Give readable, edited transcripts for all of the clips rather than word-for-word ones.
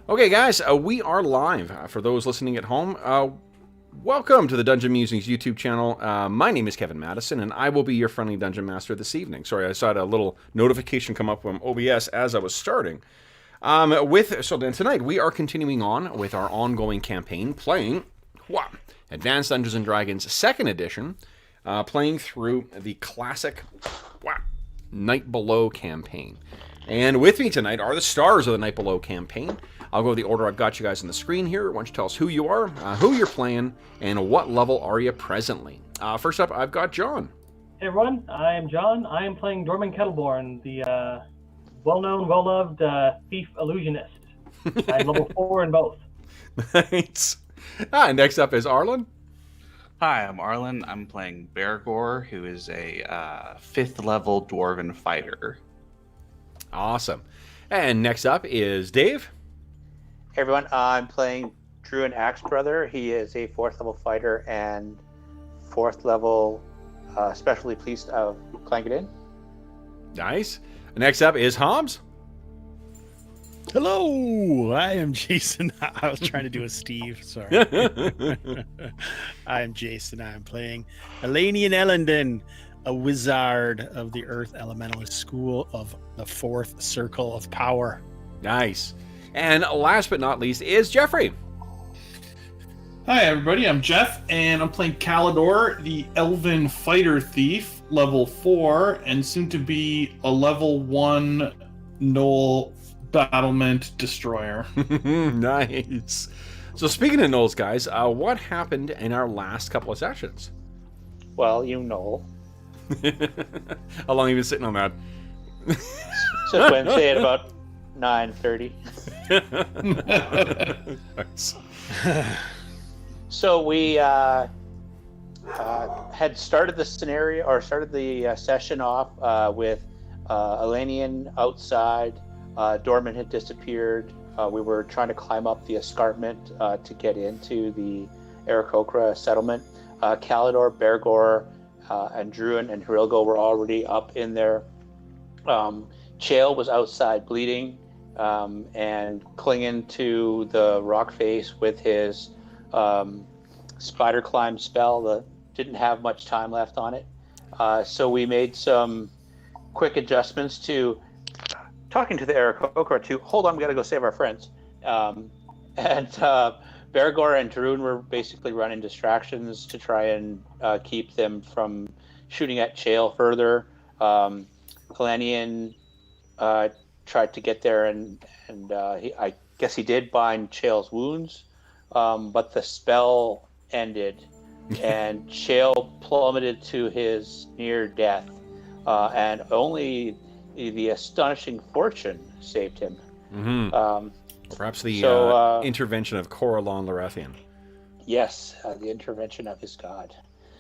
Okay, guys, we are live. For those listening at home, welcome to the Dungeon Musings YouTube channel. My name is Kevin Madison, and I will be your friendly Dungeon Master this evening. Sorry, I saw a little notification come up from OBS as I was starting. So then tonight, we are continuing on with our ongoing campaign, playing Advanced Dungeons & Dragons 2nd Edition, playing through the classic Night Below campaign. And with me tonight are the stars of the Night Below campaign. I'll go the order I've got you guys on the screen here. Why don't you tell us who you are, who you're playing, and what level are you presently? First up, I've got John. Hey everyone, I am John. I am playing Dorman Kettleborn, the well-known, well-loved thief illusionist. I'm level 4 in both. Thanks. Next up is Arlen. Hi, I'm Arlen. I'm playing Bergour, who is a 5th level dwarven fighter. Awesome. And next up is Dave. Hey everyone, I'm playing Druin Axebrother. He is a 4th level fighter and 4th level specialty police of Clangeddin. Nice. Next up is Hobbs. Hello, I am Jason. I was trying to do a Steve, sorry. I am Jason. I'm playing Elanion Elandin, a wizard of the Earth Elementalist School of the 4th Circle of Power. Nice. And last but not least is Jeffrey. Hi everybody, I'm Jeff, and I'm playing Kalidor, the Elven Fighter Thief, level 4, and soon to be a level 1 Gnoll Battlement Destroyer. Nice. So speaking of gnolls, guys, what happened in our last couple of sessions? Well, you know. How long have you been sitting on that? So Wednesday at about 9:30. Nice. So we had started the scenario, or started the session off with Elanion outside. Dorman had disappeared. We were trying to climb up the escarpment to get into the Aarakocra settlement. Kalidor, Bergour, and Druin and Hirilgo were already up in there. Chael was outside bleeding and clinging to the rock face with his spider climb spell that didn't have much time left on it. So we made some quick adjustments to talking to the Aarakocra to hold on, we gotta go save our friends. And Bergour and Druin were basically running distractions to try and keep them from shooting at Chael further. Elanion tried to get there, and I guess he did bind Chael's wounds, but the spell ended, and Chael plummeted to his near death, and only the astonishing fortune saved him. Mm-hmm. Perhaps the intervention of Coralon Larethian. Yes, the intervention of his god.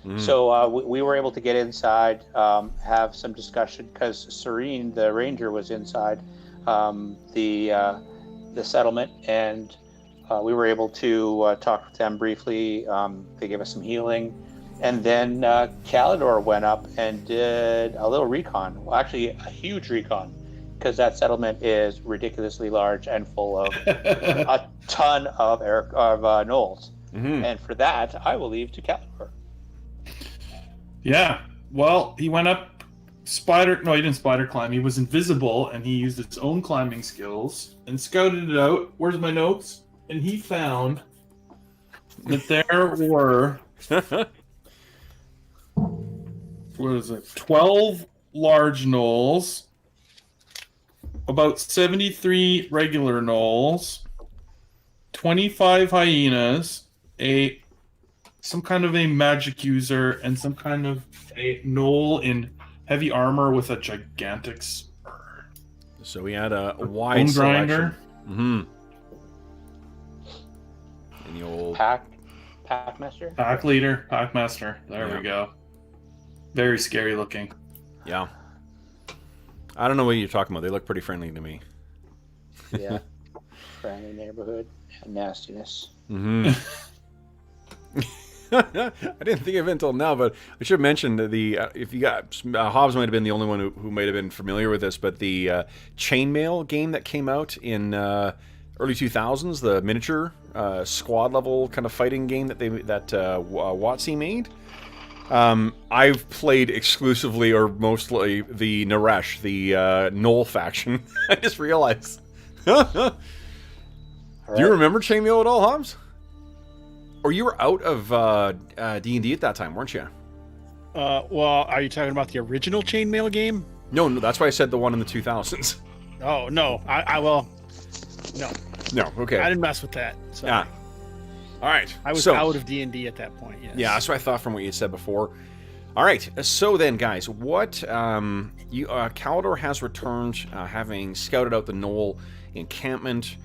Mm. So we were able to get inside, have some discussion, because Serene, the ranger, was inside the settlement, and we were able to talk with them briefly. They gave us some healing, and then Kalidor went up and did a little recon. Well, actually, a huge recon, because that settlement is ridiculously large and full of a ton of gnolls. Mm-hmm. And for that, I will leave to Kalidor. Yeah, well, he went up he didn't spider climb. He was invisible, and he used his own climbing skills and scouted it out. Where's my notes? And he found that there were 12 large gnolls, about 73 regular gnolls, 25 hyenas, some kind of a magic user, and some kind of a gnoll in heavy armor with a gigantic spur. So we had a wide selection. Mm-hmm. And the old Packmaster? Pack leader, Packmaster. There we go. Very scary looking. Yeah. I don't know what you're talking about. They look pretty friendly to me. Yeah. Friendly neighborhood and nastiness. Mm-hmm. I didn't think of it until now, but I should mention the if you got Hobbs might have been the only one who might have been familiar with this, but the chainmail game that came out in early 2000s, the miniature squad level kind of fighting game that WotC made. I've played exclusively or mostly the Naresh, the Gnoll faction. I just realized. Do you remember Chainmail at all, Hobbs? Or you were out of D&D at that time, weren't you? Well, are you talking about the original Chainmail game? No, that's why I said the one in the 2000s. Oh, no. No. No, okay. I didn't mess with that. So. Yeah. All right. I was out of D&D at that point, yes. Yeah, that's what I thought from what you said before. All right. So then, guys, what Calidor has returned, having scouted out the Gnoll encampment.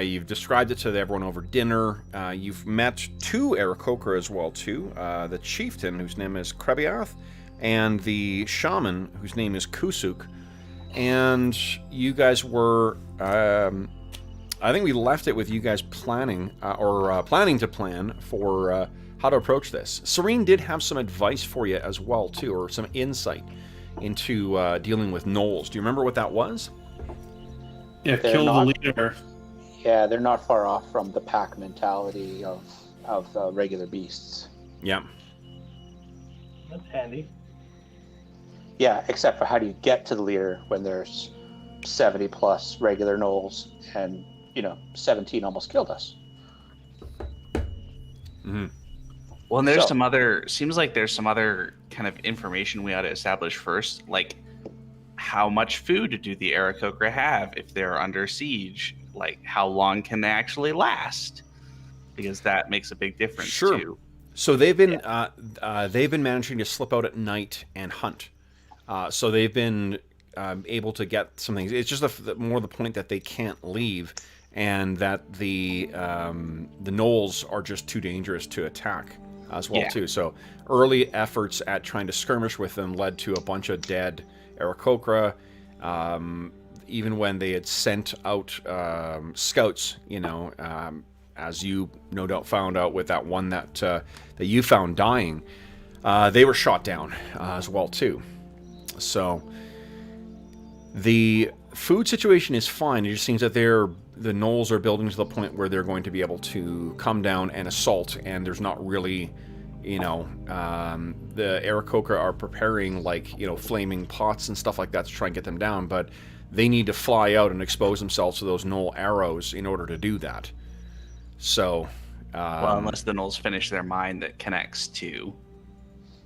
You've described it to everyone over dinner. You've met two Aarakocra as well, too. The chieftain, whose name is Krebiath, and the shaman, whose name is Kusuk. And you guys were... I think we left it with you guys planning to plan for how to approach this. Serene did have some advice for you as well, too, or some insight into dealing with gnolls. Do you remember what that was? Yeah, kill the leader. Yeah, they're not far off from the pack mentality of regular beasts. Yeah. That's handy. Yeah, except for how do you get to the leader when there's 70 plus regular gnolls and 17 almost killed us. Mm-hmm. Well, and there's seems like there's some other kind of information we ought to establish first, like how much food do the Aarakocra have if they're under siege? Like, how long can they actually last? Because that makes a big difference too. So they've been managing to slip out at night and hunt. So they've been able to get some things. It's just more the point that they can't leave, and that the gnolls are just too dangerous to attack as well too. So early efforts at trying to skirmish with them led to a bunch of dead Aarakocra. Even when they had sent out scouts, as you no doubt found out with that one that you found dying, they were shot down as well too. So the food situation is fine. It just seems that the gnolls are building to the point where they're going to be able to come down and assault, and there's not really, the Aarakocra are preparing flaming pots and stuff like that to try and get them down, but they need to fly out and expose themselves to those gnoll arrows in order to do that. So, well, unless the gnolls finish their mine that connects to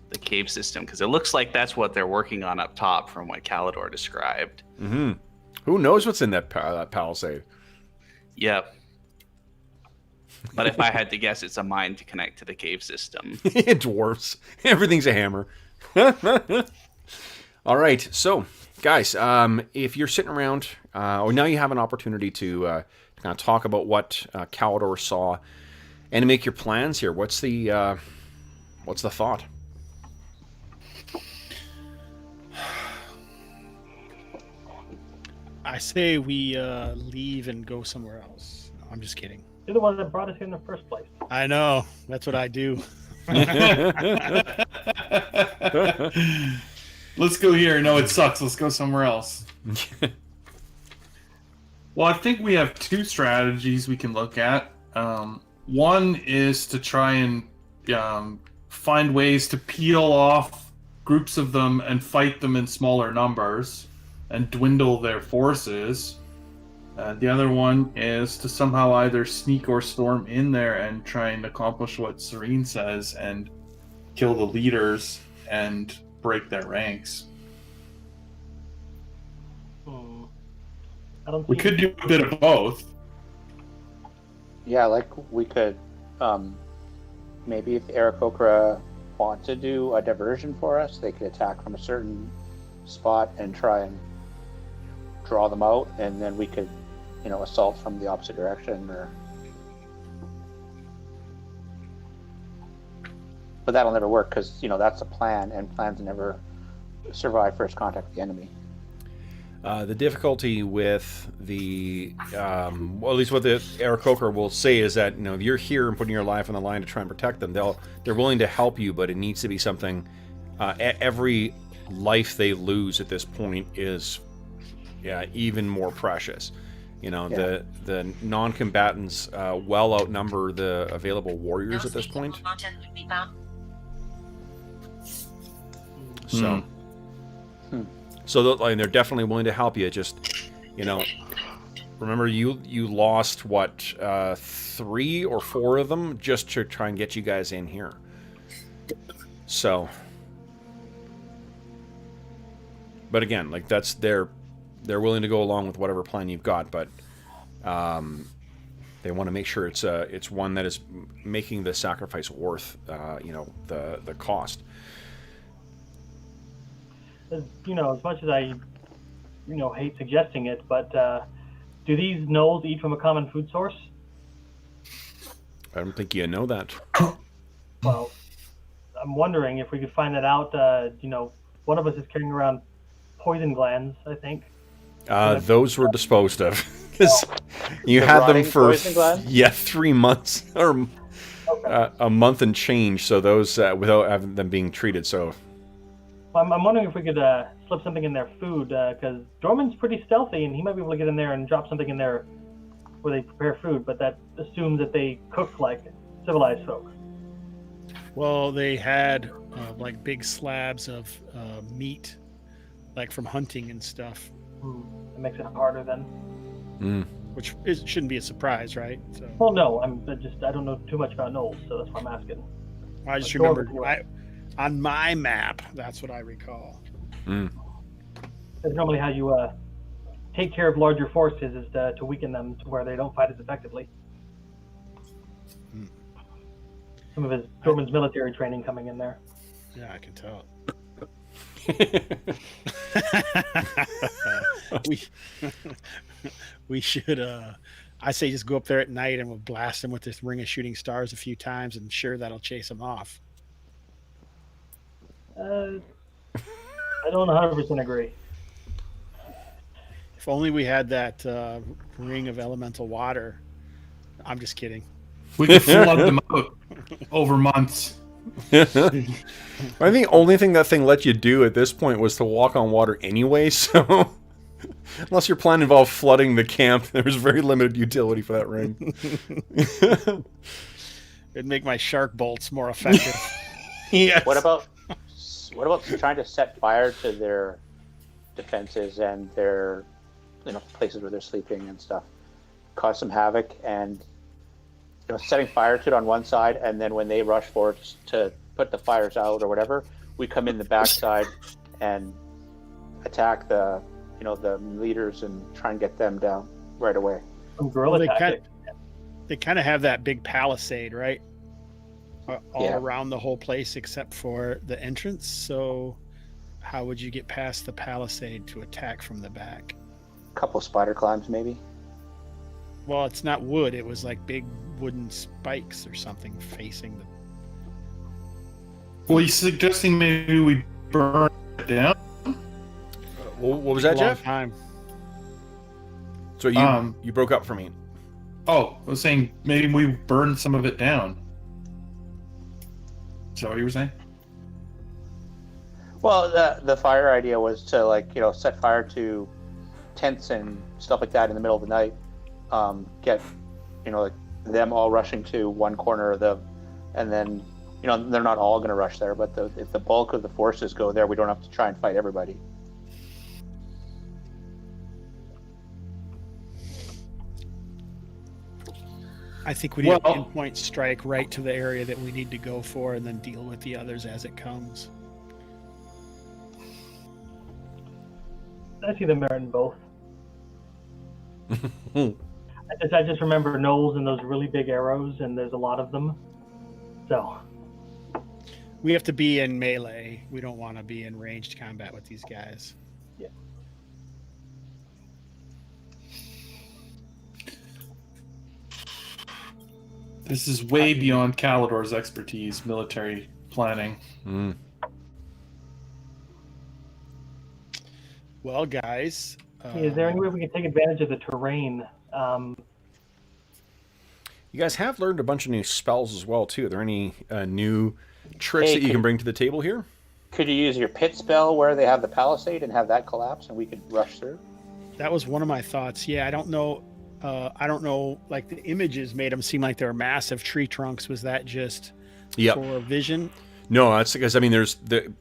the cave system, because it looks like that's what they're working on up top from what Calidor described. Mm-hmm. Who knows what's in that palisade? Yep. But if I had to guess, it's a mine to connect to the cave system. Dwarves. Everything's a hammer. All right, so guys, if you're sitting around, or now you have an opportunity to kind of talk about what Calidor saw and to make your plans here. What's the thought? I say we leave and go somewhere else. No, I'm just kidding. You're the one that brought us here in the first place. I know. That's what I do. Let's go here. No, it sucks. Let's go somewhere else. Well, I think we have two strategies we can look at. One is to try and find ways to peel off groups of them and fight them in smaller numbers and dwindle their forces. The other one is to somehow either sneak or storm in there and try and accomplish what Serene says and kill the leaders and break their ranks. We could do a bit of both. Yeah, we could maybe if Aarakocra want to do a diversion for us, they could attack from a certain spot and try and draw them out, and then we could assault from the opposite direction. But that'll never work because that's a plan, and plans never survive first contact with the enemy. The difficulty with the, well, at least what the Aarakocra will say is that, if you're here and putting your life on the line to try and protect them, they're willing to help you, but it needs to be something, every life they lose at this point is even more precious. You know, Yeah. the non-combatants well outnumber the available warriors at this point. So, they're definitely willing to help you. Just, you know, remember you lost what 3 or 4 of them just to try and get you guys in here. So, but again, like that's they're willing to go along with whatever plan you've got, but they want to make sure it's one that is making the sacrifice worth you know, the cost. You know, as much as I, you know, hate suggesting it, but do these gnolls eat from a common food source? I don't think you know that. Well, I'm wondering if we could find that out. You know, one of us is carrying around poison glands, I think. Those were disposed of. 'Cause you The had them rotting for poison glands? 3 months or a month and change. So those without having them being treated. So I'm wondering if we could slip something in their food, because Dorman's pretty stealthy, and he might be able to get in there and drop something in there where they prepare food, but that assumes that they cook like civilized folk. Well, they had like big slabs of meat, like from hunting and stuff, It makes it harder then. which shouldn't be a surprise, right? So Well, no, I don't know too much about gnolls, so that's why I'm asking. I just Like remembered Dorman, on my map, that's what I recall. That's normally how you take care of larger forces, is to weaken them to where they don't fight as effectively. Some of his Dorman's military training coming in there. Yeah, I can tell. we should I say just go up there at night and we'll blast them with this ring of shooting stars a few times, and sure, that'll chase them off. I don't 100% agree. If only we had that ring of elemental water. I'm just kidding. We could flood them out over months. I think the only thing that thing let you do at this point was to walk on water anyway. So unless your plan involved flooding the camp, there was very limited utility for that ring. It'd make my shark bolts more effective. Yes. What about trying to set fire to their defenses and their, you know, places where they're sleeping and stuff, cause some havoc, and, you know, setting fire to it on one side, and then when they rush forward to put the fires out or whatever, we come in the backside and attack the, you know, the leaders and try and get them down right away. Some guerrilla tactics. They kind of have that big palisade, right? All Yeah. around the whole place except for the entrance. So how would you get past the palisade to attack from the back? Couple spider climbs maybe. Well, it's not wood. It was like big wooden spikes or something facing the... Well, you suggesting maybe we burn it down? What was that, long Jeff? time. So you broke up for me. Oh, I was saying maybe we burn some of it down. Is that what you were saying? Well, the fire idea was to, like, you know, set fire to tents and stuff like that in the middle of the night. Get, you know, like them all rushing to one corner of the, and then, you know, they're not all going to rush there, but if the bulk of the forces go there, we don't have to try and fight everybody. I think we need a pinpoint strike right to the area that we need to go for, and then deal with the others as it comes. I see the merit in both. I just remember gnolls and those really big arrows, and there's a lot of them. So We have to be in melee. We don't want to be in ranged combat with these guys. yeah. This is way beyond Calidor's expertise, military planning. Well, guys, Is there any way we can take advantage of the terrain? You guys have learned a bunch of new spells as well, too. Are there any new tricks that you can bring to the table here? Could you use your pit spell where they have the palisade and have that collapse and we could rush through? That was one of my thoughts. Yeah, I don't know. Like the images made them seem like they were massive tree trunks. Was that just for vision? No, that's because, I mean, there's the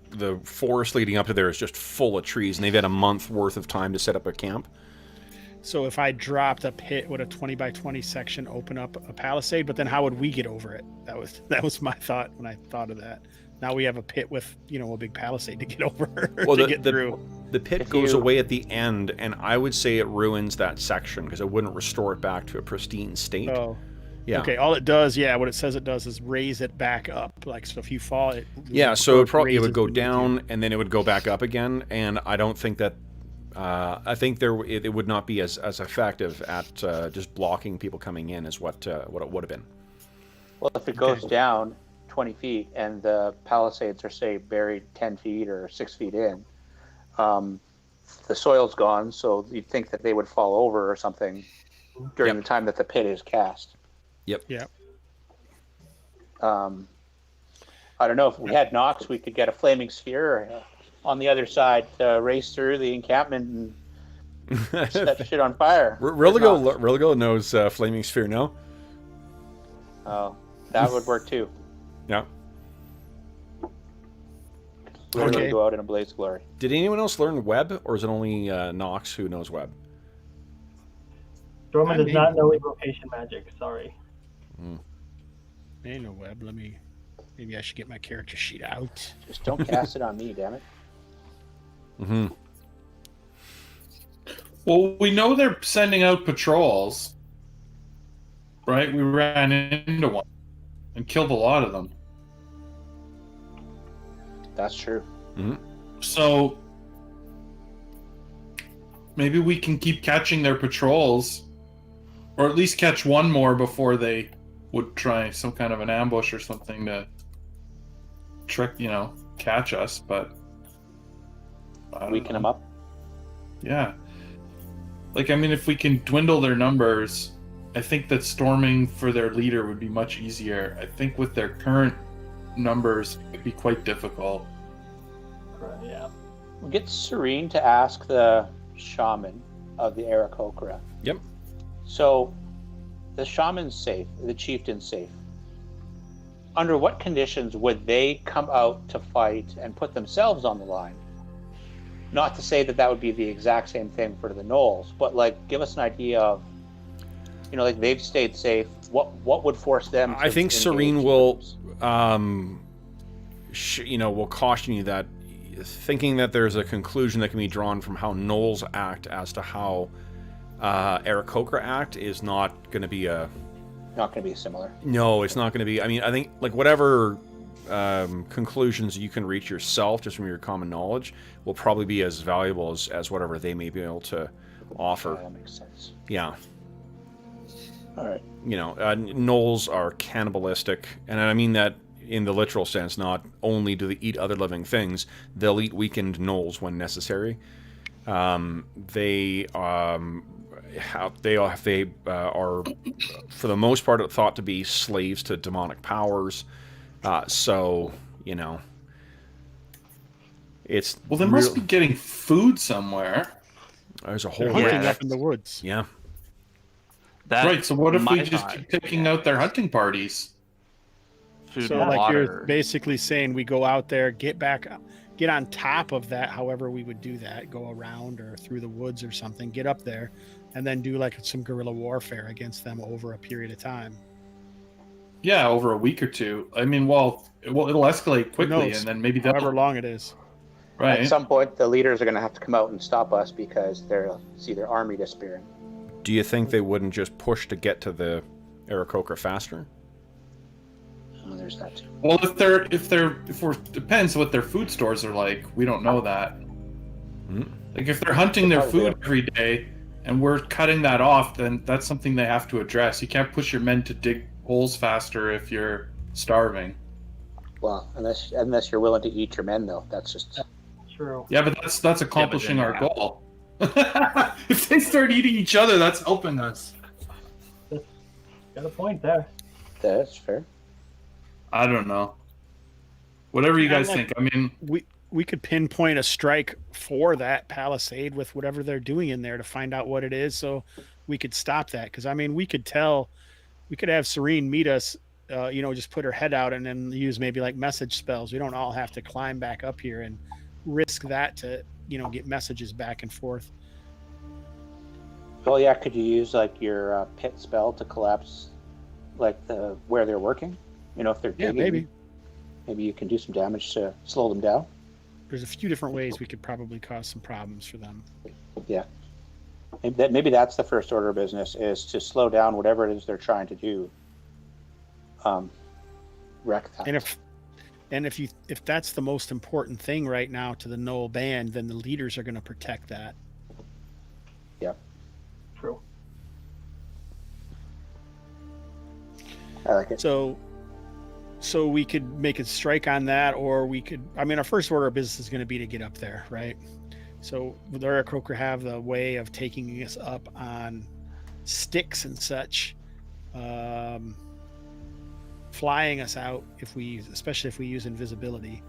forest leading up to there is just full of trees, and they've had a month worth of time to set up a camp. So if I dropped a pit, would a 20 by 20 section open up a palisade? But then how would we get over it? That was my thought when I thought of that. Now we have a pit with, a big palisade to get over, get through. The pit goes away at the end, and I would say it ruins that section because it wouldn't restore it back to a pristine state. Oh. Yeah. Okay, all it does, what it says it does is raise it back up. Like, so if you fall, it... Yeah, so it would go down, and then it would go back up again, and I don't think that... I think it would not be as effective at just blocking people coming in as what it would have been. Well, if it goes down 20 feet and the palisades are, say, buried 10 feet or 6 feet in, the soil's gone, so you'd think that they would fall over or something during the time that the pit is cast. Yep. I don't know, if we had Knox, we could get a flaming sphere on the other side, race through the encampment and set shit on fire. Religo knows flaming sphere, no? Oh, that would work too. Yeah. Literally go out in a blaze of glory. Did anyone else learn web, or is it only Knox who knows web? Dorman does not know evocation magic. Sorry. Ain't no web. Maybe I should get my character sheet out. Just don't cast it on me, damn it. Mm-hmm. Well, we know they're sending out patrols, right? We ran into one and killed a lot of them. That's true. Mm-hmm. So maybe we can keep catching their patrols, or at least catch one more before they would try some kind of an ambush or something to catch us. But weaken them up. Yeah. If we can dwindle their numbers, I think that storming for their leader would be much easier. I think with their current numbers, it'd be quite difficult. Yeah. We'll get Serene to ask the shaman of the Aarakocra. Yep. So, the shaman's safe, the chieftain's safe. Under what conditions would they come out to fight and put themselves on the line? Not to say that would be the exact same thing for the gnolls, but give us an idea of, they've stayed safe. What would force them? I think Serene will, will caution you that thinking that there's a conclusion that can be drawn from how gnolls act as to how Aarakocra act is not going to be not going to be similar. No, it's not going to be. I mean, I think whatever conclusions you can reach yourself just from your common knowledge will probably be as valuable as whatever they may be able to offer. That makes sense. Yeah. All right. Gnolls are cannibalistic, and I mean that in the literal sense. Not only do they eat other living things, they'll eat weakened gnolls when necessary. They are, for the most part, thought to be slaves to demonic powers. It's they must be getting food somewhere. There's a whole hunting up in the woods. Yeah. Right. So what if we just keep taking out their hunting parties? Food So and water. you're basically saying we go out there, get on top of that, however we would do that, go around or through the woods or something, get up there, and then do some guerrilla warfare against them over a period of time. Yeah, over a week or two. I mean, it'll escalate quickly, and then maybe however long it is. Right. At some point, the leaders are going to have to come out and stop us because they'll see their army disappearing. Do you think they wouldn't just push to get to the Aarakocra faster? Oh, there's that too. Well, depends what their food stores are like. We don't know that. Mm-hmm. If they're hunting their food every day and we're cutting that off, then that's something they have to address. You can't push your men to dig holes faster if you're starving. Well, unless you're willing to eat your men, though, that's just true. Yeah, but that's accomplishing our goal. If they start eating each other, that's helping us. Got a point there. That's fair. I don't know. Whatever you guys think. I mean, pinpoint a strike for that palisade with whatever they're doing in there to find out what it is, so we could stop that. Because I mean, we could have Serene meet us, just put her head out and then use maybe like message spells. We don't all have to climb back up here and risk that to get messages back and forth. Well, yeah. Could you use like your pit spell to collapse, like where they're working? If they're digging, maybe you can do some damage to slow them down. There's a few different ways we could probably cause some problems for them. Yeah. Maybe that's the first order of business, is to slow down whatever it is they're trying to do. Wreck that. And if that's the most important thing right now to the Gnoll band, then the leaders are going to protect that. Yeah. True. I like it. So we could make a strike on that, or we could. I mean, our first order of business is going to be to get up there, right? So would the Aarakocra have the way of taking us up on sticks and such, flying us out especially if we use invisibility,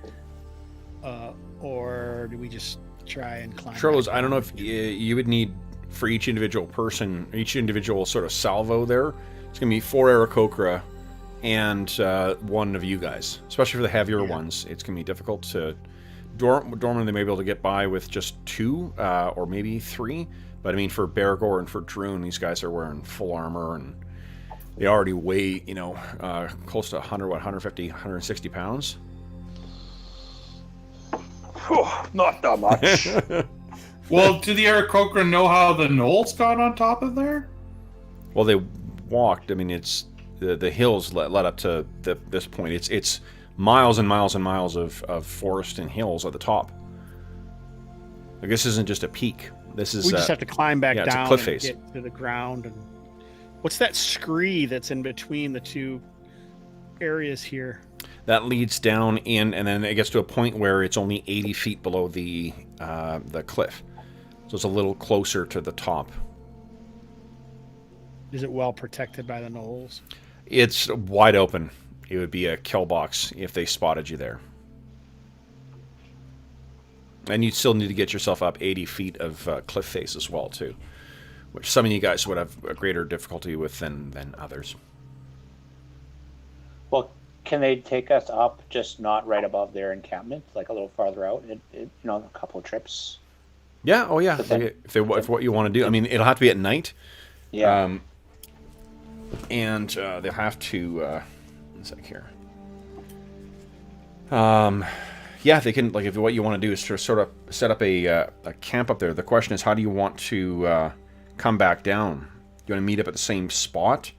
or do we just try and climb? Charles, I don't know if you would need, for each individual person, each individual sort of salvo there, it's going to be 4 Aarakocra and one of you guys. Especially for the heavier ones, it's going to be difficult to... Dorman, they may be able to get by with just 2 or maybe 3. But I mean, for Bergour and for Druin, these guys are wearing full armor and they already weigh, close to 150, 160 pounds. Not that much. Well, do the Aarakocra know how the gnolls got on top of there? Well, they walked. I mean, it's the hills led up to this point. It's miles and miles and miles of forest and hills at the top. Like, this isn't just a peak. This is we just have to climb back down it's a cliff and face. get to the ground. And what's that scree that's in between the two areas here? That leads down in, and then it gets to a point where it's only 80 feet below the cliff. So it's a little closer to the top. Is it well protected by the gnolls? It's wide open. It would be a kill box if they spotted you there. And you'd still need to get yourself up 80 feet of cliff face as well, too. Which some of you guys would have a greater difficulty with than others. Well, can they take us up, just not right above their encampment, like a little farther out? A couple of trips. Yeah. Oh, yeah. Then, if what you want to do, I mean, it'll have to be at night. Yeah. And they'll have to. One sec here. Yeah, they can. Like, if what you want to do is to sort of set up a camp up there. The question is, how do you want to come back down? Do you want to meet up at the same spot,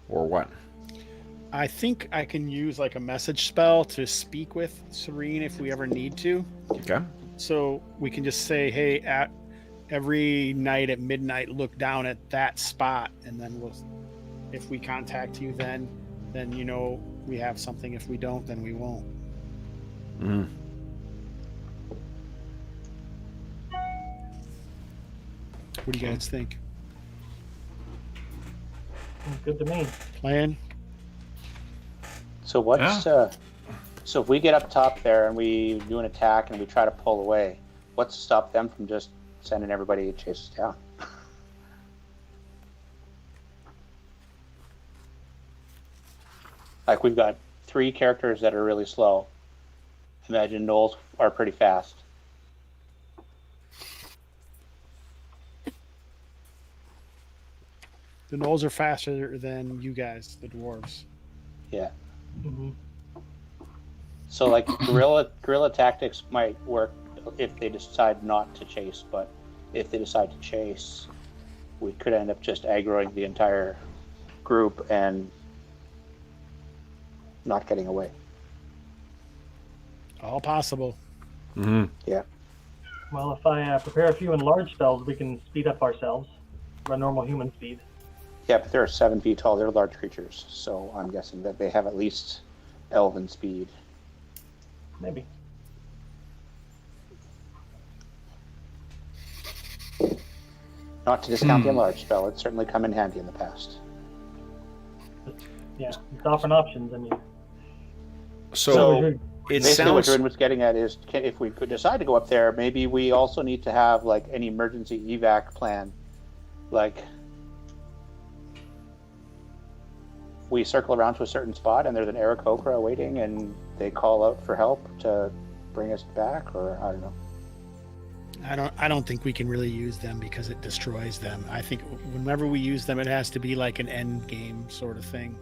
or what? I think I can use like a message spell to speak with Serene if we ever need to. Okay. So we can just say, hey, at every night at midnight, look down at that spot, and then if we contact you, then we have something. If we don't, then we won't. Mm-hmm. What do you guys think? Good to me. Plan? So so if we get up top there and we do an attack and we try to pull away, what's to stop them from just sending everybody to chase us down? Like, we've got 3 characters that are really slow. Imagine gnolls are pretty fast. The gnolls are faster than you guys, the dwarves. Yeah. Mm-hmm. So, like, guerrilla tactics might work if they decide not to chase, but if they decide to chase, we could end up just aggroing the entire group and not getting away. All possible. Mm-hmm. Yeah. Well, if I prepare a few enlarged spells, we can speed up ourselves. Run normal human speed. Yeah, but they're 7 feet tall. They're large creatures, so I'm guessing that they have at least elven speed. Maybe. Not to discount the enlarged spell. It's certainly come in handy in the past. Yeah, it's offering options. I mean, So it Basically, what sounds. Druin was getting at is, if we could decide to go up there, maybe we also need to have like an emergency evac plan. Like, we circle around to a certain spot, and there's an Aarakocra waiting, and they call out for help to bring us back, or I don't know. I don't think we can really use them because it destroys them. I think whenever we use them, it has to be like an end game sort of thing.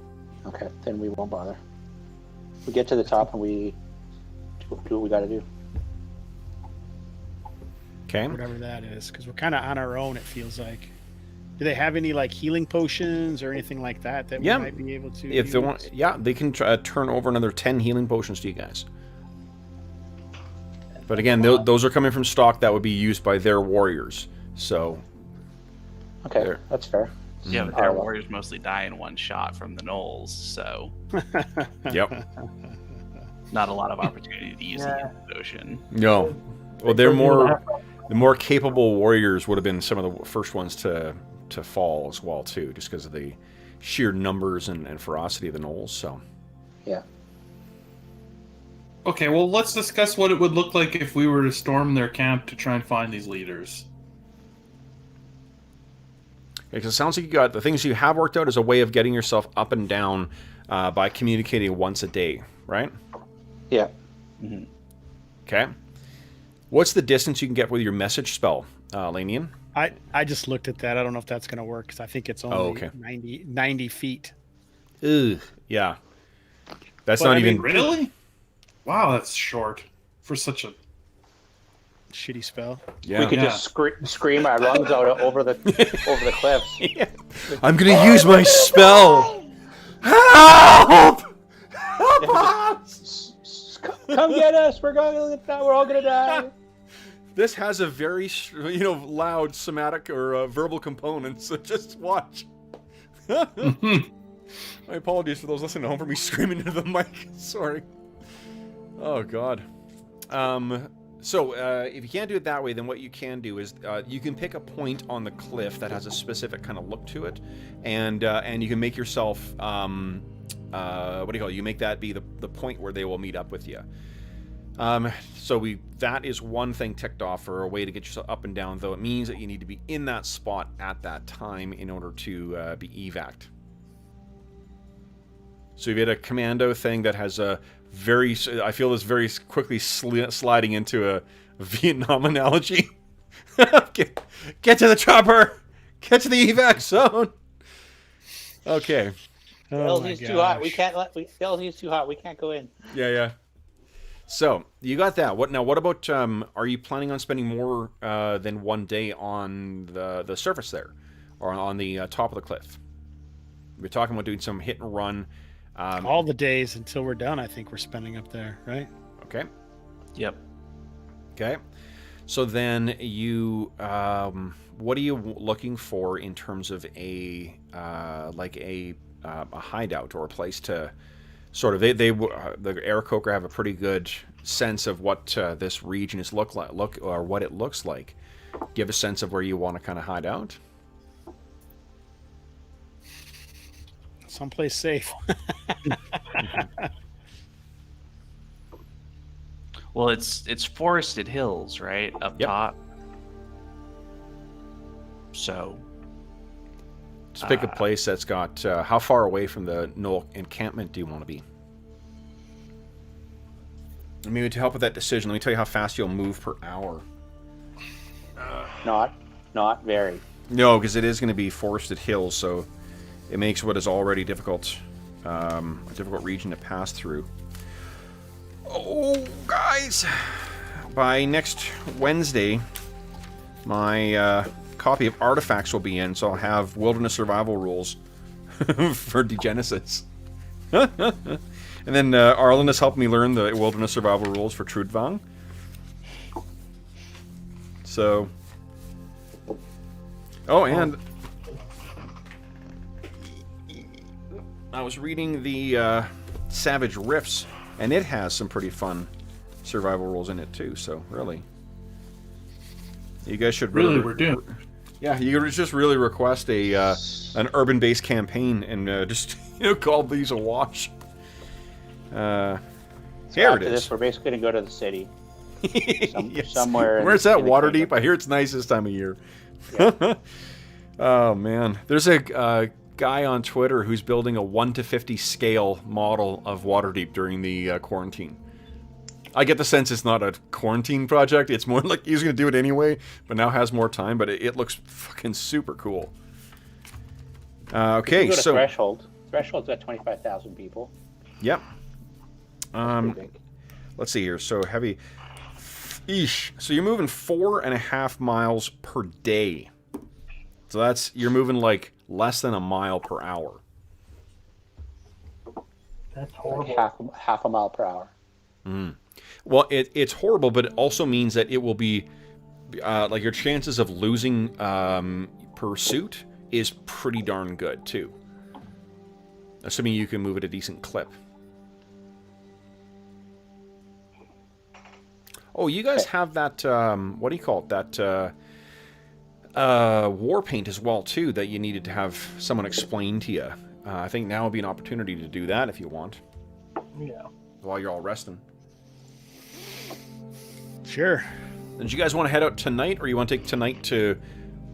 Okay, then we won't bother. We get to the top and we do what we got to do. Okay. Whatever that is, because we're kind of on our own. It feels like. Do they have any like healing potions or anything like that we might be able to? If use? they want, they can turn over another 10 healing potions to you guys. But again, those are coming from stock that would be used by their warriors. So. Okay, There. that's fair. Yeah, but their warriors mostly die in one shot from the gnolls, so Yep. not a lot of opportunity to use the ocean. No. Well, the more capable warriors would have been some of the first ones to fall as well too, just because of the sheer numbers and ferocity of the gnolls. So. Yeah. Okay, well, let's discuss what it would look like if we were to storm their camp to try and find these leaders. Because it sounds like you got the things you have worked out as a way of getting yourself up and down by communicating once a day, right? Yeah. Mm-hmm. Okay. What's the distance you can get with your message spell, Elanion? I just looked at that. I don't know if that's going to work because I think it's only 90 feet. Ugh. Yeah. That's But, not I mean, even... really? Wow, that's short for such a... Shitty spell. Yeah. We could just scream our lungs out over the cliffs. Yeah. I'm going to use my spell. Help! Help us! Come get us! We're all gonna die. This has a very, loud somatic or verbal component, so just watch. My apologies for those listening at home for me screaming into the mic. Sorry. Oh, God. So, if you can't do it that way, then what you can do is you can pick a point on the cliff that has a specific kind of look to it, and you can make yourself, what do you call it? You make that be the point where they will meet up with you. So that is one thing ticked off for a way to get yourself up and down, though it means that you need to be in that spot at that time in order to be evac'd. So you get a commando thing that has a I feel is very quickly sliding into a Vietnam analogy. Get to the chopper! Get to the evac zone! Okay. LZ's too hot. We can't LZ's too hot. We can't go in. Yeah. So, you got that. What about, are you planning on spending more than one day on the surface there? Or on the top of the cliff? We're talking about doing some hit and run. All the days until we're done, I think we're spending up there, right? Okay. Yep. Okay. So then you, what are you looking for in terms of a hideout or a place to sort of, the Aarakocra have a pretty good sense of what this region is or what it looks like. Do you have a sense of where you want to kind of hide out? Someplace safe. Well, it's forested hills, right? Up top. So Just pick a place that's got, how far away from the gnoll encampment do you want to be? I mean, to help with that decision, let me tell you how fast you'll move per hour. Not very. No, because it is going to be forested hills, so it makes what is already difficult, a difficult region to pass through. Oh, guys! By next Wednesday, my copy of Artifacts will be in, so I'll have wilderness survival rules for Degenesis. And then Arlen has helped me learn the wilderness survival rules for Trudvang. So... Oh, and... I was reading the Savage Rifts, and it has some pretty fun survival rules in it too. So really, you guys should Really, we're doomed. Yeah, you could just really request an urban-based campaign and just call these a wash. So Here after it this, is. we're basically going to go to the city. Yes. Somewhere in Where's the- that? in the Waterdeep? kingdom. I hear it's nice this time of year. Yeah. Oh man, there's a guy on Twitter who's building a 1 to 50 scale model of Waterdeep during the quarantine. I get the sense it's not a quarantine project. It's more like he's going to do it anyway, but now has more time. But it looks fucking super cool. Okay, You go to so Threshold. Threshold's got 25,000 people. yep. Pretty big. Let's see here. So heavy. Eesh. So you're moving 4.5 miles per day. So you're moving like less than a mile per hour. That's Like horrible. half a mile per hour. Well, it's horrible, but it also means that it will be like your chances of losing pursuit is pretty darn good too. Assuming you can move at a decent clip. Oh, you guys have that, what do you call it? That war paint as well, too, that you needed to have someone explain to you. I think now would be an opportunity to do that if you want, Yeah. while you're all resting. Sure. Did you guys want to head out tonight, or you want to take tonight to,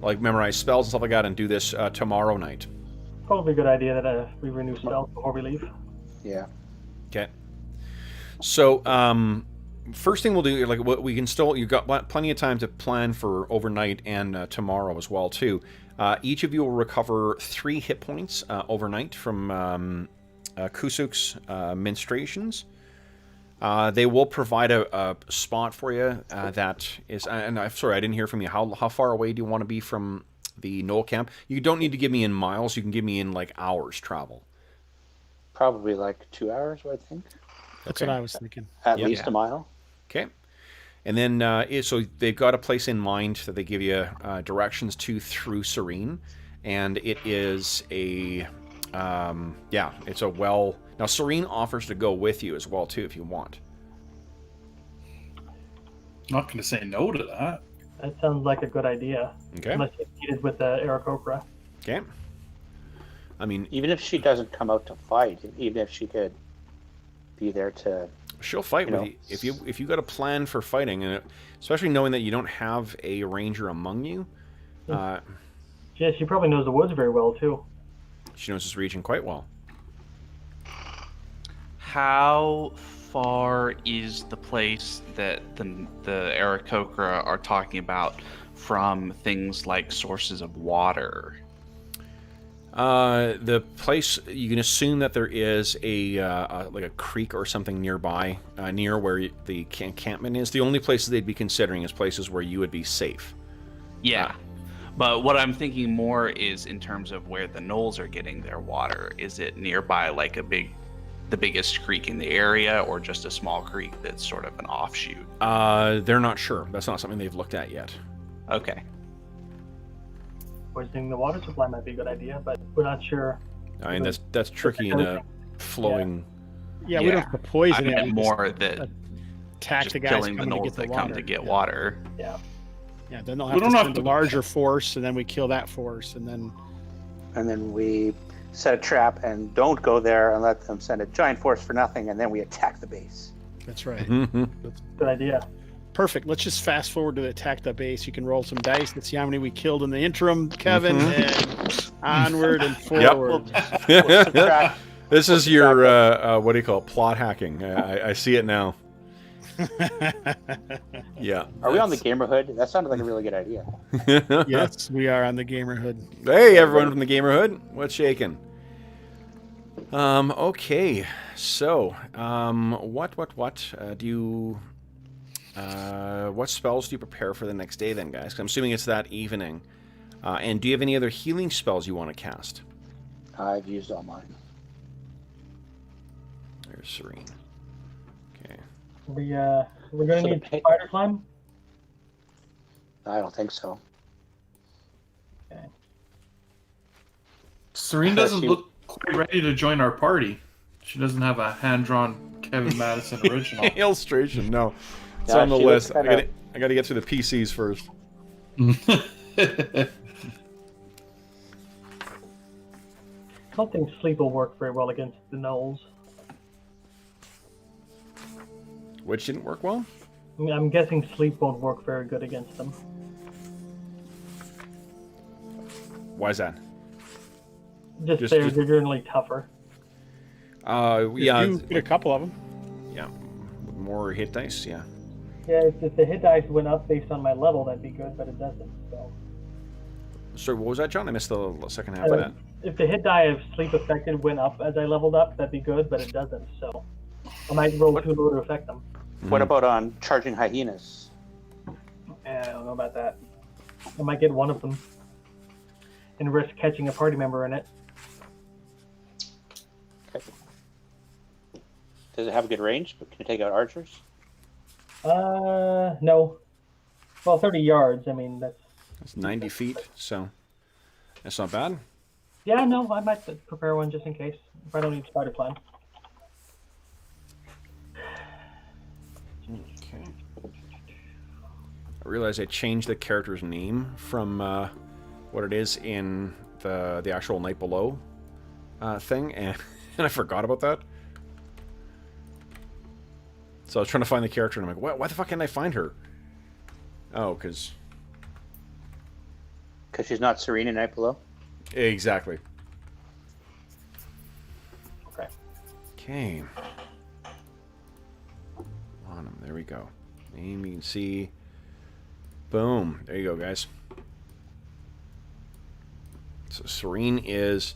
like, memorize spells and stuff like that and do this tomorrow night? Probably a good idea that we renew spells before we leave. Yeah. Okay. So, first thing we'll do, like, we can still, you've got plenty of time to plan for overnight and tomorrow as well, too. Each of you will recover 3 hit points overnight from Kusuk's menstruations. They will provide a spot for you that is, and I'm sorry, I didn't hear from you. How far away do you want to be from the Knoll camp? You don't need to give me in miles. You can give me in, like, hours travel. Probably like 2 hours, I think. That's Okay. what I was thinking. At Yeah. least a mile. Okay. And then, so they've got a place in mind that they give you directions to through Serene. And it is a, it's a well... Now, Serene offers to go with you as well, too, if you want. Not going to say no to that. That sounds like a good idea. Okay. Unless it's needed with the Aarakocra. Okay. I mean, Even if she doesn't come out to fight, even if she could be there to... she'll fight You with know. you. If you got a plan for fighting, and especially knowing that you don't have a ranger among you, Yeah, she probably knows the woods very well, too. she knows this region quite well. How far is the place that the Aarakocra are talking about from things like sources of water? The place, you can assume that there is like a creek or something nearby, near where the encampment is. The only places they'd be considering is places where you would be safe. Yeah. But what I'm thinking more is in terms of where the gnolls are getting their water. Is it nearby like the biggest creek in the area, or just a small creek that's sort of an offshoot? They're not sure. That's not something they've looked at yet. Okay. Poisoning the water supply might be a good idea, but we're not sure. I mean, that's tricky in a flowing... Yeah, we don't have to poison I it. meant we more that just attack just the guys killing the coming to gnolls get the that water. come to get Yeah. water. Yeah. Yeah, then they'll We have don't to have send to- a larger force, and then we kill that force, and then And then we set a trap and don't go there and let them send a giant force for nothing, and then we attack the base. that's right. Mhm. Good idea. Perfect. Let's just fast forward to the attack the base. You can roll some dice. Let's see how many we killed in the interim, Kevin, and onward and forward. Subtract- This is your, what do you call it, plot hacking. I see it now. Yeah. Are we on the Gamerhood? That sounded like a really good idea. Yes, we are on the Gamerhood. Hey, everyone from the Gamerhood. What's shaking? Okay. So, do you... what spells do you prepare for the next day then, guys? 'Cause I'm assuming it's that evening. And do you have any other healing spells you want to cast? I've used all mine. There's Serene. Okay. We're gonna So the need pit- spider climb. I don't think so. Serene doesn't look quite ready to join our party. She doesn't have a hand-drawn Kevin Madison original. Illustration, no. It's Yeah, on the she looks list. kinda- I got to get through the PCs first. I don't think sleep will work very well against the gnolls. Which didn't work well? I mean, I'm guessing sleep won't work very good against them. Why is that? Just they're generally tougher. Yeah. You get a couple of them. Yeah. More hit dice, yeah. Yeah, if the hit dice went up based on my level, that'd be good, but it doesn't. So. Sorry, what was that, John? I missed the second half of that. If the hit die of sleep affected went up as I leveled up, that'd be good, but it doesn't. So I might roll too low to affect them. What about on charging hyenas? I don't know about that. I might get one of them and risk catching a party member in it. Okay. Does it have a good range? But can it take out archers? No. Well, 30 yards. I mean, It's 90 feet, so that's not bad. yeah. No, I might prepare one just in case if I don't need to start a plan. Okay. I realized I changed the character's name from what it is in the actual Night Below thing, and I forgot about that. So I was trying to find the character, and I'm like, why the fuck can't I find her? Oh, because she's not Serene in Night Below? exactly. Okay. Okay. On him. There we go. Aim, you can see. Boom. There you go, guys. So Serene is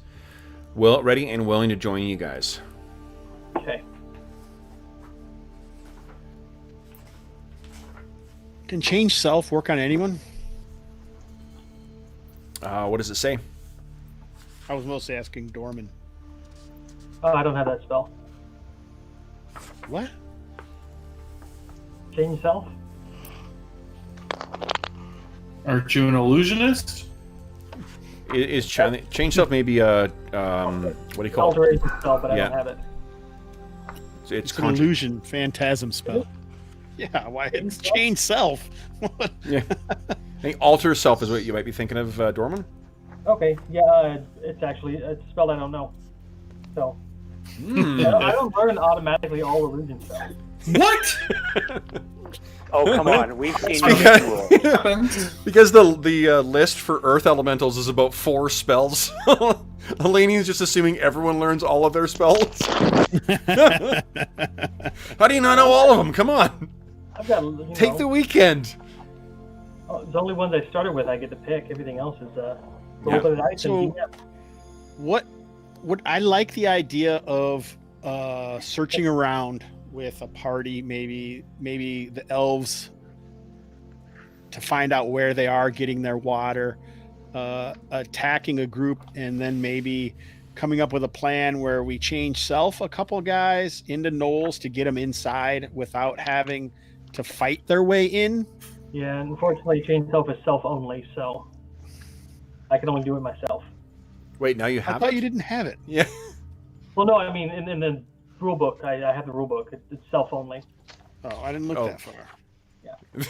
ready and willing to join you guys. Okay. Can change self work on anyone? What does it say? I was mostly asking Dorman. Oh, I don't have that spell. What? Change self? Aren't you an illusionist? Is change self maybe a what do you call it? Alteration spell, but I Yeah. don't have it. It's It's an illusion phantasm spell. Yeah, why it's change self. Yeah. I think alter self is what you might be thinking of, Dorman. Okay, yeah, it's actually a spell I don't know. So I don't learn automatically all illusion spells. What? Oh, come on. We've seen this rule. Because the list for Earth Elementals is about 4 spells. Elanian's just assuming everyone learns all of their spells. How do you not know all of them? Come on. I've got Take the weekend. the only ones I started with I get to pick. Everything else is roll Yeah. the dice So- and DM. What I like the idea of searching around with a party, maybe the elves, to find out where they are getting their water, attacking a group, and then maybe coming up with a plan where we change self a couple guys into gnolls to get them inside without having to fight their way in. Yeah, unfortunately, change self is self only, so I can only do it myself. Wait, now you I have thought it? you didn't have it. Yeah. Well, no, I mean in the rule book, I have the rule book. It's self only. Oh, I didn't look Oh. that far. Yeah.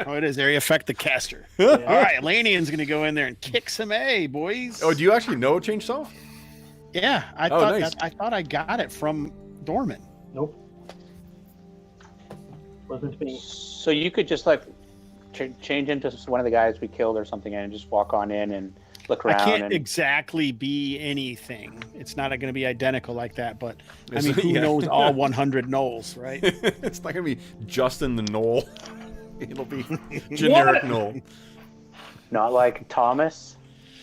Oh, it is area affect the caster. Yeah. All right, Elanion's gonna go in there and kick some A, boys. Oh, do you actually know change self? Yeah, I Oh, thought nice. I thought I got it from Dorman. Nope. Was this me? So you could just like change into one of the guys we killed or something and just walk on in and look I around. can't and exactly be anything. It's not going to be identical like that, but I It's- mean, who yeah. knows all 100 gnolls, right? It's not going to be Justin the Knoll. It'll be generic Knoll. not like Thomas.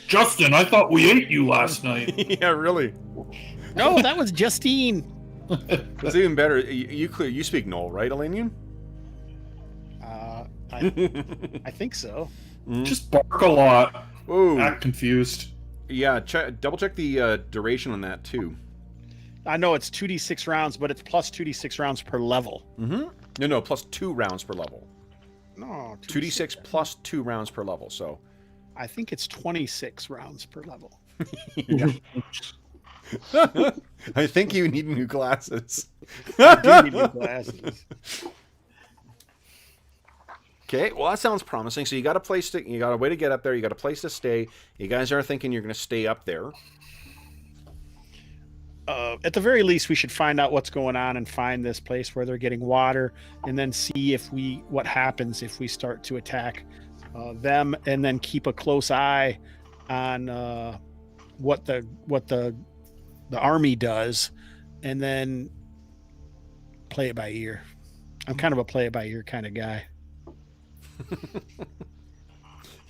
Justin, I thought we ate you last night. Yeah, really. No, that was Justine. It's even better. You speak Knoll, right, Elanion? I think so. Just bark a lot. Ooh. Act confused. Yeah, double check the duration on that, too. I know it's 2d6 rounds, but it's plus 2d6 rounds per level. Mm-hmm. No, plus 2 rounds per level. No, 2d6 plus 2 rounds per level, so. I think it's 26 rounds per level. I think you need new glasses. I do need new glasses. Okay, well that sounds promising. So you got a way to get up there. You got a place to stay. You guys are thinking you're going to stay up there. at the very least, we should find out what's going on and find this place where they're getting water, and then see what happens if we start to attack them, and then keep a close eye on what the army does, and then play it by ear. I'm kind of a play it by ear kind of guy.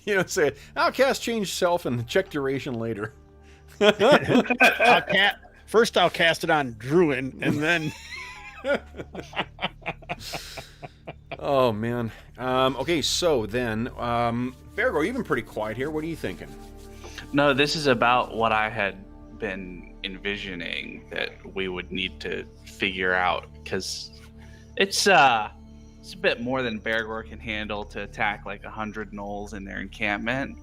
You know, say, I'll cast change self and check duration later. First I'll cast it on Druin, and then... Oh, man. Okay, so then, Bergour, you've been pretty quiet here. What are you thinking? No, this is about what I had been envisioning that we would need to figure out, because it's a bit more than Bergour can handle to attack like 100 gnolls in their encampment.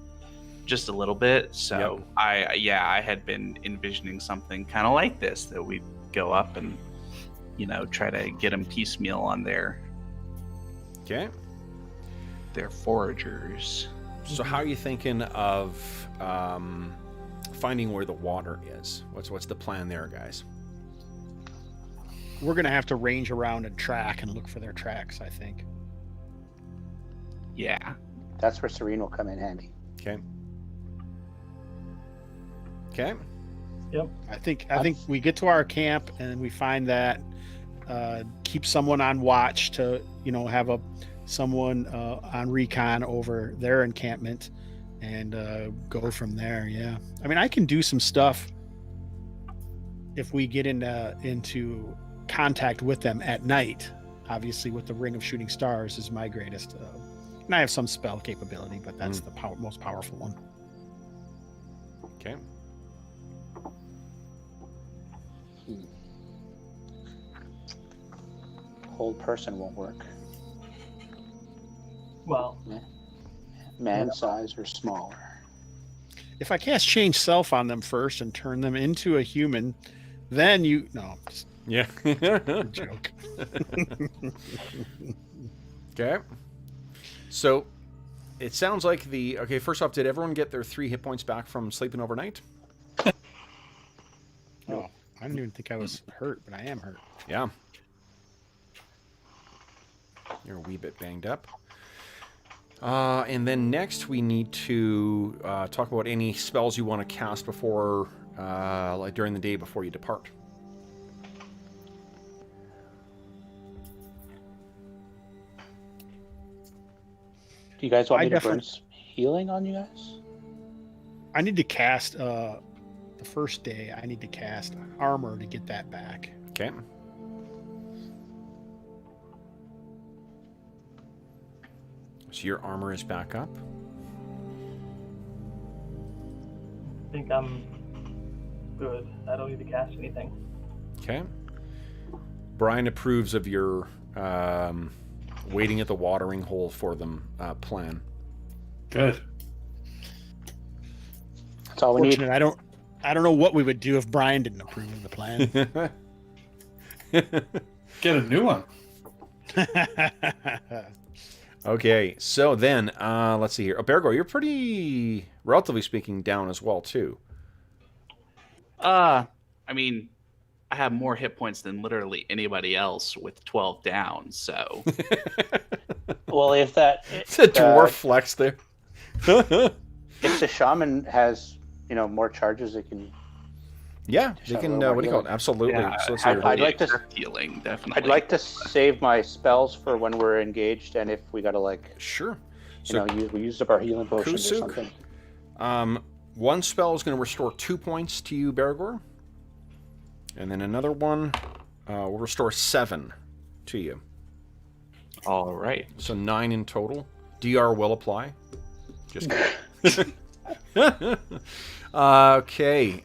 Just a little bit. So yep. I had been envisioning something kind of like this, that we'd go up and, try to get them piecemeal on their foragers. So how are you thinking of finding where the water is? What's the plan there, guys? We're gonna have to range around and track and look for their tracks, I think. Yeah. That's where Serene will come in handy. Okay. Yep. I think we get to our camp and we find that, keep someone on watch to, have someone on recon over their encampment, and go from there. Yeah. I mean, I can do some stuff if we get into contact with them at night. Obviously, with the Ring of Shooting Stars is my greatest, and I have some spell capability, but that's the most powerful one. Okay. Hold person won't work. Well, Man size or smaller. If I cast change self on them first and turn them into a human, then Yeah. joke. Okay. So it sounds like first off, did everyone get their 3 hit points back from sleeping overnight? No, I didn't even think I was hurt, but I am hurt. Yeah. You're a wee bit banged up. And then next we need to talk about any spells you want to cast before, like during the day before you depart. Do you guys want me to burn healing on you guys? I need to cast the first day. I need to cast armor to get that back. Okay. So your armor is back up. I think I'm good. I don't need to cast anything. Okay. Brian approves of your waiting at the watering hole for them plan. Good. That's all we need. I don't know what we would do if Brian didn't approve of the plan. Get a new one. Okay, so then let's see here. Bergour, you're pretty, relatively speaking, down as well too. I mean, I have more hit points than literally anybody else with 12 down. So, Well, It's a dwarf flex there. if the shaman has, more charges, it can. Yeah, they can. What do you call it? Absolutely. Yeah, So let's I'd like to healing, definitely. I'd like to save my spells for when we're engaged, and if we gotta Sure. we used up our healing potions or Kusuk. something. One spell is going to restore 2 points to you, Bergour, and then another one will restore 7 to you. All right. So 9 in total. DR will apply. Just kidding. Okay.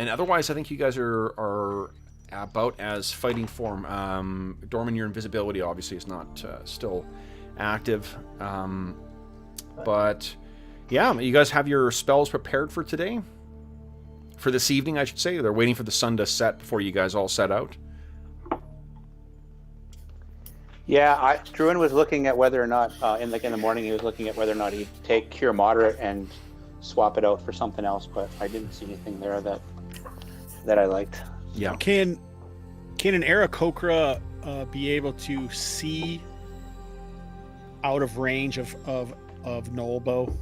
And otherwise, I think you guys are about as fighting form. Dorman, your invisibility obviously is not still active. But yeah, you guys have your spells prepared for today? For this evening, I should say. They're waiting for the sun to set before you guys all set out. Yeah, Druin was looking at whether or not, in the morning, he was looking at whether or not he'd take Cure Moderate and swap it out for something else, but I didn't see anything there that that I liked. Yeah. Can an Aarakocra be able to see out of range of gnoll bow?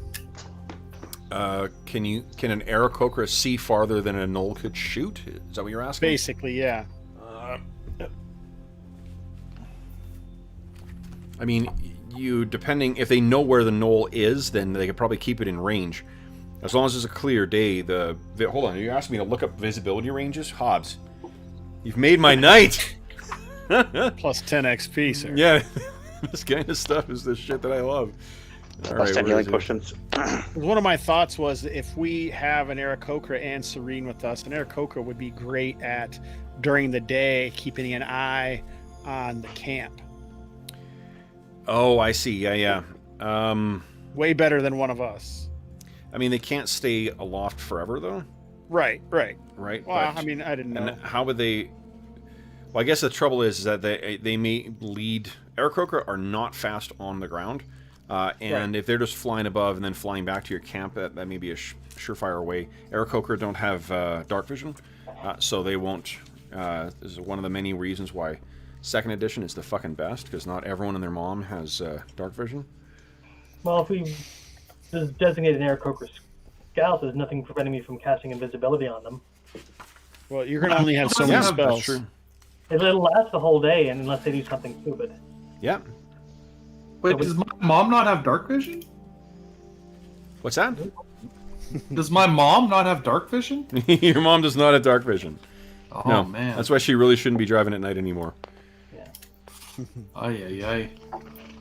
Can an Aarakocra see farther than a gnoll could shoot? Is that what you're asking? Basically, yeah. I mean, depending if they know where the gnoll is, then they could probably keep it in range. As long as it's a clear day. Hold on, you asked me to look up visibility ranges, Hobbs. You've made my night. Plus 10 XP, sir. Yeah, this kind of stuff is the shit that I love. Plus 10 healing potions. One of my thoughts was if we have an Aarakocra and Serene with us, an Aarakocra would be great at, during the day, keeping an eye on the camp. Oh, I see. Yeah. Way better than one of us. I mean, they can't stay aloft forever, though. Right. Right. Well, I mean, I didn't know. And how would they? Well, I guess the trouble is that they may lead. Aarakocra are not fast on the ground, and if they're just flying above and then flying back to your camp, that may be a surefire way. Aarakocra don't have dark vision, so they won't. This is one of the many reasons why second edition is the fucking best, because not everyone and their mom has dark vision. Well, if we just designate an Aarakocra scout, there's nothing preventing me from casting invisibility on them. Well, you're going to only have so many spells. That's true. It'll last the whole day, and unless they do something stupid. Yeah. Wait, does my mom not have dark vision? What's that? Does my mom not have dark vision? Your mom does not have dark vision. Oh, No, man. that's why she really shouldn't be driving at night anymore. Ay.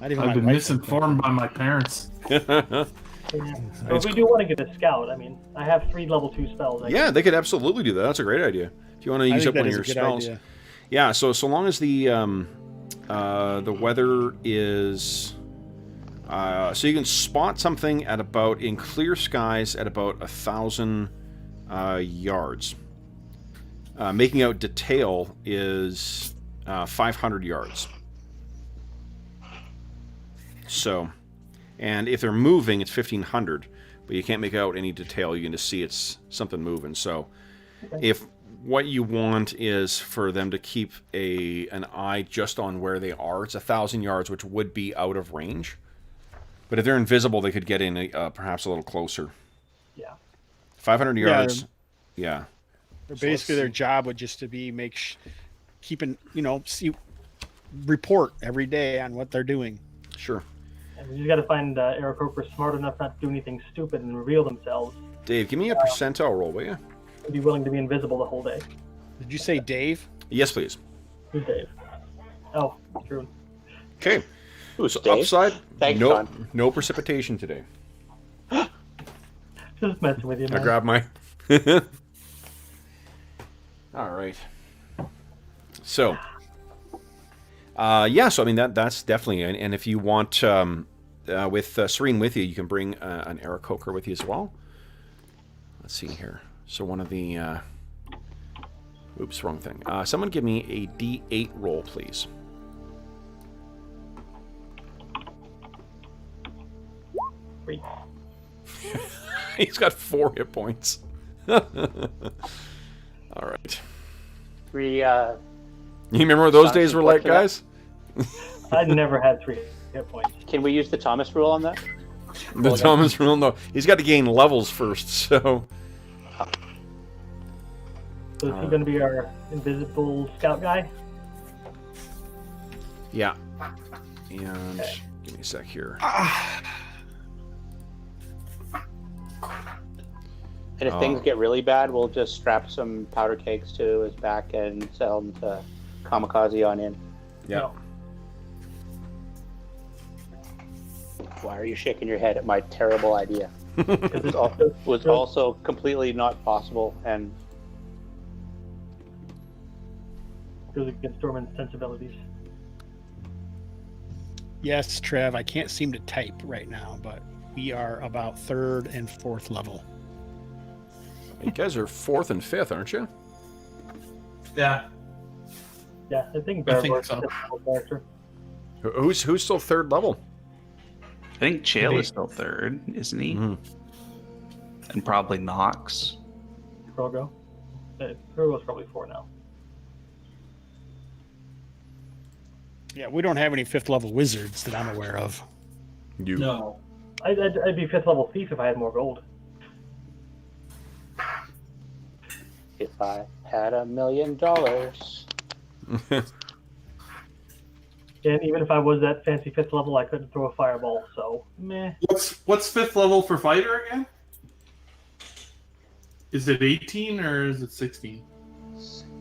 Not even I've my been wife misinformed by my parents. Yeah. So if we do want to get a scout, I mean, I have 3 level 2 spells. Yeah, they could absolutely do that. That's a great idea. If you want to use up one of your spells. Idea. Yeah, so long as the weather is so you can spot something at about in clear skies at about 1,000 yards. Making out detail is 500 yards. So, and if they're moving, it's 1,500, but you can't make out any detail. You can just see it's something moving. So, if what you want is for them to keep an eye just on where they are, it's 1,000 yards, which would be out of range. But if they're invisible, they could get in perhaps a little closer. Yeah. 500 yards. Yeah. Basically, their job would just to be keeping, report every day on what they're doing. Sure. And we just got to find Aarakocra smart enough not to do anything stupid and reveal themselves. Dave, give me a percentile roll, will you? I'd be willing to be invisible the whole day. Did you say Dave? Yes, please. Who's Dave? Oh, Druin. Okay. Who's So Dave? upside, Thanks, no, Don. no precipitation today. Just messing with you, I man. grab my... All right. So, yeah, so I mean, that's definitely... And if you want, with Serene with you, you can bring an Aarakocra with you as well. Let's see here. So one of the... oops, wrong thing. Someone give me a D8 roll, please. Wait. He's got 4 hit points. All right. 3. You remember what those days were like, guys? I never had 3 hit points. Can we use the Thomas rule on that? The Thomas rule, no. He's got to gain levels first, so... So is he going to be our invisible scout guy? Yeah. And give me a sec here. And if things get really bad, we'll just strap some powder kegs to his back and sell them to Kamikaze on in. Yeah. No. Why are you shaking your head at my terrible idea? Because It was also completely not possible, and goes against Dorman's sensibilities. Yes, Trev, I can't seem to type right now, but we are about 3rd and 4th level. You guys are 4th and 5th, aren't you? Yeah. Yeah, I think I think Bergour's so. a typical character. Who's still 3rd level? I think Chael is still 3rd, isn't he? Mm-hmm. And probably Knox. Bergour. Bergour's probably 4 now. Yeah, we don't have any 5th level wizards that I'm aware of. You. No. I'd be 5th level thief if I had more gold. If I had $1 million. And even if I was that fancy 5th level, I couldn't throw a fireball, so meh. What's 5th level for fighter again? Is it 18 or is it 16?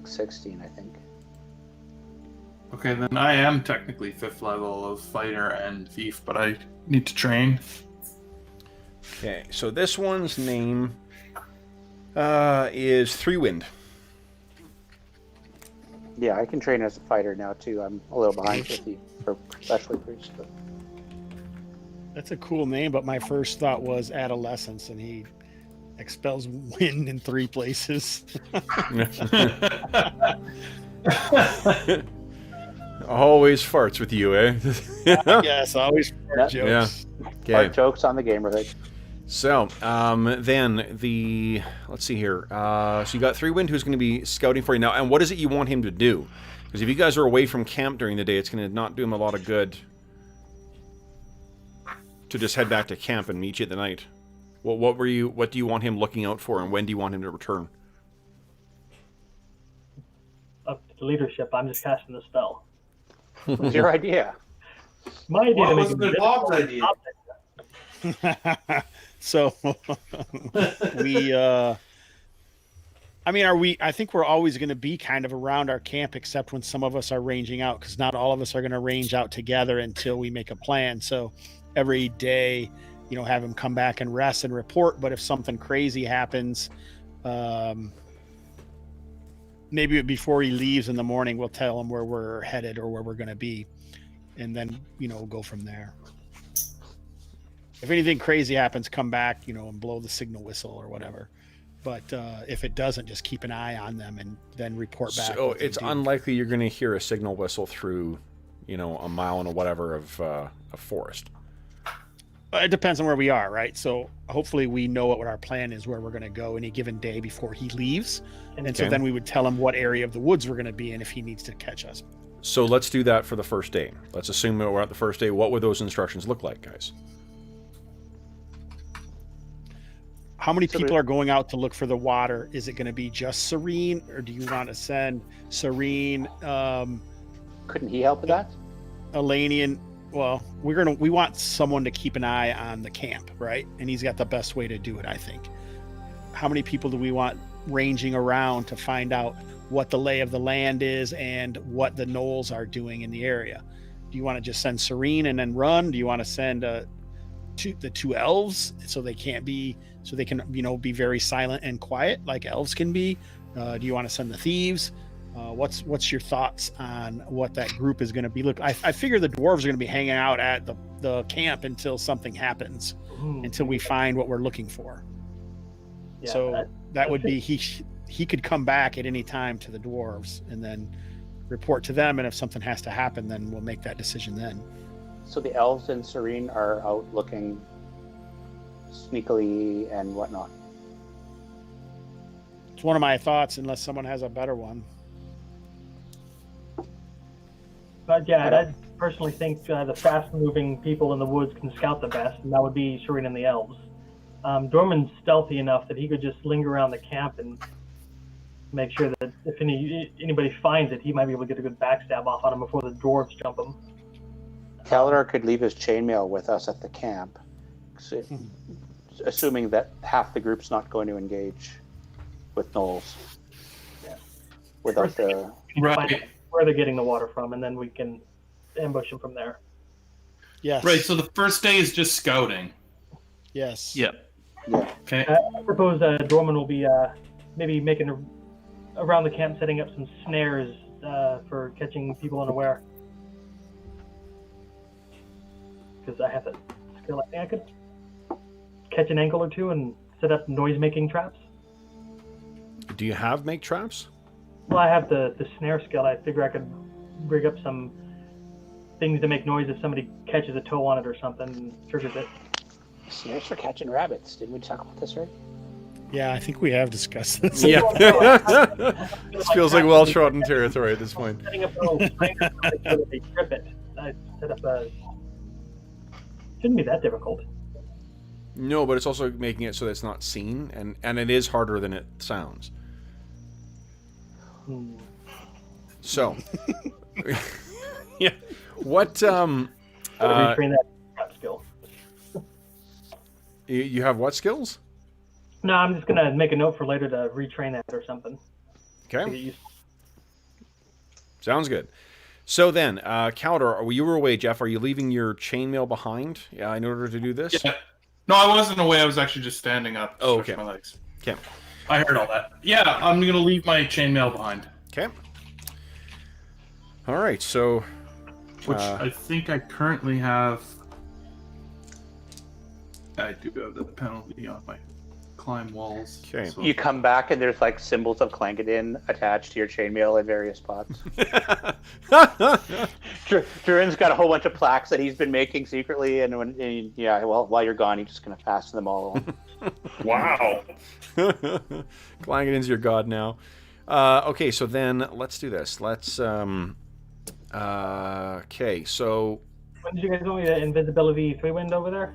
16, I think. Okay, then I am technically 5th level of fighter and thief, but I need to train. Okay, so this one's name is Three Wind. Yeah, I can train as a fighter now too. I'm a little behind with the especially priest. But... That's a cool name, but my first thought was adolescence, and he expels wind in 3 places. Always farts with you, eh? Yes, always fart jokes. Okay. Fart jokes on the gamerhood. So, then let's see here. So you got Three Wind who's going to be scouting for you now. And what is it you want him to do? Because if you guys are away from camp during the day, it's going to not do him a lot of good to just head back to camp and meet you at the night. What do you want him looking out for, and when do you want him to return? Up to the leadership, I'm just casting the spell. It was your idea. My idea What to make was it the Hobbs idea? So we I think we're always going to be kind of around our camp, except when some of us are ranging out, because not all of us are going to range out together until we make a plan. So every day, have him come back and rest and report. But if something crazy happens, maybe before he leaves in the morning, we'll tell him where we're headed or where we're going to be, and then go from there. If anything crazy happens, come back, and blow the signal whistle or whatever. But if it doesn't, just keep an eye on them and then report back. So it's unlikely you're going to hear a signal whistle through, a mile and a whatever of forest. It depends on where we are, right? So hopefully we know what our plan is, where we're going to go any given day before he leaves. And so then we would tell him what area of the woods we're going to be in if he needs to catch us. So let's do that for the first day. Let's assume that we're at the first day. What would those instructions look like, guys? How many people are going out to look for the water? Is it going to be just Serene, or do you want to send Serene? Couldn't he help with that? Elanion. Well, we want someone to keep an eye on the camp, right? And he's got the best way to do it, I think. How many people do we want ranging around to find out what the lay of the land is and what the gnolls are doing in the area? Do you want to just send Serene and then run? Do you want to send the 2 elves so they can be be very silent and quiet like elves can be? Do you want to send the thieves? What's your thoughts on what that group is going to be? Look, I figure the dwarves are going to be hanging out at the camp until something happens, until we find what we're looking for. Yeah, so that would be he could come back at any time to the dwarves and then report to them, and if something has to happen, then we'll make that decision then. So the elves and Serene are out looking sneakily and whatnot. It's one of my thoughts, unless someone has a better one. But yeah, I personally think the fast-moving people in the woods can scout the best, and that would be Serene and the elves. Dorman's stealthy enough that he could just linger around the camp and make sure that if anybody finds it, he might be able to get a good backstab off on him before the dwarves jump him. Kaladar could leave his chainmail with us at the camp, assuming that half the group's not going to engage with gnolls. Yeah. Without the... Right. Where they're getting the water from, and then we can ambush them from there. Yes. Right, so the first day is just scouting. Yes. Yep. Yeah. Okay. I suppose Dorman will be maybe making around the camp, setting up some snares for catching people unaware. Because I have that skill. I think I could catch an ankle or two and set up noise-making traps. Do you have make traps? Well, I have the snare skill. I figure I could rig up some things to make noise if somebody catches a toe on it or something and triggers it. Snares for catching rabbits. Didn't we talk about this, right? Yeah, I think we have discussed this. Yeah. This feels like well-trodden territory at this point. Setting up a little timer so that they trip it. I set up a. Shouldn't be that difficult. No, but it's also making it so that it's not seen, and it is harder than it sounds. So, yeah. What, Retrain that trap skill. you have what skills? No, I'm just gonna make a note for later to retrain that or something. To Okay. get used to. Sounds good. So then, Caldor, you were away, Jeff. Are you leaving your chainmail behind in order to do this? Yeah. No, I wasn't away. I was actually just standing up. Oh, stretching okay. My legs. Okay. I heard all that. Yeah, I'm gonna leave my chainmail behind, Okay. All right. So, which I think I currently have. I do have the penalty on my climb walls. Okay. so- You come back and there's like symbols of Clangadin attached to your chainmail in various spots. Druin's got a whole bunch of plaques that he's been making secretly, and while you're gone, he's just gonna pass them all on. Wow. Clangadin's your god now. Okay, so then let's do this. Let's. Okay, so When did you guys want me to invisibility 3-wind over there?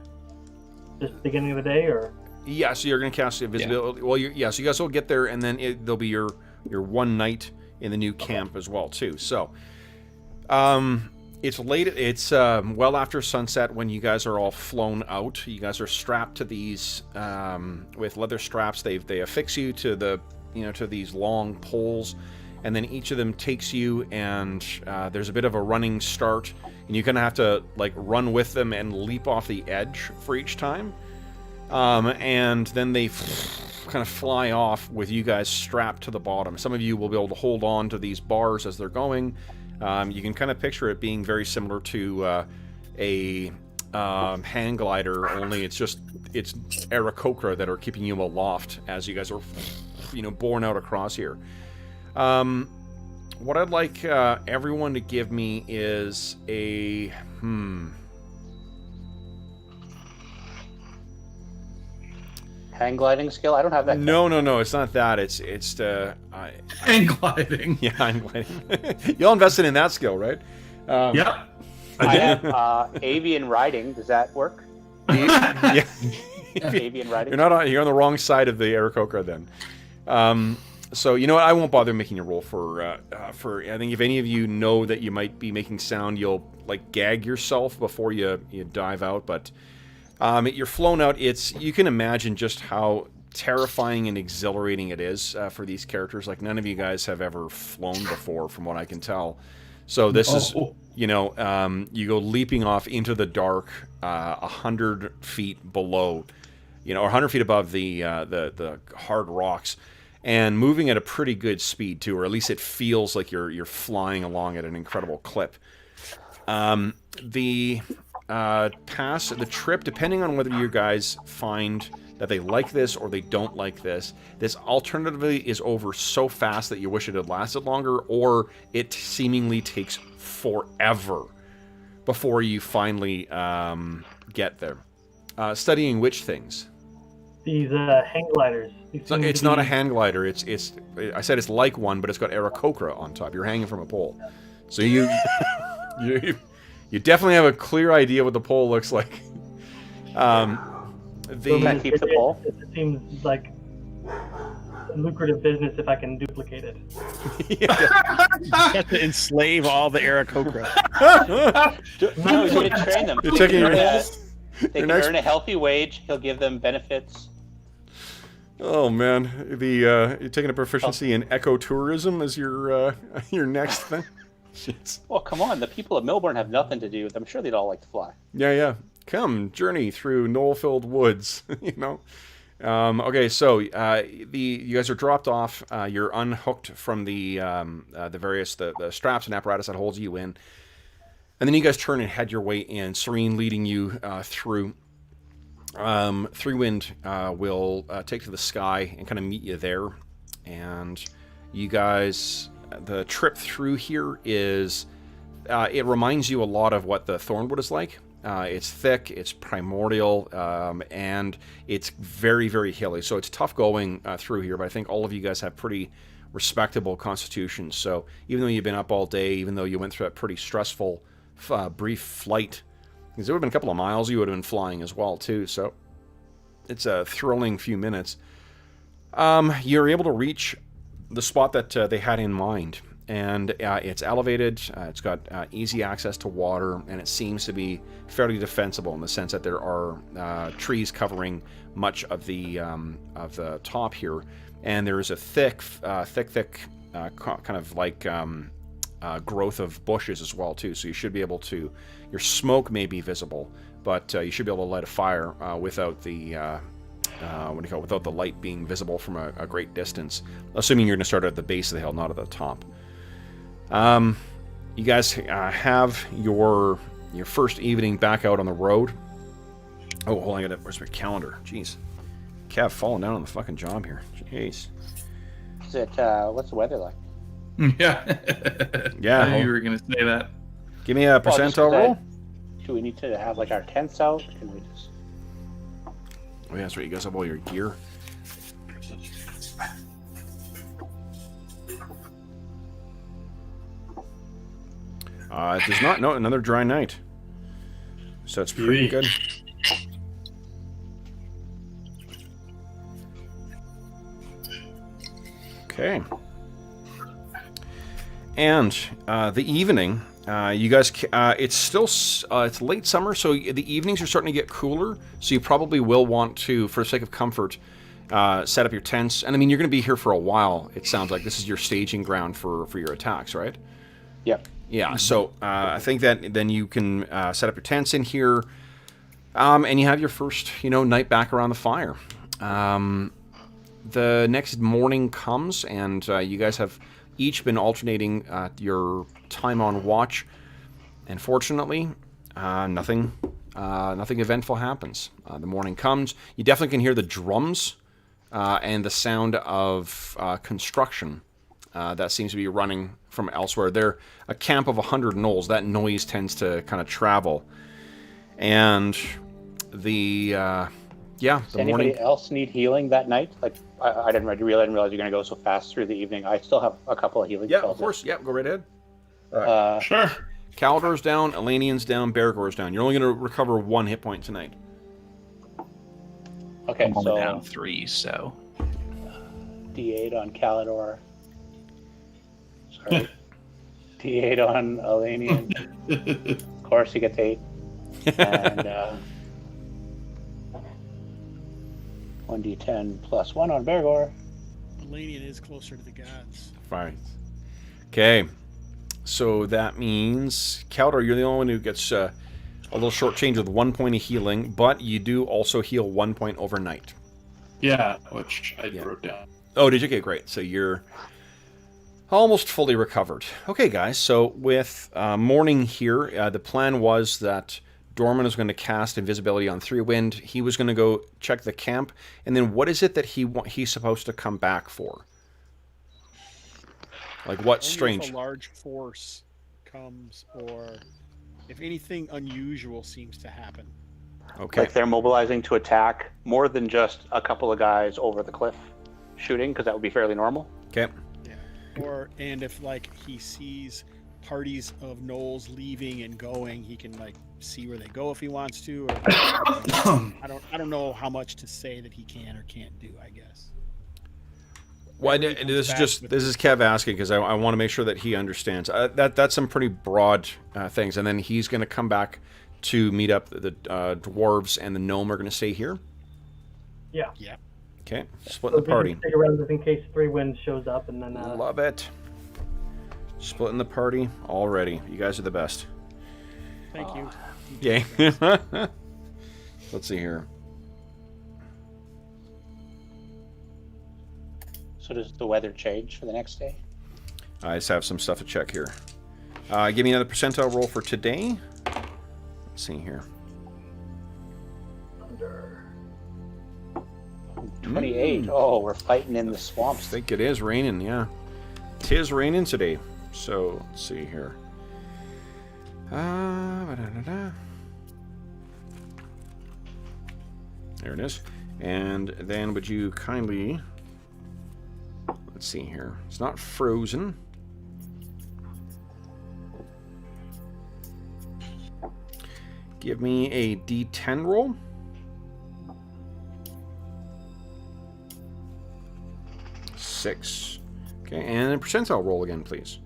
Just beginning of the day, or? yeah, so you're gonna cast invisibility. Well, so you guys will get there, and then there'll be your one night in the new camp as well too. So, it's late. It's well after sunset when you guys are all flown out. You guys are strapped to these with leather straps. They affix you to to these long poles, and then each of them takes you, and there's a bit of a running start, and you kind of have to like run with them and leap off the edge for each time. And then they kind of fly off with you guys strapped to the bottom. Some of you will be able to hold on to these bars as they're going. You can kind of picture it being very similar to a hang glider, only it's Aarakocra that are keeping you aloft as you guys are, borne out across here. What I'd like everyone to give me is a Hang gliding skill? I don't have that. No, it's not that. It's Hang gliding. yeah, hang gliding. Y'all invested in that skill, right? Yeah. I have avian riding. Does that work? Yeah. Avian riding. You're on the wrong side of the Aarakocra then. So you know what? I won't bother making a roll for. I think if any of you know that you might be making sound, you'll like gag yourself before you dive out. But you're flown out. You can imagine just how terrifying and exhilarating it is for these characters. Like none of you guys have ever flown before, from what I can tell. So this is, you go leaping off into the dark, 100 feet below, or 100 feet above the hard rocks, and moving at a pretty good speed too, or at least it feels like you're flying along at an incredible clip. The trip, depending on whether you guys find that they like this or they don't like this alternatively is over so fast that you wish it had lasted longer, or it seemingly takes forever before you finally get there. Studying which things? These hang gliders. It's not a hand glider. I said it's like one, but it's got Aarakocra on top. You're hanging from a pole, so you definitely have a clear idea what the pole looks like. That keeps the pole. It seems like a lucrative business if I can duplicate it. You have to enslave all the Aarakocra. No, he's going to train them. You're taking your They can earn a healthy wage. He'll give them benefits. Oh man, you're taking a proficiency in ecotourism as your next thing. Shit. Well, come on. The people of Melbourne have nothing to do. I'm sure they'd all like to fly. Yeah. Come, journey through knoll-filled woods. Okay, so you guys are dropped off. You're unhooked from the various the straps and apparatus that holds you in, and then you guys turn and head your way in. Serene leading you through. 3-wind will take to the sky and kind of meet you there, and you guys. The trip through here is. It reminds you a lot of what the Thornwood is like. It's thick, it's primordial, and it's very, very hilly. So it's tough going through here, but I think all of you guys have pretty respectable constitutions. So even though you've been up all day, even though you went through a pretty stressful, brief flight, because there would have been a couple of miles you would have been flying as well, too. So it's a thrilling few minutes. You're able to reach the spot that they had in mind. And it's elevated, it's got easy access to water, and it seems to be fairly defensible in the sense that there are trees covering much of the top here, and there is a thick kind of like growth of bushes as well too. So you should be able to, your smoke may be visible, but you should be able to light a fire without the without the light being visible from a great distance, assuming you're going to start at the base of the hill, not at the top. You guys have your first evening back out on the road. Oh, hold on, where's my calendar? Jeez. Kev falling down on the fucking job here. Jeez. Is it, what's the weather like? Yeah. Yeah. I knew you were going to say that. Give me a percentile roll. Do we need to have like our tents out? Can we just... Oh yeah, that's right, you guys have all your gear. It does not. No, another dry night. So it's pretty good. Okay. And the evening, you guys, it's still, it's late summer, so the evenings are starting to get cooler, so you probably will want to, for the sake of comfort, set up your tents. And I mean, you're going to be here for a while, it sounds like. This is your staging ground for your attacks, right? Yep. Yeah, so I think that then you can set up your tents in here, and you have your first, night back around the fire. The next morning comes, and you guys have each been alternating your time on watch, and fortunately, nothing eventful happens. The morning comes. You definitely can hear the drums and the sound of construction that seems to be running from elsewhere. They're a camp of 100 gnolls. That noise tends to kind of travel. And the Does anybody else need healing that night? Like, I didn't realize you're going to go so fast through the evening. I still have a couple of healing spells. Yeah, of course. Yeah, go right ahead. Sure. Calidor's down, Elanion's down, Bergour's down. You're only going to recover 1 hit point tonight. Okay, I'm only so down 3, so D8 on Calidor. Sorry. D8 on Elanion. Of course, he gets 8. And 1d10 plus 1 on Bergour. Elanion is closer to the gods. Fine. Okay. So that means, Calidor, you're the only one who gets a little short change with 1 point of healing, but you do also heal 1 point overnight. Yeah, which I wrote down. Oh, did you? Okay, great. So you're almost fully recovered. Okay, guys. So with morning here, the plan was that Dorman was going to cast invisibility on 3-Wind. He was going to go check the camp, and then what is it that he's supposed to come back for? Like what strange? If a large force comes, or if anything unusual seems to happen. Okay. Like they're mobilizing to attack more than just a couple of guys over the cliff shooting, because that would be fairly normal. Okay. Yeah. And if like he sees parties of gnolls leaving and going, he can like see where they go if he wants to. Or, I don't know how much to say that he can or can't do, I guess. Well, this is Kev asking because I want to make sure that he understands. That's some pretty broad things, and then he's going to come back to meet up. The dwarves and the gnome are going to stay here. Yeah. Yeah. Okay, splitting the party. Stick around just in case 3-Wind shows up, and then. Love it. Splitting the party already. You guys are the best. Thank you. Yay. Let's see here. So does the weather change for the next day? I just have some stuff to check here. Give me another percentile roll for today. Let's see here. 28. Oh, we're fighting in the I swamps. think it is raining, yeah. 'Tis raining today. So, let's see here. There it is. And then would you kindly... Let's see here. It's not frozen. Give me a D10 roll. Six. Okay, and a percentile roll again, please.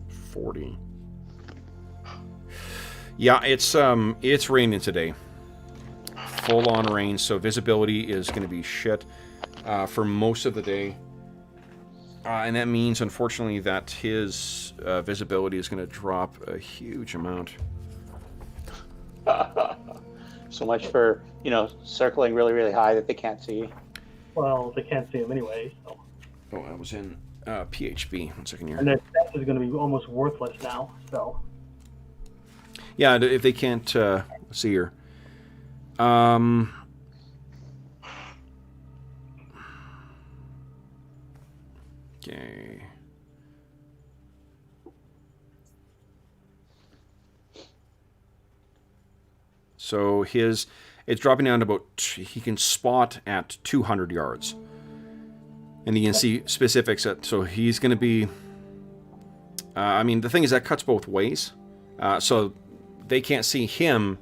40. Yeah, it's raining today. Full on rain, so visibility is going to be shit for most of the day. And that means, unfortunately, that his visibility is going to drop a huge amount. So much for, circling really, really high that they can't see. Well, they can't see him anyway, so. Oh, I was in PHB. 1 second here. And their stats is going to be almost worthless now, so. Yeah, if they can't... let's see here. Okay. So it's dropping down to about, he can spot at 200 yards. And you can see specifics so he's going to be, the thing is that cuts both ways. So they can't see him,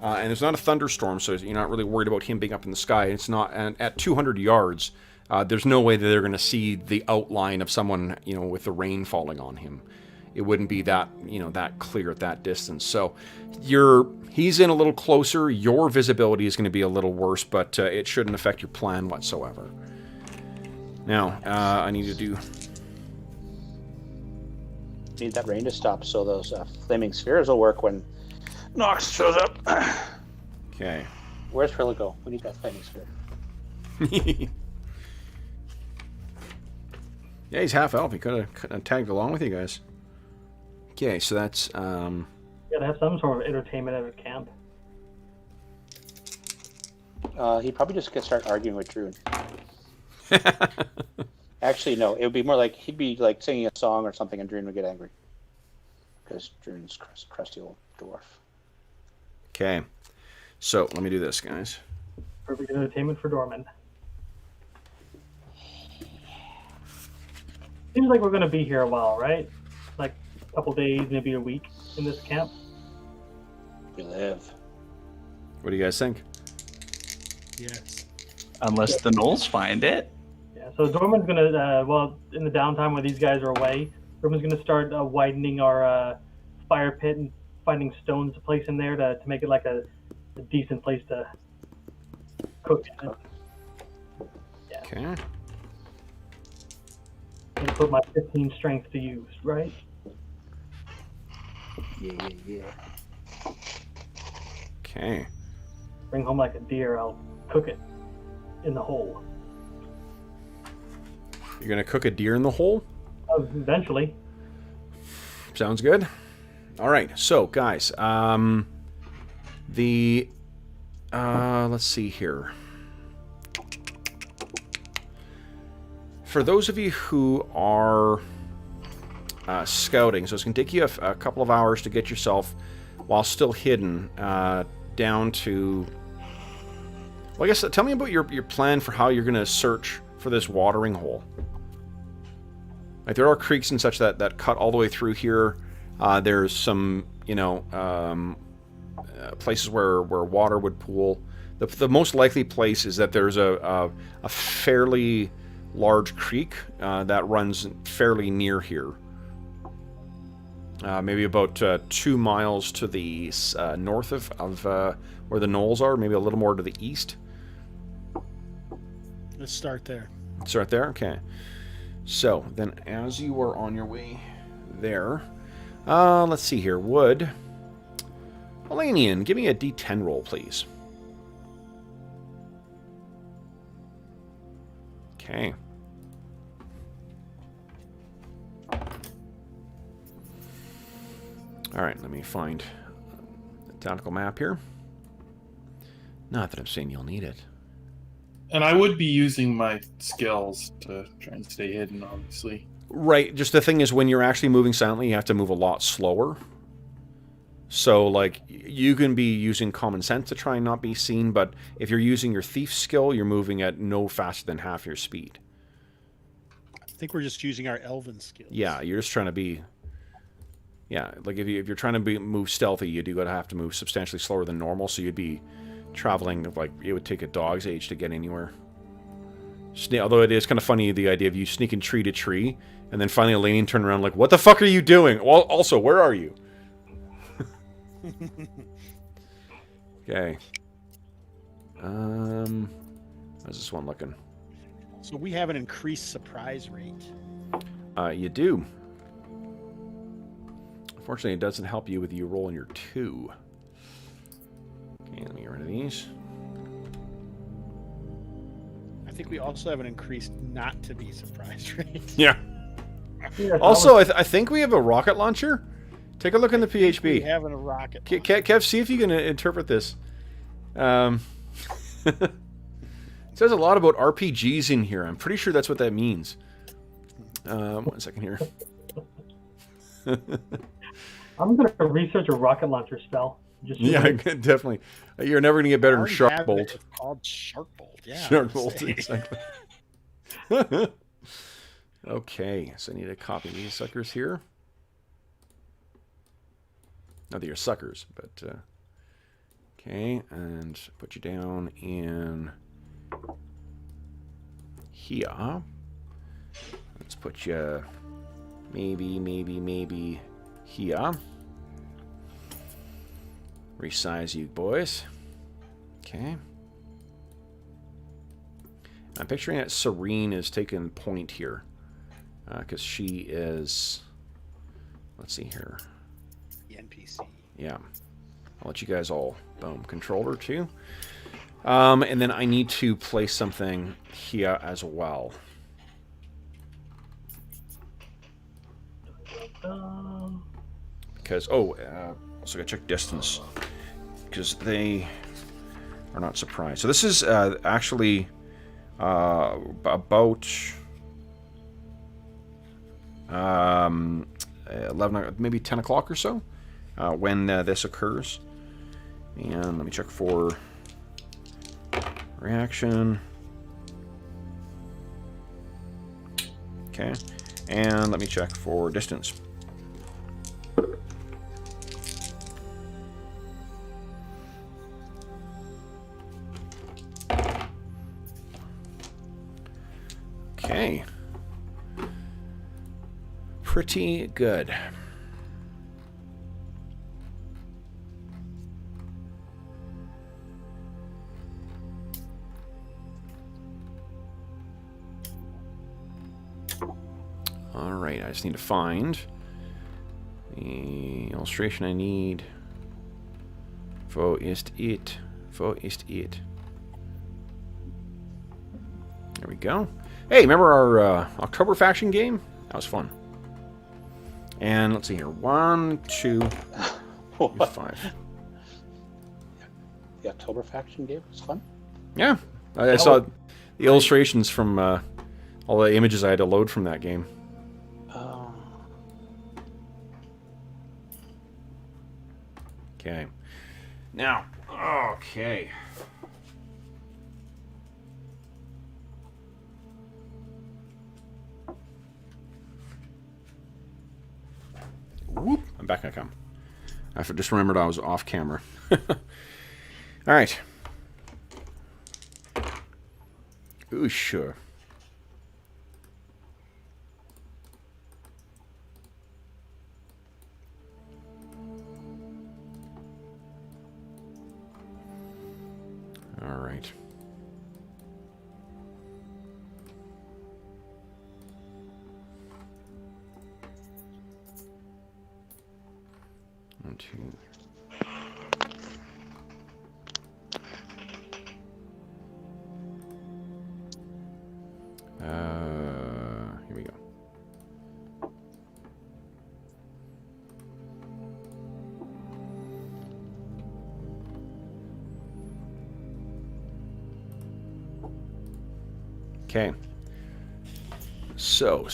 and there's not a thunderstorm, so you're not really worried about him being up in the sky. It's not, and at 200 yards, there's no way that they're going to see the outline of someone, with the rain falling on him. It wouldn't be that, that clear at that distance. So he's in a little closer. Your visibility is going to be a little worse, but it shouldn't affect your plan whatsoever. Now, I need to do... Need that rain to stop so those flaming spheres will work when Knox shows up. Okay. Where's Frilla go? We need that flaming sphere. Yeah, he's half elf. He could have tagged along with you guys. Okay, so that's... You gotta have some sort of entertainment at a camp. He'd probably just start arguing with Druin. Actually, no. It would be more like he'd be like singing a song or something, and Druin would get angry because Druin's crusty old dwarf. Okay, so let me do this, guys. Perfect entertainment for Dorman. Seems like we're gonna be here a while, right? Like a couple days, maybe a week in this camp. We live. What do you guys think? Yes. Unless the gnolls find it. Yeah, so Dorman's gonna, in the downtime where these guys are away, Dorman's gonna start widening our fire pit and finding stones to place in there to make it like a decent place to cook. Yeah. Okay. And put my 15 strength to use, right? Yeah. Okay. Bring home like a deer, I'll cook it in the hole. You're gonna cook a deer in the hole? Eventually. Sounds good. All right, so guys, let's see here. For those of you who are scouting, so it's gonna take you a couple of hours to get yourself, while still hidden, down to. Well, I guess tell me about your plan for how you're gonna search for this watering hole. Like there are creeks and such that cut all the way through here. There's some, places where water would pool. The most likely place is that there's a fairly large creek that runs fairly near here. Maybe about 2 miles to the north of where the gnolls are. Maybe a little more to the east. Let's start there. Start there? Okay. So, then as you are on your way there, let's see here. Elanion, give me a D10 roll, please. Okay. Alright, let me find the tactical map here. Not that I'm saying you'll need it. And I would be using my skills to try and stay hidden, obviously. Right, just the thing is when you're actually moving silently, you have to move a lot slower. So, like, you can be using common sense to try and not be seen, but if you're using your thief skill, you're moving at no faster than half your speed. I think we're just using our elven skills. Yeah, you're just trying to be... Yeah, like if you're trying to move stealthy, you do have to move substantially slower than normal, so you'd be traveling, like, it would take a dog's age to get anywhere. Although it is kind of funny, the idea of you sneaking tree to tree, and then finally Elanion turned around like, what the fuck are you doing? Well, also, where are you? Okay. How's this one looking? So we have an increased surprise rate. You do. Unfortunately, it doesn't help you with you rolling your 2. Okay, let me get rid of these. I think we also have an increased not to be surprised rate. Yeah. Yeah, Also, I think we have a rocket launcher. Take a look in the We PHP. having a rocket. Kev, see if you can interpret this. It says a lot about RPGs in here. I'm pretty sure that's what that means. 1 second here. I'm going to research a rocket launcher spell. Just Yeah, definitely. You're never going to get better than Shark Bolt. It's called Shark Bolt. Yeah. Shark Bolt, exactly. Okay, so I need to copy these suckers here. Not that you're suckers, but... okay, and put you down in... here. Let's put you... maybe here. Resize you boys. Okay. I'm picturing that Serene is taking point here. Because she is... let's see here. The NPC. Yeah. I'll let you guys all, boom, control her too. And then I need to place something here as well. Because, also gotta check distance. Because they are not surprised. So this is actually about 11, maybe 10 o'clock or so when this occurs. And let me check for reaction. Okay. And let me check for distance. Okay. Pretty good. Alright, I just need to find the illustration I need. Wo ist it? Wo ist it? There we go. Hey, remember our October faction game? That was fun. And let's see here. 1, 2, 5. The October faction game was fun. Yeah. I saw the illustrations from all the images I had to load from that game. Oh. Okay. Now, okay. Whoop! I'm back. I come. I just remembered I was off camera. All right. Ooh, sure. All right. One, two. Here we go. Okay. So.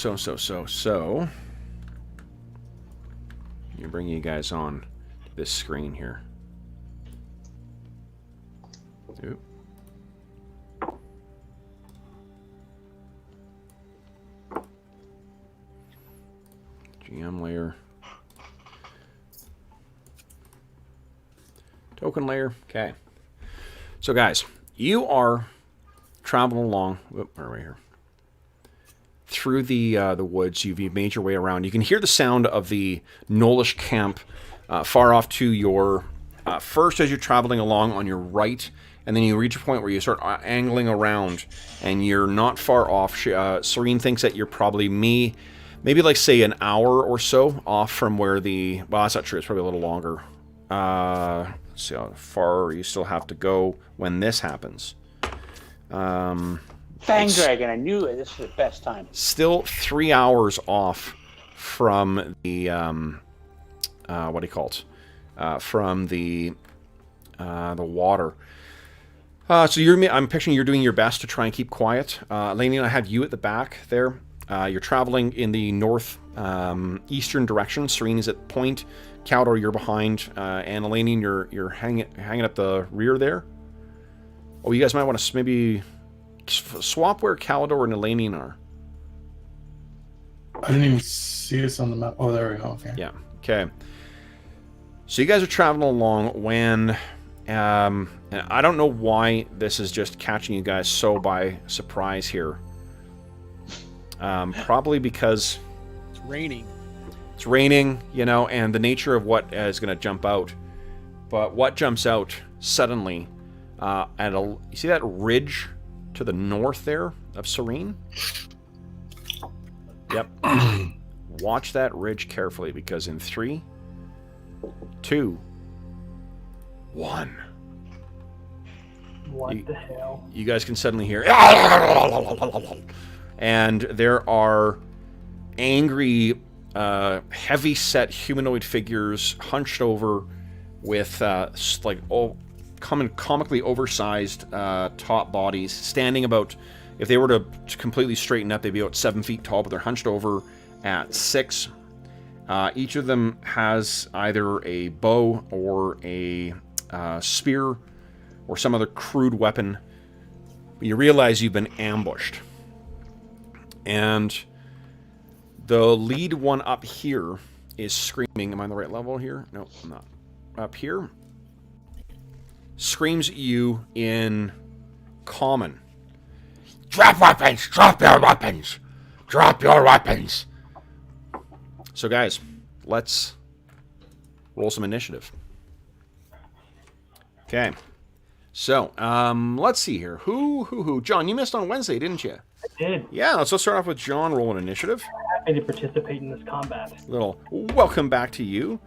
You bring you guys on this screen here. Oop. GM layer. Token layer. Okay. So guys, you are traveling along. Whoop, where are we here? Through the woods. You've made your way around. You can hear the sound of the gnollish camp far off to your first as you're traveling along on your right, and then you reach a point where you start angling around, and you're not far off. Serene thinks that you're probably maybe like say an hour or so off from where the... Well, that's not true. It's probably a little longer. Let's see how far you still have to go when this happens. Fang Dragon, I knew it. This was the best time. Still 3 hours off from the what do you call it? From the water. So I'm picturing you're doing your best to try and keep quiet. Elanion, I have you at the back there. You're traveling in the north eastern direction. Serene is at point. Caldor, you're behind, and Elanion, you're hanging up the rear there. Oh, you guys might want to maybe swap where Caldor and Elanion are. I didn't even see us on the map. Oh, there we go. Okay. Yeah. Okay. So you guys are traveling along when, and I don't know why this is just catching you guys so by surprise here. Probably because It's raining. it's raining, you know, and the nature of what is going to jump out. But what jumps out suddenly, you see that ridge to the north there of Serene? Yep. Watch that ridge carefully, because in 3, 2, 1. What the hell? You guys can suddenly hear... And there are angry, heavy-set humanoid figures hunched over with, comically oversized top bodies, standing about... If they were to completely straighten up, they'd be about 7 feet tall, but they're hunched over at 6. Each of them has either a bow or a spear or some other crude weapon. But you realize you've been ambushed. And the lead one up here is screaming. Am I on the right level here? No, I'm not. Up here. Screams at you in common. Drop weapons! Drop your weapons! Drop your weapons! So guys, let's roll some initiative. Okay. So, let's see here. Who? John, you missed on Wednesday, didn't you? I did. Yeah, let's start off with John rolling initiative. Happy to participate in this combat. Little welcome back to you.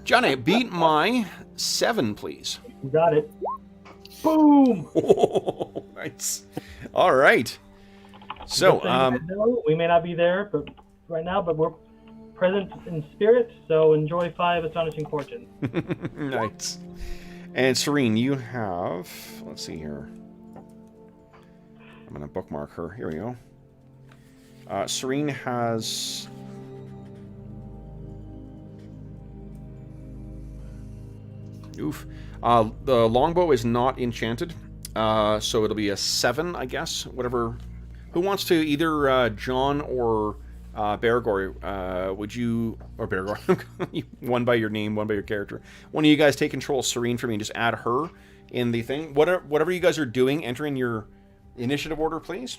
Johnny, beat my 7, please. You got it. Boom! Oh, nice. All right. So, we may not be there, but right now, but we're present in spirit. So enjoy 5 astonishing fortune. nice. And Serene, you have. Let's see here. I'm gonna bookmark her. Here we go. Serene has. Oof. The longbow is not enchanted, so it'll be a 7, I guess. Whatever. Who wants to either John or Bergour? Would you or Bergour? One by your name, one by your character. One of you guys take control of Serene for me and just add her in the thing. Whatever you guys are doing, enter in your initiative order, please.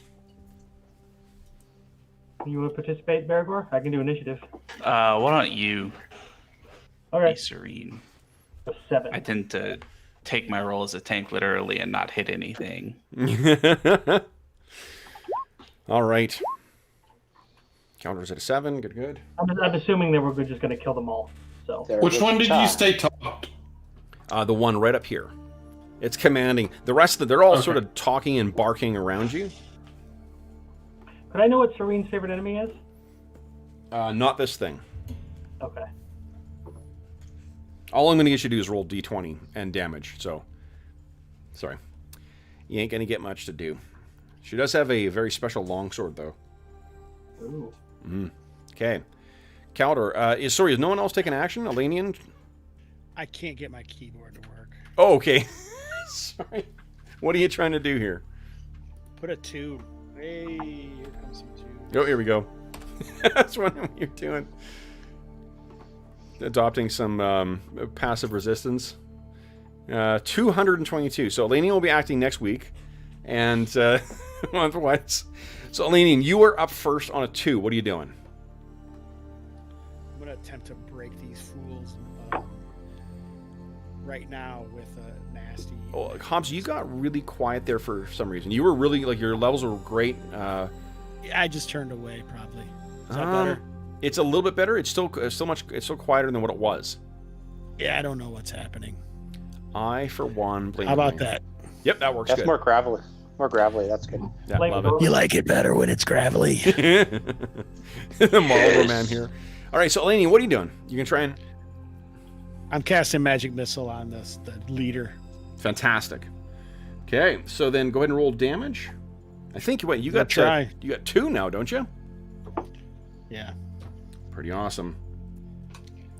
You want to participate, Bergour? I can do initiative. Why don't you Okay. be Serene? A 7. I tend to take my role as a tank literally and not hit anything. All right. Counter's at a 7. Good. I'm assuming that we're just going to kill them all. So. Which one did you stay top? The one right up here. It's commanding. The rest of they're all sort of talking and barking around you. Could I know what Serene's favorite enemy is? Not this thing. Okay. All I'm going to get you to do is roll d20 and damage, so... Sorry. You ain't going to get much to do. She does have a very special longsword, though. Ooh. Okay. Caldor, is no one else taking action? Elanion? I can't get my keyboard to work. Oh, okay. Sorry. What are you trying to do here? Put a 2. Hey, here comes some 2. Oh, here we go. That's what you're doing. Adopting some passive resistance. 222. So Elanion will be acting next week. And otherwise. So Elanion, you are up first on a 2. What are you doing? I'm going to attempt to break these fools right now with a nasty... Oh, Hobbs, you got really quiet there for some reason. You were really, like, your levels were great. I just turned away, probably. Is that better? It's a little bit better. It's still quieter than what it was. Yeah, I don't know what's happening. I, for one, blame How about me. that? Yep, that works That's good. more gravelly. More gravelly. That's good. Yeah, Blame love it. it. You like it better when it's gravelly. The Marlboro man here. All right, so Elanie, what are you doing? You can try and... I'm casting magic missile on the leader. Fantastic. Okay, so then go ahead and roll damage. I think you got try. You got 2 now, don't you? Yeah. Pretty awesome.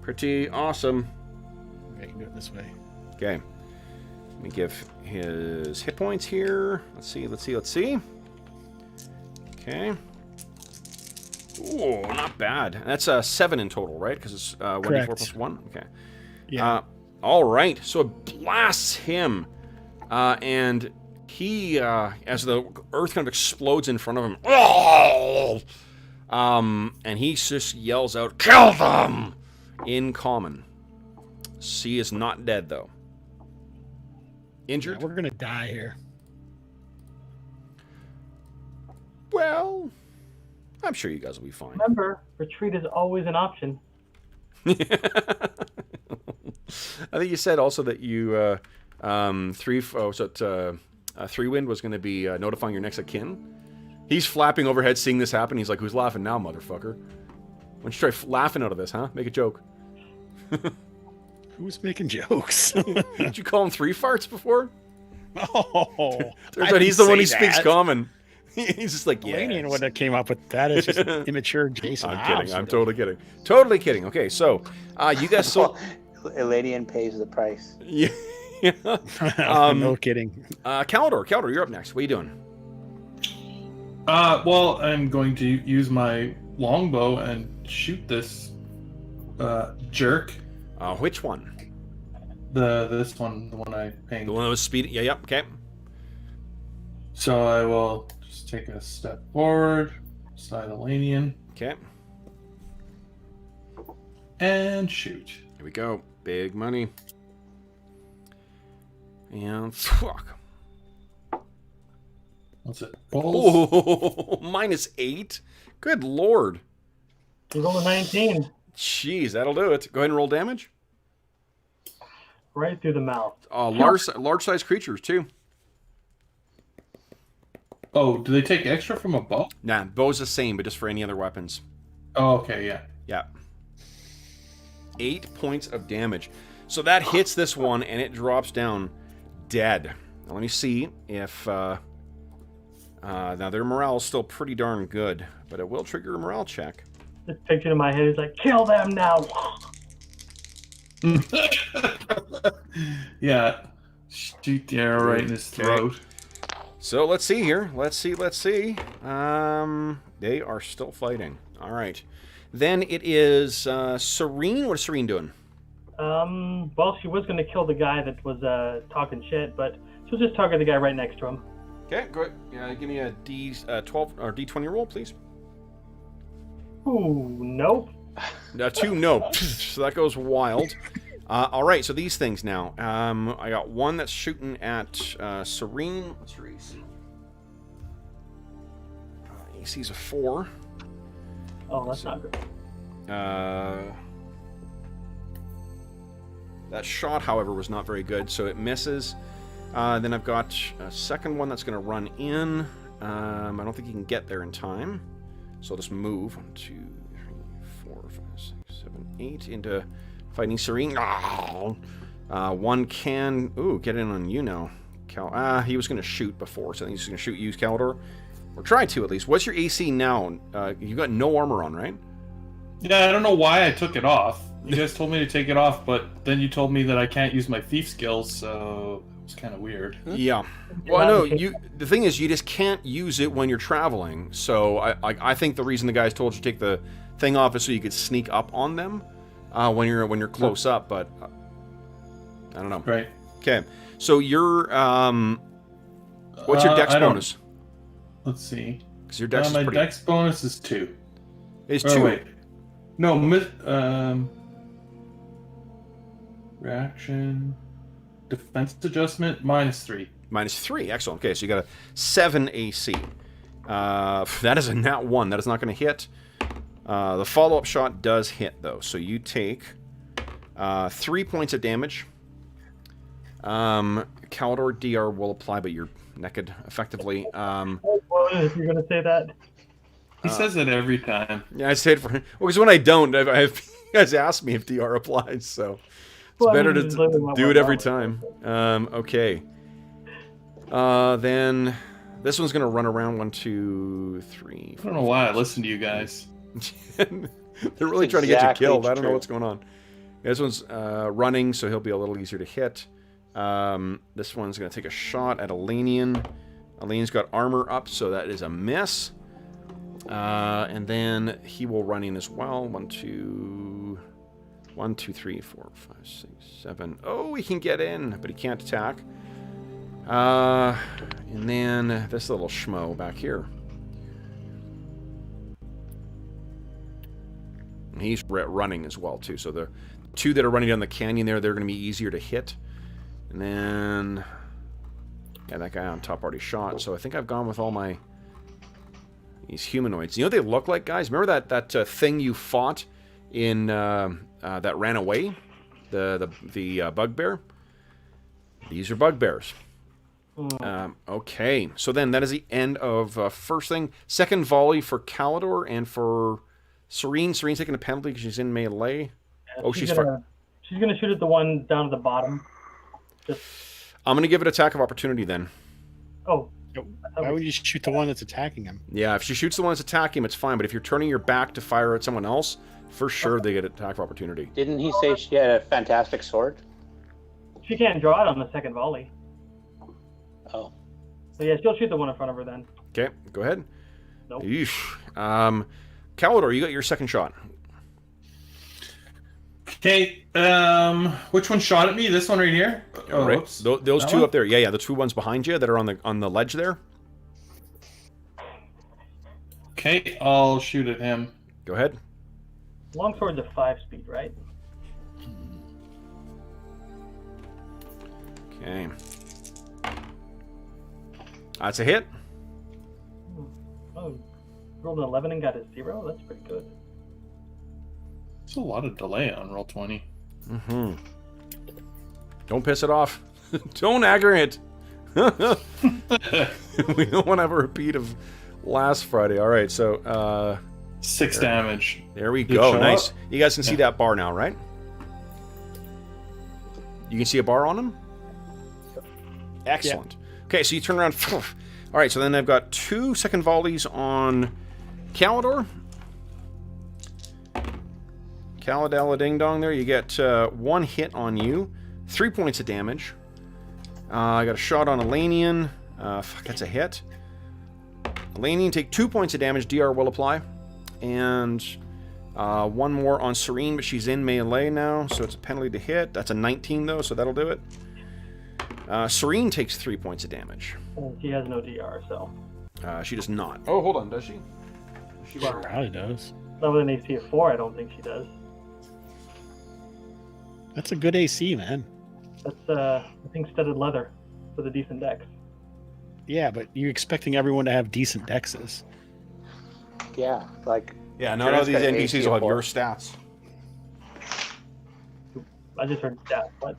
Pretty awesome. I can do it this way. Okay. Let me give his hit points here. Let's see. Okay. Ooh, not bad. That's 7 in total, right? Because it's 1d4 plus 1. Okay. Yeah. All right. So it blasts him, and he, as the earth kind of explodes in front of him, and he just yells out, "Kill them!" in common. She is not dead though. Injured? Yeah, we're gonna die here. Well, I'm sure you guys will be fine. Remember, retreat is always an option. I think you said also that you three wind was going to be notifying your next of kin. He's flapping overhead, seeing this happen. He's like, "Who's laughing now, motherfucker? Why don't you try laughing out of this, huh? Make a joke." Who's making jokes? Did you call him 3 farts before? Oh, Turns out he's the one who speaks common. He's just like, yeah. Elanion would have came up with that. It's just immature Jason. I'm Hobbs kidding. I'm would totally kidding. Totally kidding. Okay, so you guys sold. Elanion pays the price. Yeah. have. No kidding. Caldor, you're up next. What are you doing? Well, I'm going to use my longbow and shoot this jerk. Which one? This one, the one I pinged. The one that was speed. Yeah, yep. Okay. So I will just take a step forward, side Elanion, Okay. and shoot. Here we go. Big money. And fuck. What's it? Balls? Oh, -8. Good lord. You roll a 19 Jeez, that'll do it. Go ahead and roll damage. right through the mouth. Large-sized creatures too. Oh, do they take extra from a bow? Nah, bow's the same, but just for any other weapons. Oh, okay, yeah. Yeah. 8 points of damage. So that hits this one, and it drops down dead. Now let me see if... now their morale is still pretty darn good, but it will trigger a morale check. This picture in my head is like, kill them now. Yeah. Shoot the arrow right in his throat. So let's see here. Let's see. They are still fighting. All right. Then it is Serene. What is Serene doing? Well, she was going to kill the guy that was talking shit, but she'll just target the guy right next to him. Okay, go ahead. Give me a D12 or D20 roll, please. Ooh, nope. 2, no. So that goes wild. All right, so these things now. I got one that's shooting at Serene. What's her AC? AC's a 4. Oh, that's not good. That shot, however, was not very good, so it misses. Then I've got a second one that's going to run in. I don't think he can get there in time, so I'll just move 1, 2, 3, 4, 5, 6, 7, 8 into fighting Serene. One can get in on you now. He was going to shoot before, so I think he's going to shoot you, Caldor, or try to at least. What's your AC now? You got no armor on, right? Yeah, I don't know why I took it off. You guys told me to take it off, but then you told me that I can't use my thief skills, so it was kind of weird. Yeah. Well, I know the thing is, you just can't use it when you're traveling. So I think the reason the guys told you to take the thing off is so you could sneak up on them when you're close up. But I don't know. Right. Okay. So you're what's your dex bonus? Let's see. Because your dex is my pretty. dex bonus is 2. Is Oh, 2. wait. No, reaction, defense adjustment, -3. -3. Excellent. Okay, so you got a 7 AC. That is a nat 1. That is not going to hit. The follow-up shot does hit, though. So you take 3 points of damage. Caldor DR will apply, but you're naked, effectively. Well, if you're gonna say that. He says it every time. Yeah, I say it for him. Well, because when I don't, I have you guys ask me if DR applies, so it's better to do it every time. Okay. Then this one's gonna run around 1, 2, 3. I don't know why I listen to you guys. They're really trying to get you killed. I don't know what's going on. This one's running, so he'll be a little easier to hit. This one's going to take a shot at Elanion. Elanion's got armor up, so that is a miss. And then he will run in as well. 1, 2, 3, 4, 5, 6, 7. Oh, he can get in, but he can't attack. And then this little schmo back here. He's running as well, too. So the 2 that are running down the canyon there, they're going to be easier to hit. And then, yeah, that guy on top already shot. So I think I've gone with all these humanoids. You know what they look like, guys? Remember that thing you fought in that ran away? The bugbear? These are bugbears. Okay, so then that is the end of first thing. Second volley for Calidor and for Serene. Serene's taking a penalty because she's in melee. Yeah, she's gonna shoot at the one down at the bottom. I'm gonna give it attack of opportunity then. Oh. Why would you shoot the one that's attacking him? Yeah, if she shoots the one that's attacking him, it's fine. But if you're turning your back to fire at someone else, for sure they get attack of opportunity. Didn't he say she had a fantastic sword? She can't draw it on the second volley. Oh. So yeah, she'll shoot the one in front of her then. Okay, go ahead. Nope. Eesh. Calidor, you got your second shot. Okay, which one shot at me? This one right here? Oh, right. whoops. Those That 2 one? up there. Yeah, the 2 ones behind you that are on the ledge there. Okay, I'll shoot at him. Go ahead. Longsword's a 5 speed, right? Okay. That's a hit. Oh, rolled an 11 and got a 0. That's pretty good. There's a lot of delay on roll 20. Mm-hmm. Don't piss it off. Don't aggravate. We don't want to have a repeat of last Friday. All right, so 6 damage. there we Did it go. show Nice. up? You guys can see that bar now, right? You can see a bar on him? Excellent. Okay, so you turn around. All right, so then I've got 2 second volleys on Calidor. Calidala Ding Dong there. You get 1 hit on you. 3 points of damage. I got a shot on Elanion. Fuck, that's a hit. Elanion, take 2 points of damage. DR will apply. And 1 more on Serene, but she's in melee now, so it's a penalty to hit. That's a 19, though, so that'll do it. Serene takes 3 points of damage. And she has no DR, so. She does not. Oh, hold on. Does she? She probably does. Not with an AC of 4, I don't think she does. That's a good AC, man. That's, I think, studded leather with a decent dex. Yeah, but you're expecting everyone to have decent dexes. Yeah, like. Yeah, not all these Got an NPCs AC will of have 4. your stats. I just heard that. What?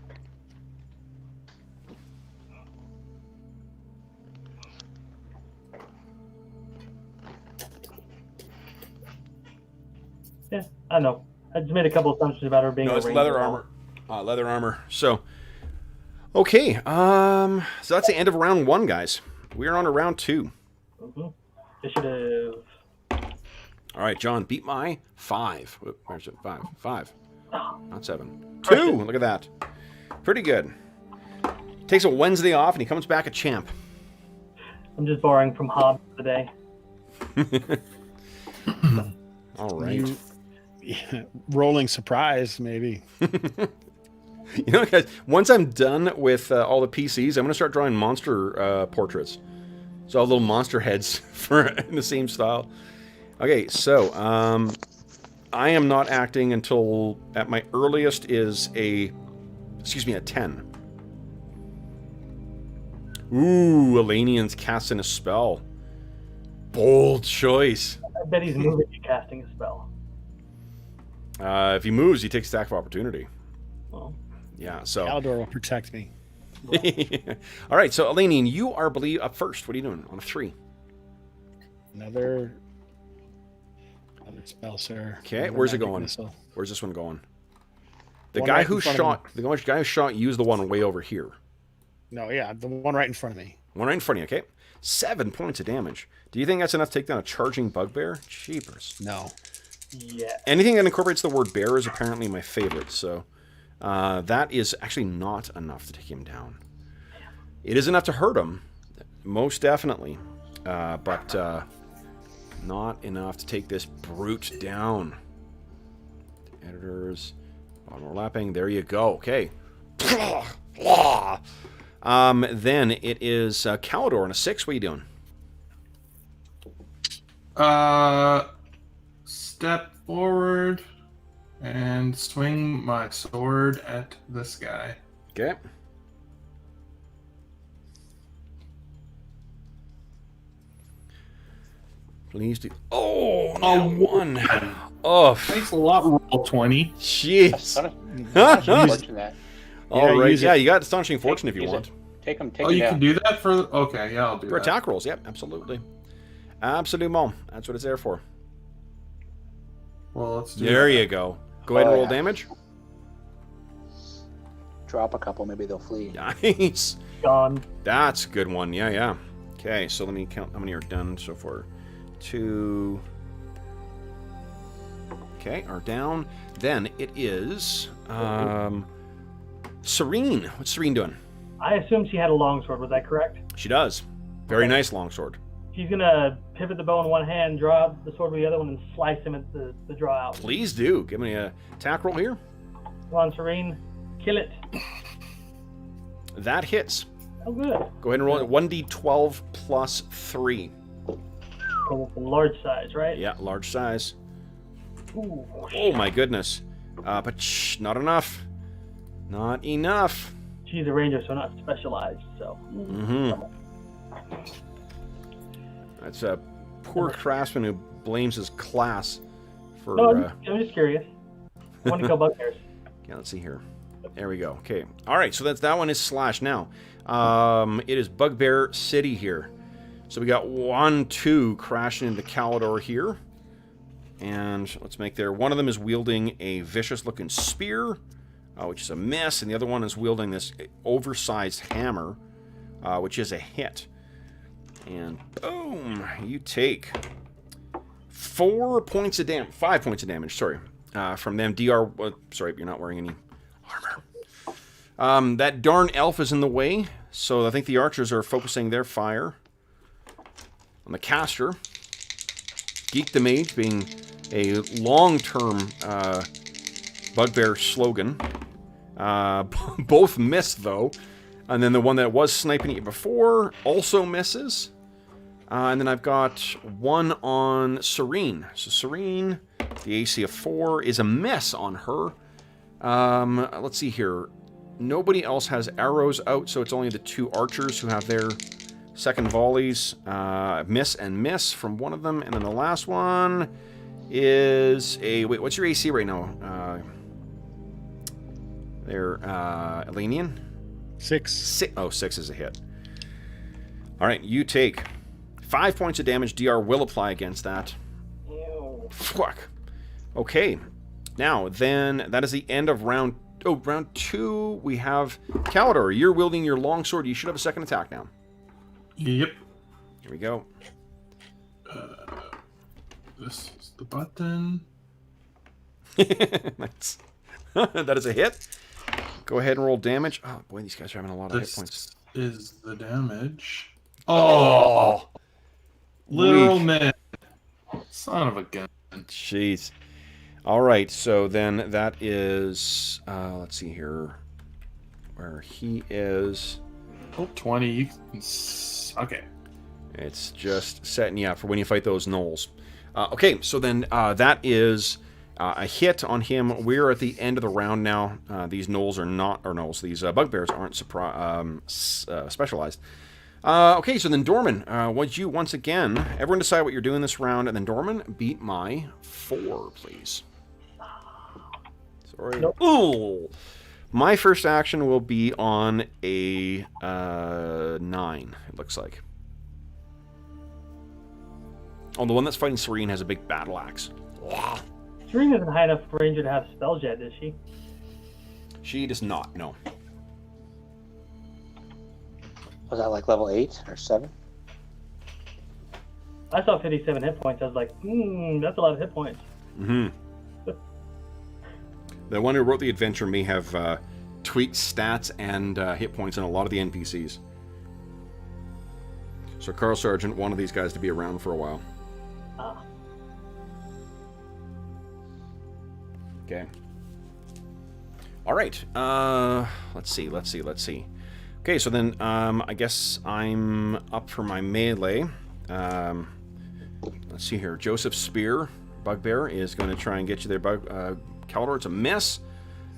Yeah, I don't know. I just made a couple assumptions about her being. No, a it's ranger. leather armor. Leather armor. So, okay. So that's the end of round 1, guys. We are on to round 2. Mm-hmm. Initiative. All right, John, beat my 5. Where's it? 5. Not 7. 2! Look at that. Pretty good. Takes a Wednesday off, and he comes back a champ. I'm just borrowing from Hobbs today. All right. Rolling surprise, maybe. You know, guys, once I'm done with all the PCs, I'm going to start drawing monster portraits. So all little monster heads for in the same style. Okay, so I am not acting until at my earliest is a 10. Ooh, Elanion's casting a spell. Bold choice. I bet he's moving and casting a spell. If he moves, he takes attack of opportunity. Well, Yeah, so... Caldor will protect me. All right, so Elanion, you are, believe, up first. What are you doing on a 3? Another spell, sir. Okay, Another where's it magic going? missile. Where's this one going? The One guy right who in front of shot, the guy who shot you is the one way over here. No, yeah, the one right in front of me. One right in front of you. Okay, 7 points of damage. Do you think that's enough to take down a charging bugbear? Jeepers. No. yeah. Anything that incorporates the word bear is apparently my favorite. So that is actually not enough to take him down. It is enough to hurt him, most definitely, but not enough to take this brute down. Editors, overlapping. There you go. Okay. Then it is Calidor on a 6. What are you doing? Step forward and swing my sword at this guy. Okay. Please do. Oh, no, 1. Oh, Thanks a lot, roll 20. jeez. Unfortunate. All right. use it. Yeah, you got astonishing fortune if you Use want. it. Take him. Take Oh, him you down. can do that for... Okay, yeah, I'll do For that. attack rolls, yep, absolutely. Absolument. That's what it's there for. Well, let's do There that. you go. Go ahead and Oh, roll yeah. damage. Drop a couple, maybe they'll flee. Nice. Gone. That's a good one. Yeah, yeah. Okay, so let me count how many are done so far. 2. Okay, are down. Then it is Serene. What's Serene doing? I assumed she had a longsword. Was that correct? She does. Very Okay. nice longsword. She's gonna pivot the bow in one hand, draw the sword with the other one, and slice him at the draw out. Please do. Give me a attack roll here. Come on, Serene. Kill it. That hits. Oh, good. Go ahead and roll it. 1d12 plus 3. Cool. Large size, right? Yeah, large size. Ooh. Oh my goodness. But not enough. Not enough. She's a ranger, so not specialized. So. Mm-hmm. That's a poor craftsman who blames his class for... No, I'm just curious. I want to kill bugbears. Yeah, let's see here. There we go. Okay. All right, so that one is slash now. It is Bugbear City here. So we got 1, 2 crashing into Calidor here. And let's make there. One of them is wielding a vicious-looking spear, which is a miss. And the other one is wielding this oversized hammer, which is a hit. And boom, you take 4 points of damage. 5 points of damage, sorry. From them. Sorry, you're not wearing any armor. That darn elf is in the way, so I think the archers are focusing their fire on the caster. Geek the Mage being a long-term bugbear slogan. Both missed, though. And then the one that was sniping at you before also misses. And then I've got one on Serene. So Serene, the AC of 4 is a miss on her. Let's see here. Nobody else has arrows out, so it's only the 2 archers who have their second volleys. Miss and miss from one of them. And then the last one is a... Wait, what's your AC right now? Elanion? 6. Oh, 6 is a hit. All right, you take 5 points of damage. DR will apply against that. Ew. Fuck. Okay. Now, then, that is the end of round... Oh, round 2, we have Calidor. You're wielding your longsword. You should have a second attack now. Yep. Here we go. This is the button. Nice. That is a hit. Go ahead and roll damage. Oh, boy, these guys are having a lot of hit points. This is the damage. Oh! Literal Weak. man. Son of a gun. Jeez. All right, so then that is... let's see here. Where he is... Oh, 20. You can... Okay. It's just setting you up for when you fight those gnolls. Okay, so then that is a hit on him. We're at the end of the round now. These gnolls are not... Or gnolls, these bugbears aren't specialized. Okay, so then Dorman, would you once again... Everyone decide what you're doing this round, and then Dorman, beat my 4, please. Sorry. Nope. Ooh! My first action will be on a 9, it looks like. Oh, the one that's fighting Serene has a big battle axe. Serene isn't high enough for Ranger to have spells yet, is she? She does not, no. Was that like level 8 or 7? I saw 57 hit points. I was like, that's a lot of hit points. Mm-hmm. The one who wrote the adventure may have tweaked stats and hit points in a lot of the NPCs. So Carl Sargent wanted these guys to be around for a while. Okay. All right. Let's see. Okay, so then I guess I'm up for my melee. Let's see here. Joseph Spear, Bugbear, is going to try and get you there. Caldor, it's a miss.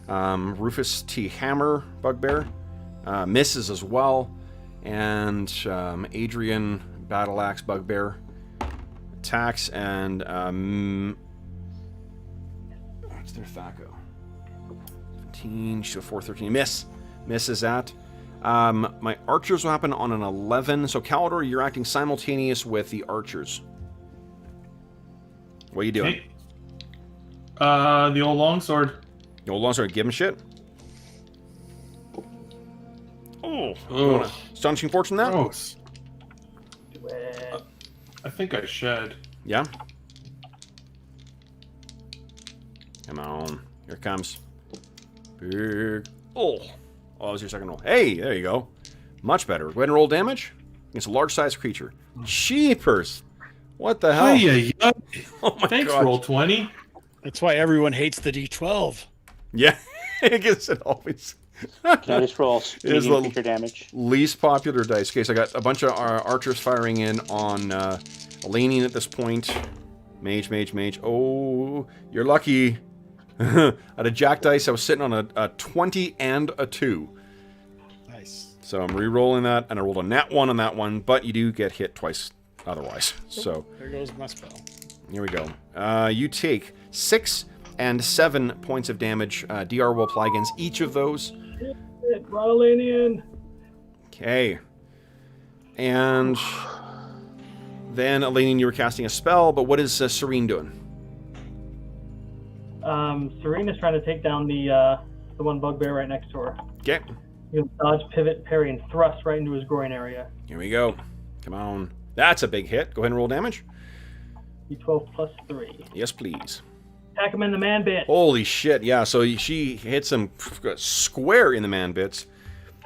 Rufus T. Hammer, Bugbear, misses as well. And Adrian, Battle Axe, Bugbear, attacks, and what's their Thaco? 17, she's a 413. Misses that. My archers will happen on an 11. So Caldor, you're acting simultaneous with the archers. What are you doing? Okay. The old longsword. The old longsword, give him shit. Oh, Ugh. astonishing fortune that? Gross. Do it. I think I shed. Yeah. Come on, here it comes. Big. Oh, that was your second roll. Hey, there you go. Much better. Go ahead and roll damage against a large-sized creature. Jeepers! What the hell? Oh my Thanks, gosh. roll 20. That's why everyone hates the D12. Yeah, I guess it always. Can I just roll It is medium the creature damage? least popular dice. Okay, so I got a bunch of archers firing in on Elanion at this point. Mage. Oh, you're lucky. At a jack dice, I was sitting on a 20 and a 2. Nice. So I'm re-rolling that, and I rolled a nat 1 on that one, but you do get hit twice otherwise. So There goes my spell. here we go. You take 6 and 7 points of damage. DR will apply against each of those. Elanion. Okay. And then, Elanion, you were casting a spell, but what is Serene doing? Serene is trying to take down the one bugbear right next to her. Okay. You can dodge, pivot, parry, and thrust right into his groin area. Here we go. Come on. That's a big hit. Go ahead and roll damage. D12 plus 3. Yes, please. Attack him in the man bit. Holy shit, yeah. So she hits him square in the man bits.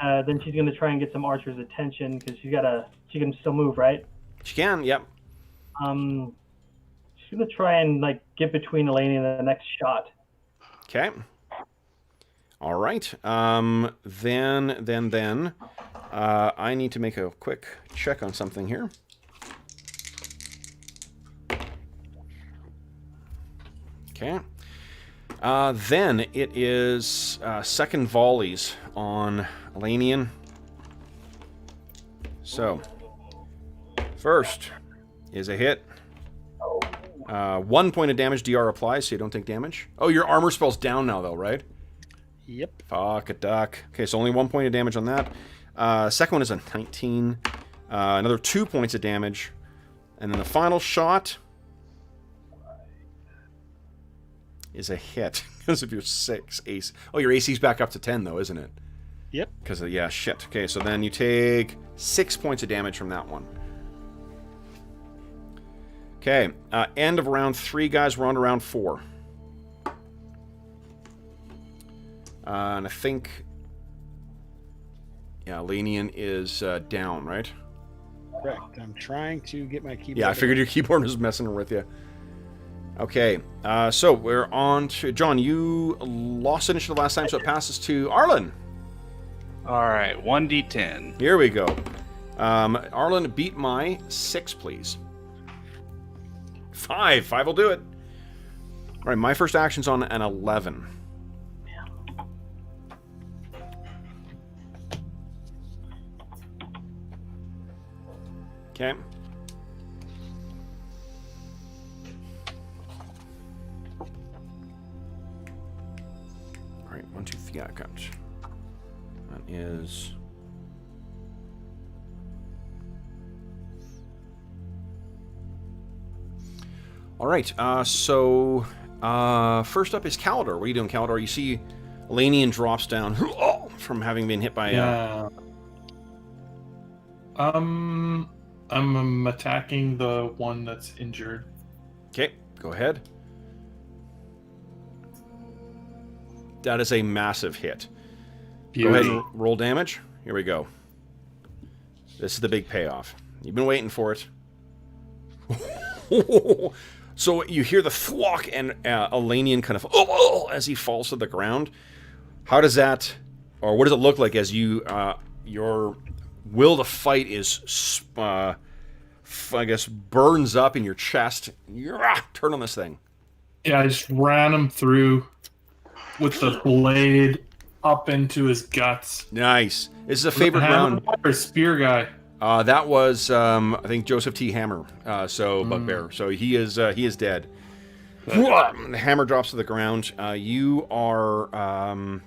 Then she's going to try and get some archers' attention because she can still move, right? She can, yep. She's going to try and get between Elanion and the next shot. Okay. All right. Then, I need to make a quick check on something here. Okay. Then it is second volleys on Elanion. So, first is a hit. 1 point of damage DR applies, so you don't take damage. Oh, your armor spell's down now, though, right? Yep. Fuck a duck. Okay, so only 1 point of damage on that. Second one is a 19. Another 2 points of damage. And then the final shot is a hit because of your 6 AC. Oh, your AC's back up to 10, though, isn't it? Yep. Because of, yeah, shit. Okay, so then you take 6 points of damage from that one. Okay, end of round 3, guys. We're on to round 4. And I think... Yeah, Elanion is down, right? Correct. I'm trying to get my keyboard. Yeah, I figured your keyboard was messing with you. Okay, so we're on to... John, you lost initiative last time, so it passes to Arlen. All right, 1d10. Here we go. Arlen, beat my 6, please. 5. 5 will do it. All right, my first action's on an 11. Okay. All right, 1, 2, 3. Yeah, I got. That is. All right. So first up is Calidor. What are you doing, Calidor? You see, Elanion drops down from having been hit by. I'm attacking the one that's injured. Okay, go ahead. That is a massive hit. Beauty. Go ahead and roll damage. Here we go. This is the big payoff. You've been waiting for it. So you hear the thwack and Elanion kind of as he falls to the ground. How does that, or what does it look like as you your will to fight is, I guess, burns up in your chest? Turn on this thing. Yeah, I just ran him through with the blade up into his guts. Nice. This is a favorite round. Or spear guy. That was, I think, Joseph T. Hammer, bugbear. So he is dead. The hammer drops to the ground. You are,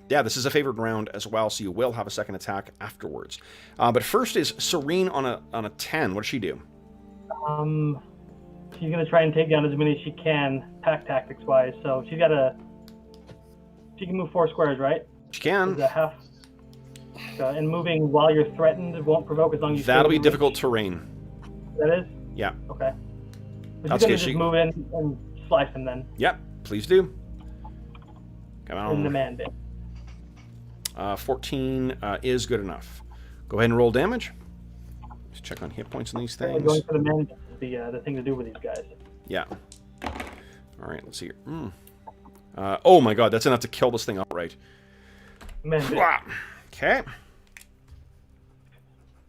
this is a favored round as well, so you will have a second attack afterwards. But first is Serene on a 10. What does she do? She's gonna try and take down as many as she can, tactics wise. So she can move 4 squares, right? She can. Is a half. And moving while you're threatened won't provoke as long as you. That'll be difficult terrain. That is. Yeah. Okay. But That's she's good. gonna just move in and slice him then. Yep. Please do. Come on. In the man bit. 14 is good enough. Go ahead and roll damage. Just check on hit points on these things. Going for the man bit is the thing to do with these guys. Yeah. All right. Let's see here. Oh my God, that's enough to kill this thing outright. Man bit. Okay.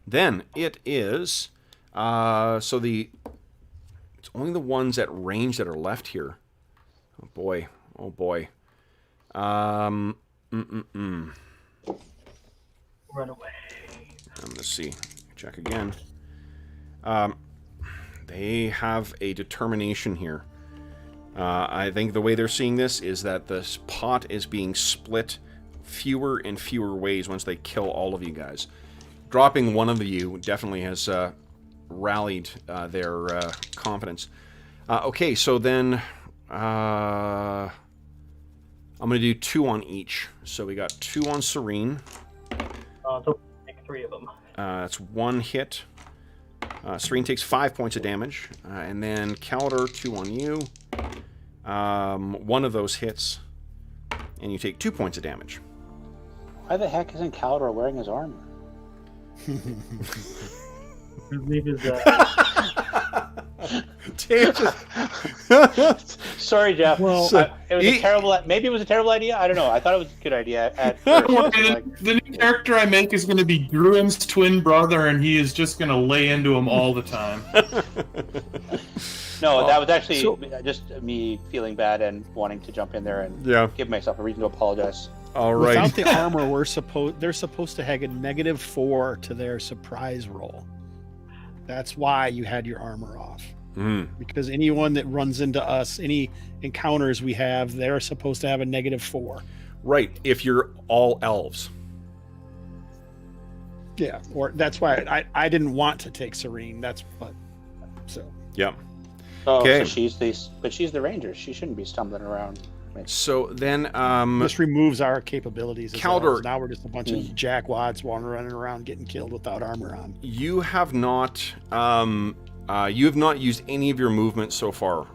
Then it is. It's only the ones at range that are left here. Oh boy. Oh boy. Run away. I'm gonna see. Check again. They have a determination here. I think the way they're seeing this is that this pot is being split fewer and fewer ways once they kill all of you guys. Dropping one of you definitely has rallied their confidence. Okay, so then I'm going to do 2 on each. So we got 2 on Serene. So make 3 of them. That's 1 hit. Serene takes 5 points of damage. And then Calidor, 2 on you. 1 of those hits. And you take 2 points of damage. Why the heck isn't Calidor wearing his armor? Leave his, Sorry, Jeff. Well, it was a terrible. Maybe it was a terrible idea. I don't know. I thought it was a good idea at first. The new character I make is going to be Druin's twin brother, and he is just going to lay into him all the time. No, that was actually just me feeling bad and wanting to jump in there and give myself a reason to apologize. All right. Without the armor, they're supposed to have a -4 to their surprise roll. That's why you had your armor off. Because anyone that runs into us, any encounters we have, they're supposed to have a -4. Right, if you're all elves. Yeah, or that's why I didn't want to take Serene. Yep. Oh, okay. So she's the ranger. She shouldn't be stumbling around. So then, this removes our capabilities. Calidor, now we're just a bunch of jackwads running around getting killed without armor on. You have not used any of your movement so far.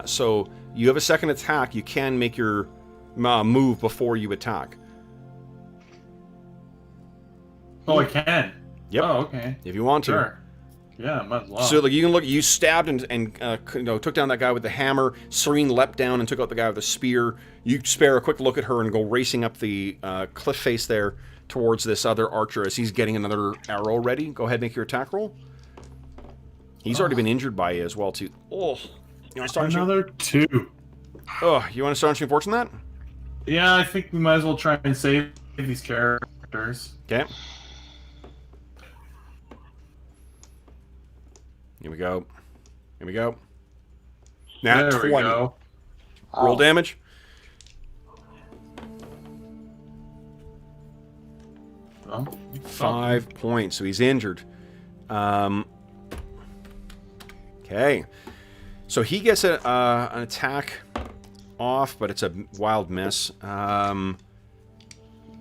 So you have a second attack. You can make your move before you attack. Oh, I can. Yep. Oh, okay. If you want to. Sure. Yeah, might as well. So like you can look, you stabbed and took down that guy with the hammer. Serene leapt down and took out the guy with the spear. You spare a quick look at her and go racing up the cliff face there towards this other archer as he's getting another arrow ready. Go ahead, make your attack roll. He's already been injured by you as well too. Oh, you want to start another 2. Oh, you want to start fortune that? Yeah, I think we might as well try and save these characters. Okay. Here we go. Here we go. Nat There 20. we go. Roll damage. Oh, 5 points, so he's injured. Okay. So he gets an attack off, but it's a wild miss.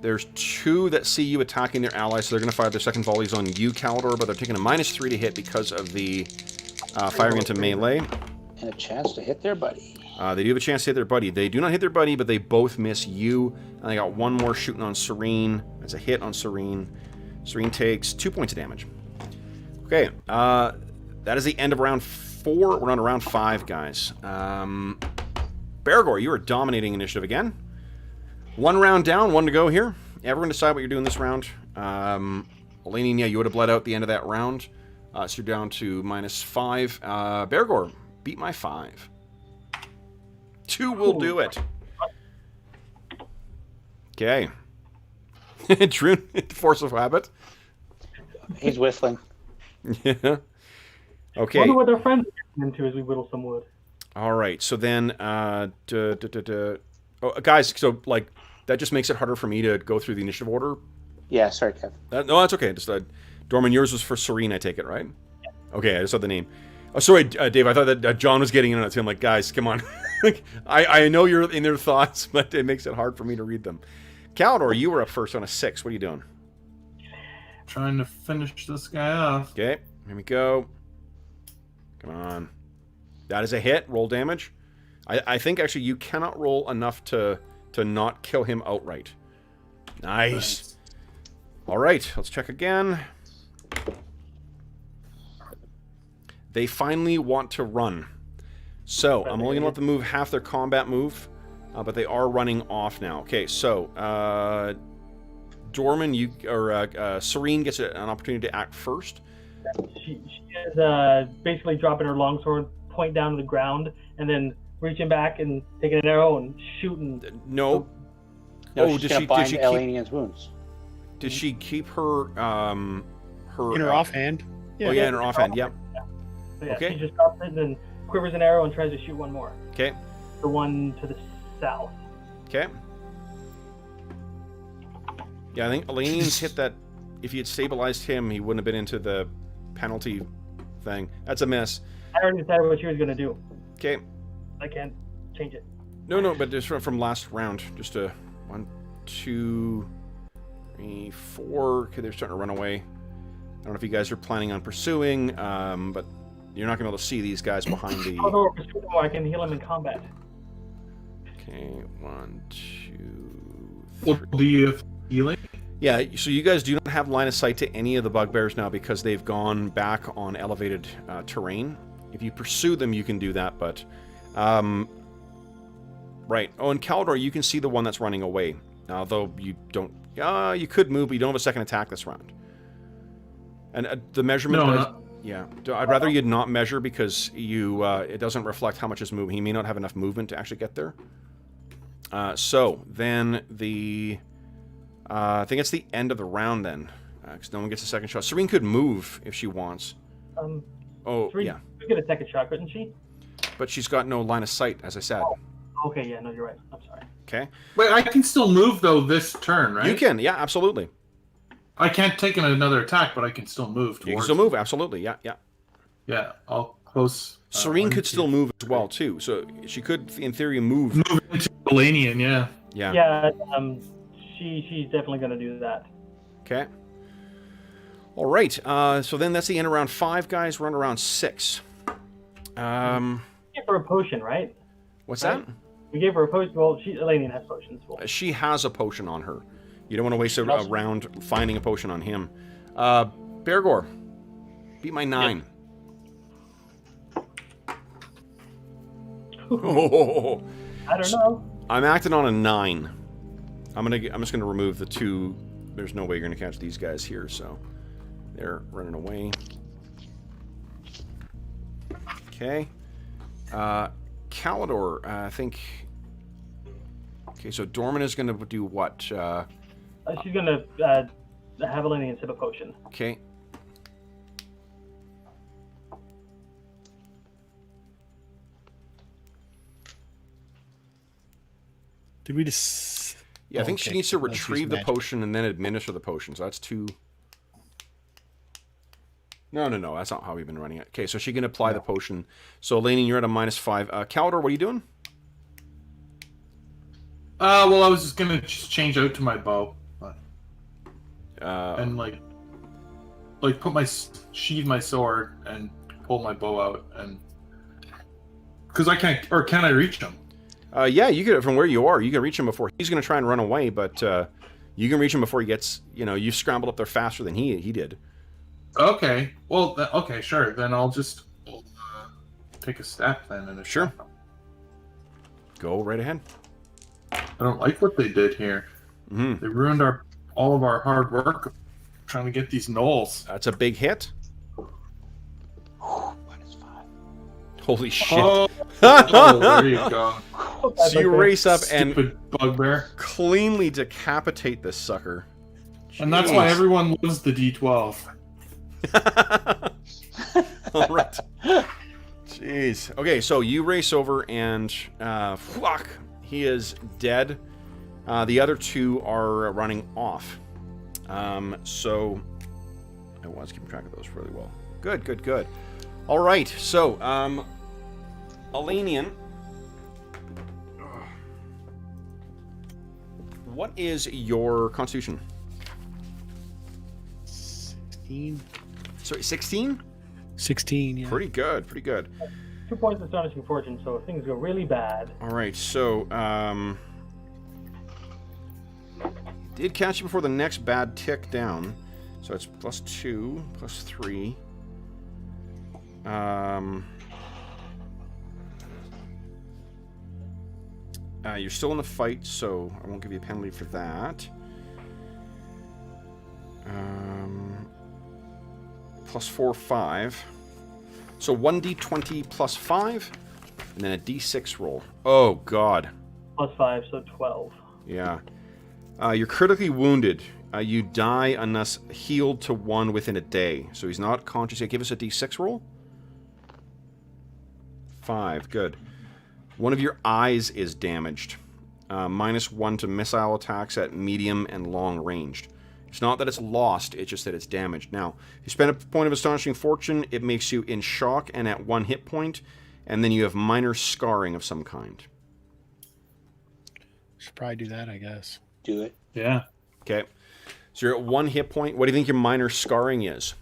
There's 2 that see you attacking their allies, so they're going to fire their second volleys on you, Caldor, but they're taking a -3 to hit because of the firing into melee. And a chance to hit their buddy. They do have a chance to hit their buddy. They do not hit their buddy, but they both miss you. And they got 1 more shooting on Serene. That's a hit on Serene. Serene takes 2 points of damage. Okay, that is the end of round 4. We're on to round 5, guys. Bergour, you are dominating initiative again. 1 round down, 1 to go here. Everyone decide what you're doing this round. Elanion, yeah, you would have bled out the end of that round. So you're down to -5. Bergour, beat my 5. 2 will do it. Okay. Druin, force of habit. He's whistling. Yeah. Okay. Wonder what their friends are into as we whittle some wood. All right. So then, oh, guys. So like that just makes it harder for me to go through the initiative order. Yeah, sorry, Kev. No, that's okay. Just Dorman, yours was for Serene. I take it, right? Okay. I just saw the name. Oh, sorry, Dave. I thought that John was getting in on it too. I'm like, guys, come on. I know you're in their thoughts, but it makes it hard for me to read them. Caldor, you were up first on a 6. What are you doing? Trying to finish this guy off. Okay, here we go. Come on. That is a hit. Roll damage. I think actually you cannot roll enough to not kill him outright. Nice. All right, let's check again. They finally want to run. So, I'm only going to let them move half their combat move, but they are running off now. Okay, so, Dorman, Serene gets an opportunity to act first. She is basically dropping her longsword, point down to the ground, and then reaching back and taking an arrow and shooting. No. No, she's gonna bind Elanion's wounds. Did she keep her, In her offhand? Yeah. Oh, yeah, in her offhand, yep. So, yeah, Okay. she just drops it and then quivers an arrow and tries to shoot one more. Okay. The one to the south. Okay. Yeah, I think Elanion's hit that. If he had stabilized him, he wouldn't have been into the penalty thing. That's a miss. I already decided what she was going to do. Okay. I can't change it. No, but just from last round. Just a 1, 2, 3, 4. Okay, they're starting to run away. I don't know if you guys are planning on pursuing, but you're not going to be able to see these guys behind the... Although I can heal him in combat. Okay, 1, 2, 3. Well, do you have healing? Yeah, so you guys do not have line of sight to any of the bugbears now because they've gone back on elevated terrain. If you pursue them, you can do that, but... right. Oh, and Caldor, you can see the one that's running away. Although you don't... you could move, but you don't have a second attack this round. And the measurement... No, yeah. I'd rather you'd not measure because you it doesn't reflect how much is moving. He may not have enough movement to actually get there. So, then the... I think it's the end of the round then. Because no one gets a second shot. Serene could move if she wants. Oh, Serene, yeah. She could get a second shot, couldn't she? But she's got no line of sight, as I said. Oh. Okay, yeah, no, you're right. I'm sorry. Okay. Wait, I can still move though this turn, right? You can, yeah, absolutely. I can't take another attack, but I can still move. You can still move, absolutely, yeah. Yeah, I'll close. Serene could still move as well, too. So she could, in theory, move. Move into Elanion, yeah. Yeah. Yeah, she's definitely going to do that. Okay. All right. So then that's the end of round 5, guys. We're on round 6. We gave her a potion, right? What's Right? that? We gave her a potion. Well, Elanion has potions. Well, She has a potion on her. You don't want to waste a round finding a potion on him. Bergour, beat my 9. Oh, I don't know. I'm acting on a 9. I'm just gonna remove the 2. There's no way you're gonna catch these guys here, so they're running away. Okay. Calidor, I think. Okay, so Dorman is gonna do what? She's gonna have Elanion sip a potion. Okay. Did we just? Yeah, I think she okay. needs to Let's use retrieve the magic. potion and then administer the potion. So that's 2. No, that's not how we've been running it. Okay, so she can apply the potion. So, Elanion, you're at a -5. Calidor, what are you doing? Well, I was just gonna change out to my bow, and like put sheathe my sword and pull my bow out, and because I can't, or can I reach him? Yeah, you can, from where you are, you can reach him before he's going to try and run away, but you can reach him before he gets, you scrambled up there faster than he did. Okay, well, okay, sure. Then I'll just take a step then. And Sure. Go right ahead. I don't like what they did here. Mm-hmm. They ruined all of our hard work trying to get these gnolls. That's a big hit. -5. Holy shit. Oh, there you go. So you race up and Stupid bugbear. cleanly decapitate this sucker. And that's why Jeez. everyone loves the D12. All right. Jeez. Okay, so you race over and fuck, he is dead. The other 2 are running off. So I was keeping track of those really well. Good. All right. So, Elanion, what is your constitution? 16. Sorry, 16? 16, yeah. Pretty good. 2 points of astonishing fortune, so if things go really bad. All right, so did catch you before the next bad tick down, so it's +2, +3. You're still in the fight, so I won't give you a penalty for that. +4, 5. So 1d20 +5, and then a d6 roll. Oh, God. +5, so 12. Yeah. You're critically wounded. You die unless healed to 1 within a day. So he's not conscious yet. Give us a d6 roll. 5. Good. One of your eyes is damaged. -1 to missile attacks at medium and long ranged. It's not that it's lost, it's just that it's damaged. Now, if you spend a point of astonishing fortune, it makes you in shock and at 1 hit point, and then you have minor scarring of some kind. Should probably do that, I guess. Do it. Yeah. Okay. So you're at 1 hit point. What do you think your minor scarring is?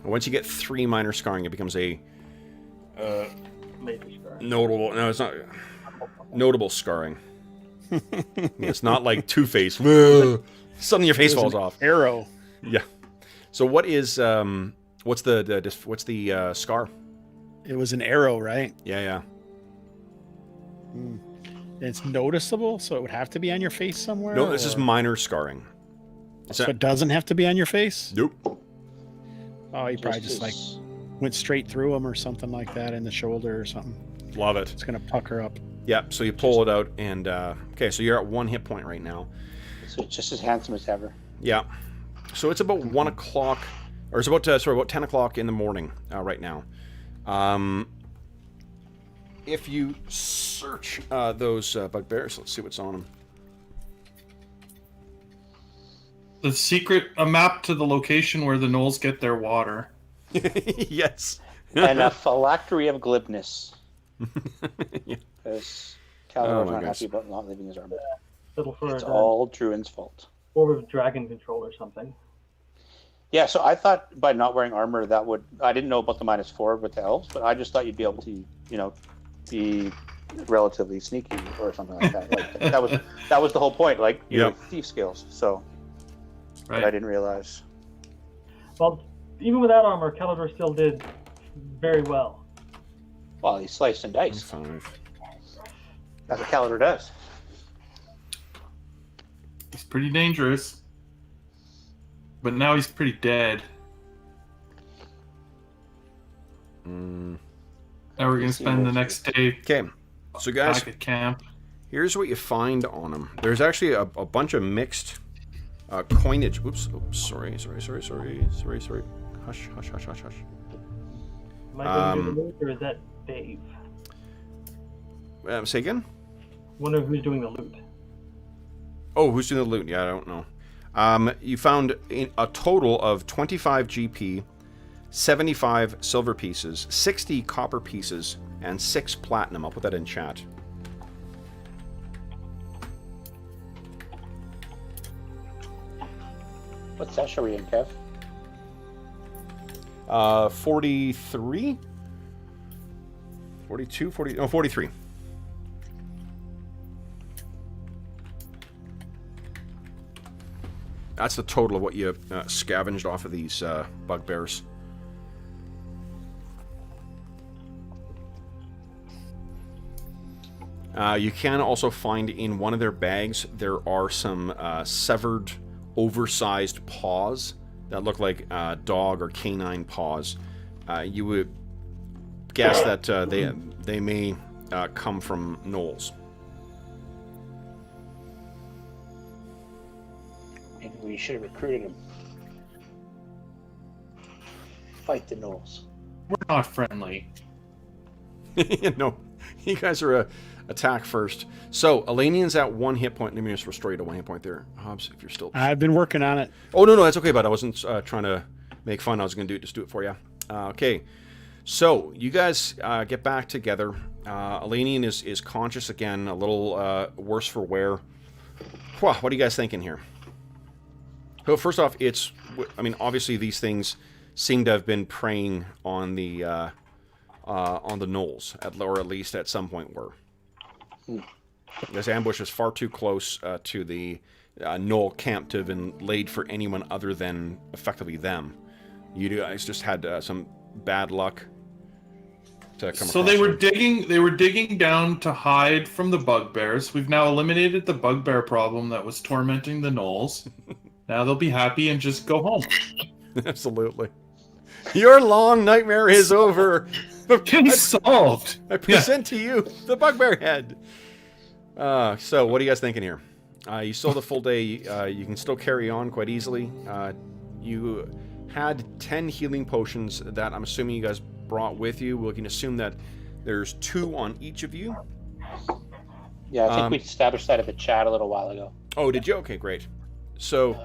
Once you get 3 minor scarring, it becomes a Major scar. notable... No, it's not... Notable scarring. It's not like Two-Face. Suddenly your face falls off. Arrow. Yeah. So what is what's the scar? It was an arrow, right? Yeah. It's noticeable, so it would have to be on your face somewhere? No, this is or- minor scarring. So it doesn't have to be on your face? Nope. Oh, you probably just like went straight through them or something like that in the shoulder or something. Love it. It's gonna pucker up. Yeah. So you pull it out and okay. So you're at 1 hit point right now. So it's just as handsome as ever. Yeah. So it's about 1 o'clock, or it's about about 10 o'clock in the morning right now. If you search those bugbears, let's see what's on them. The secret, a map to the location where the gnolls get their water. Yes. And a phylactery of glibness. Yeah. Because Oh Calidor's my not gosh. happy about not leaving his armor. Little for It's all Druin's fault. orb of dragon control or something. Yeah, so I thought by not wearing armor that would... I didn't know about the -4 with the elves, but I just thought you'd be able to, be relatively sneaky or something like that. Like that was the whole point. Like thief skills. So, but I didn't realize. Well, even without armor, Calidor still did very well. Well, he sliced and diced. 5. That's what Calidor does. He's pretty dangerous. But now he's pretty dead. Now we're going to spend the next day So guys, back at camp. here's what you find on him. There's actually a bunch of mixed coinage. Oops, sorry. Hush. Am I going to do the loot, or is that Dave? Say again? Wonder who's doing the loot. Oh, who's doing the loot? Yeah, I don't know. You found a total of 25 GP, 75 silver pieces, 60 copper pieces, and 6 platinum. I'll put that in chat. What sesh are we in, Kev? 43? 42? 40? No, 43. That's the total of what you scavenged off of these bugbears. You can also find in one of their bags, there are some severed, oversized paws that look like dog or canine paws. You would guess that they may come from gnolls. Maybe we should have recruited him. Fight the gnolls. We're not friendly. No, you guys are attack first. So, Elanion's at 1 hit point. Let me just restore you to 1 hit point there. Hobbs, if you're still... I've been working on it. Oh, no, that's okay, bud. I wasn't trying to make fun. I was going to just do it for you. Okay. So, you guys get back together. Elanion is conscious again, a little worse for wear. What are you guys thinking here? So, first off, obviously these things seem to have been preying on the gnolls, or at least at some point were. This ambush is far too close to the gnoll camp to have been laid for anyone other than effectively them. You guys just had some bad luck to come So across they were digging down to hide from the bugbears. We've now eliminated the bugbear problem that was tormenting the gnolls. Now they'll be happy and just go home. Absolutely. Your long nightmare is over. It's solved. I present to you the bugbear head. So, what are you guys thinking here? You still have the full day. You can still carry on quite easily. You had 10 healing potions that I'm assuming you guys brought with you. We can assume that there's 2 on each of you. Yeah, I think we established that at the chat a little while ago. Oh, did you? Okay, great. So,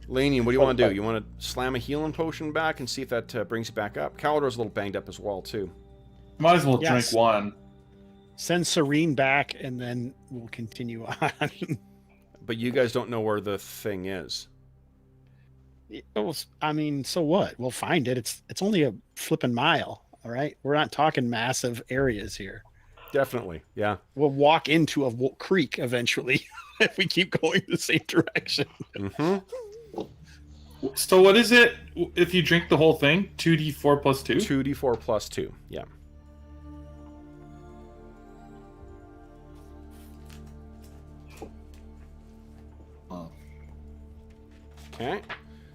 Elanion, what do you want to do? You want to slam a healing potion back and see if that brings you back up? Calidor's a little banged up as well, too. Might as well drink one. Send Serene back, and then we'll continue on. But you guys don't know where the thing is. I mean, so what? We'll find it. It's only a flipping mile, all right? We're not talking massive areas here. Definitely, yeah. We'll walk into a creek eventually if we keep going the same direction. Mm-hmm. So what is it if you drink the whole thing? 2d4 plus 2? 2d4 plus 2, yeah. Oh. Okay.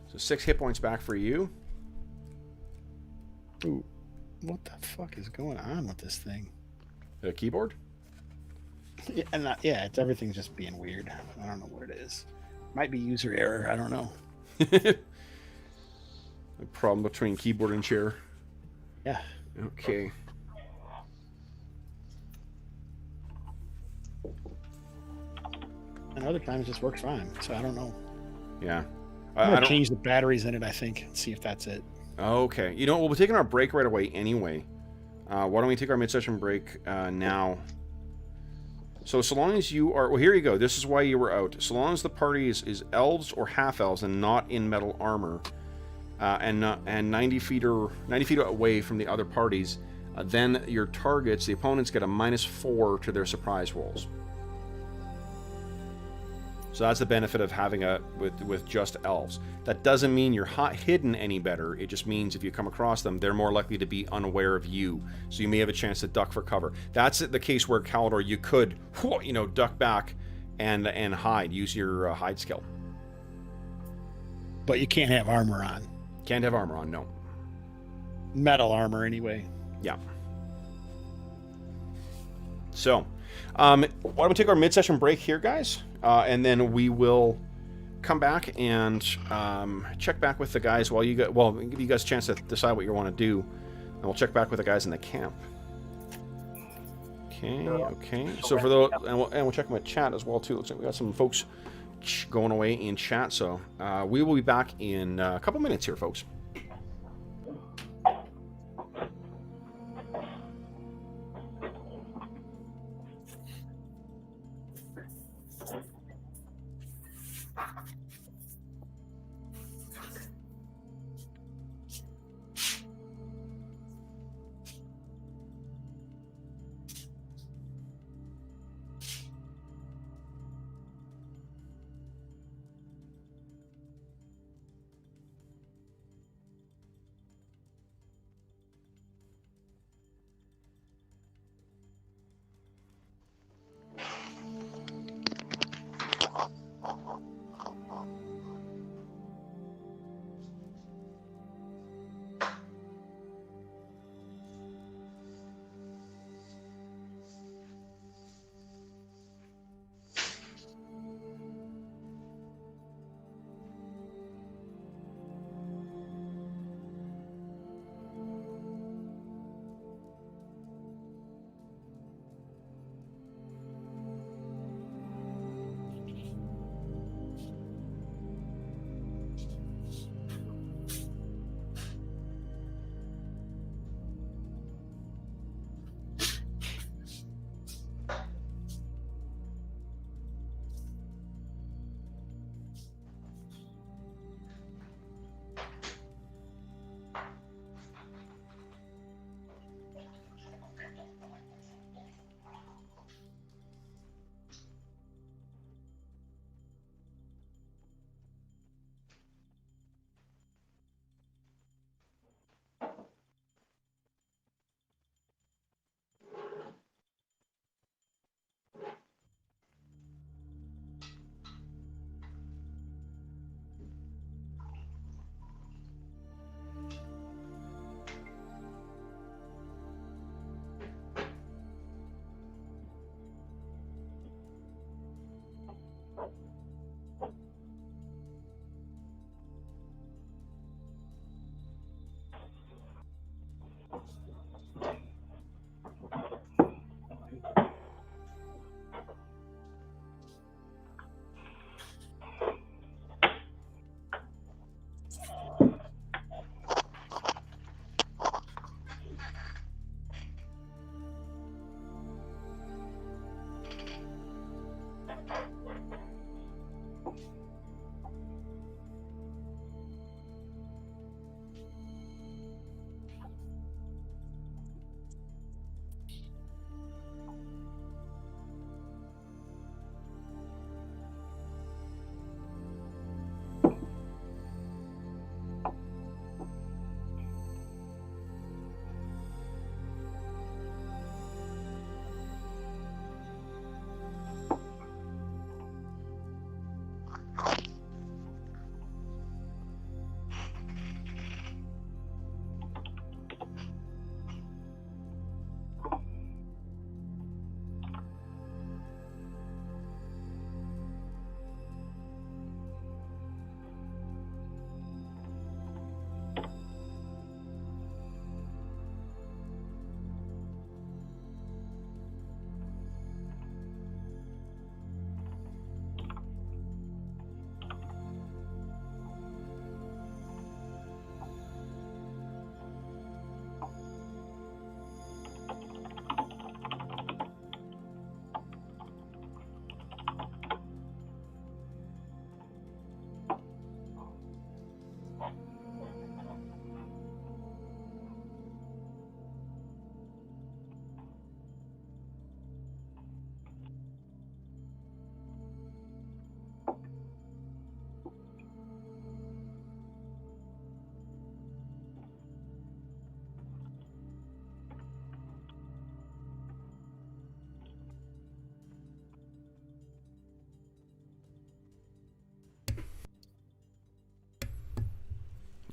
So 6 hit points back for you. Ooh, what the fuck is going on with this thing? The keyboard? Yeah, everything's just being weird. I don't know what it is. Might be user error. I don't know. A problem between keyboard and chair. Yeah. Okay. And other times it just works fine. So I don't know. Yeah. I'm gonna change the batteries in it, I think, and see if that's it. Okay. You know, we'll be taking our break right away anyway. Why don't we take our mid-session break now? So long as you are... Well, here you go. This is why you were out. So long as the party is elves or half-elves and not in metal armor, and 90 feet away from the other parties, then your targets, the opponents, get a -4 to their surprise rolls. So that's the benefit of having with just elves. That doesn't mean you're hidden any better. It just means if you come across them, they're more likely to be unaware of you. So you may have a chance to duck for cover. That's the case where Calidor, you could, duck back and hide. Use your hide skill. But you can't have armor on. Can't have armor on, no. Metal armor, anyway. Yeah. So, why don't we take our mid-session break here, guys? And then we will come back and check back with the guys while give you guys a chance to decide what you want to do. And we'll check back with the guys in the camp. Okay. So for those, and we'll check them with chat as well too. Looks like we got some folks going away in chat. So we will be back in a couple minutes here, folks.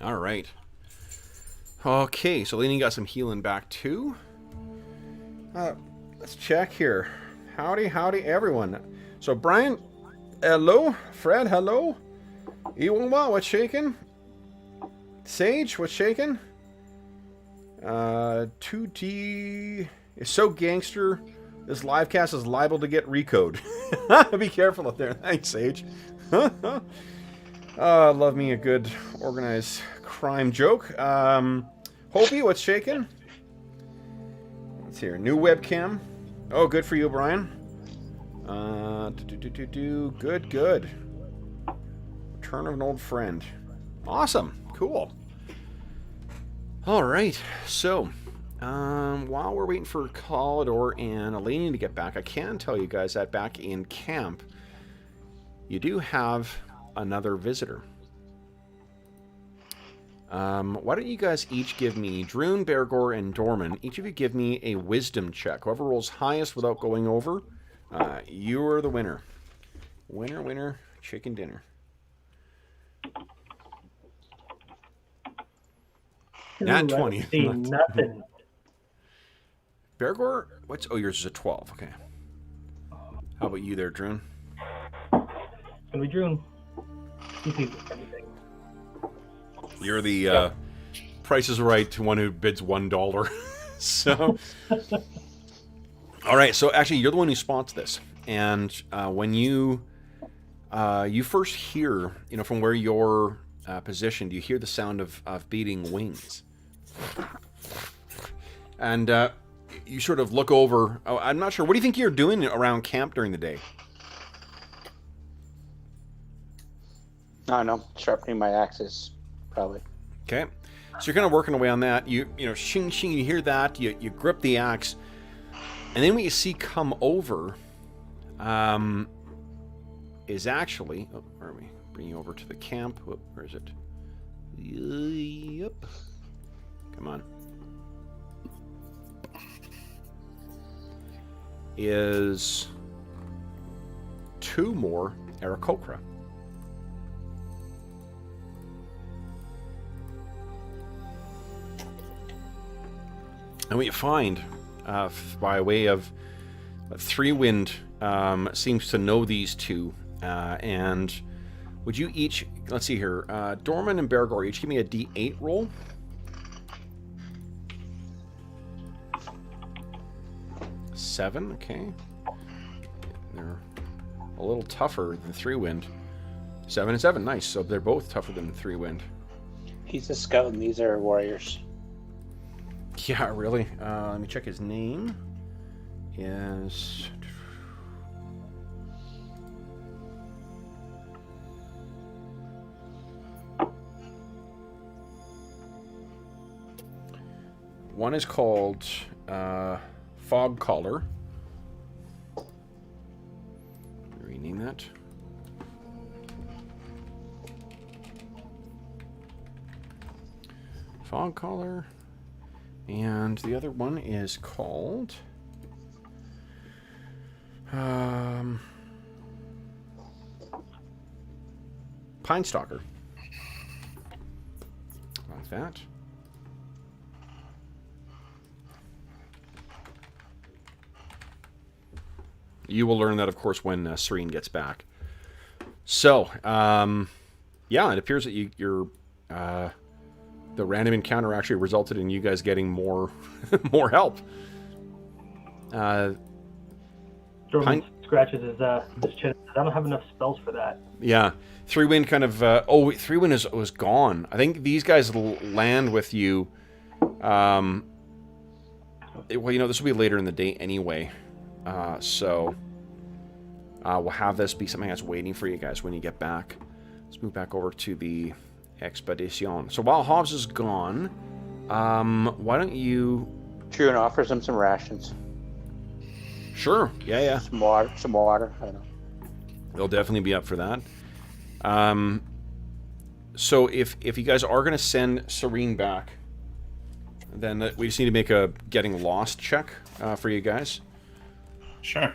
All right. Okay, so Elanion got some healing back too. Let's check here. Howdy, everyone. So Brian, hello. Fred, hello. Iwanwa, what's shaking? Sage, what's shaking? 2D is so gangster. This live cast is liable to get recode. Be careful up there. Thanks, Sage. Love me a good organized crime joke. Hopey, what's shaking? Let's hear. New webcam. Oh, good for you, Brian. Good. Return of an old friend. Awesome. Cool. All right. So, while we're waiting for Calidor and Elanion to get back, I can tell you guys that back in camp, you do have another visitor. Why don't you guys each give me, Druin, Bergour, and Dorman, each of you give me a wisdom check. Whoever rolls highest without going over, you are the winner. Winner, chicken dinner. Not 20. See nothing. Bergour, what's... Oh, yours is a 12. Okay. How about you there, Druin? It's gonna be Druin. He sees anything. You're the Price is Right to one who bids $1. So... All right, so actually, you're the one who spots this. And when you first hear, from where you're positioned, you hear the sound of beating wings. And you sort of look over. Oh, I'm not sure. What do you think you're doing around camp during the day? I don't know. Sharpening my axes, probably. Okay. So you're kind of working away on that. You shing, shing, you hear that. You grip the axe. And then what you see come over is actually... Oh, where are we? Bring you over to the camp. Where is it? Yep. Come on. Is 2 more Aarakocra. And what you find, by way of 3-Wind, seems to know these two, and would you each, let's see here, Dorman and Bergour, each give me a D8 roll. Seven, okay. They're a little tougher than 3-Wind. 7 and 7, nice. So they're both tougher than 3-Wind. He's a scout and these are warriors. Yeah, really. Let me check his name. Is... One is called Fog Collar. Rename that. Fog Collar. And the other one is called... Pine Stalker. Like that. You will learn that, of course, when Serene gets back. So, yeah, it appears that you're the random encounter actually resulted in you guys getting more help. Dorman scratches his chin. I don't have enough spells for that. Yeah, 3-Wind kind of... 3-Wind was gone. I think these guys land with you... well, this will be later in the day anyway. So we'll have this be something that's waiting for you guys when you get back. Let's move back over to the expedition. So while Hobbs is gone, why don't you... Druin offers him some rations. Sure. Yeah. Some water. I don't know. They'll definitely be up for that. So if you guys are going to send Serene back, then we just need to make a getting lost check for you guys. Sure.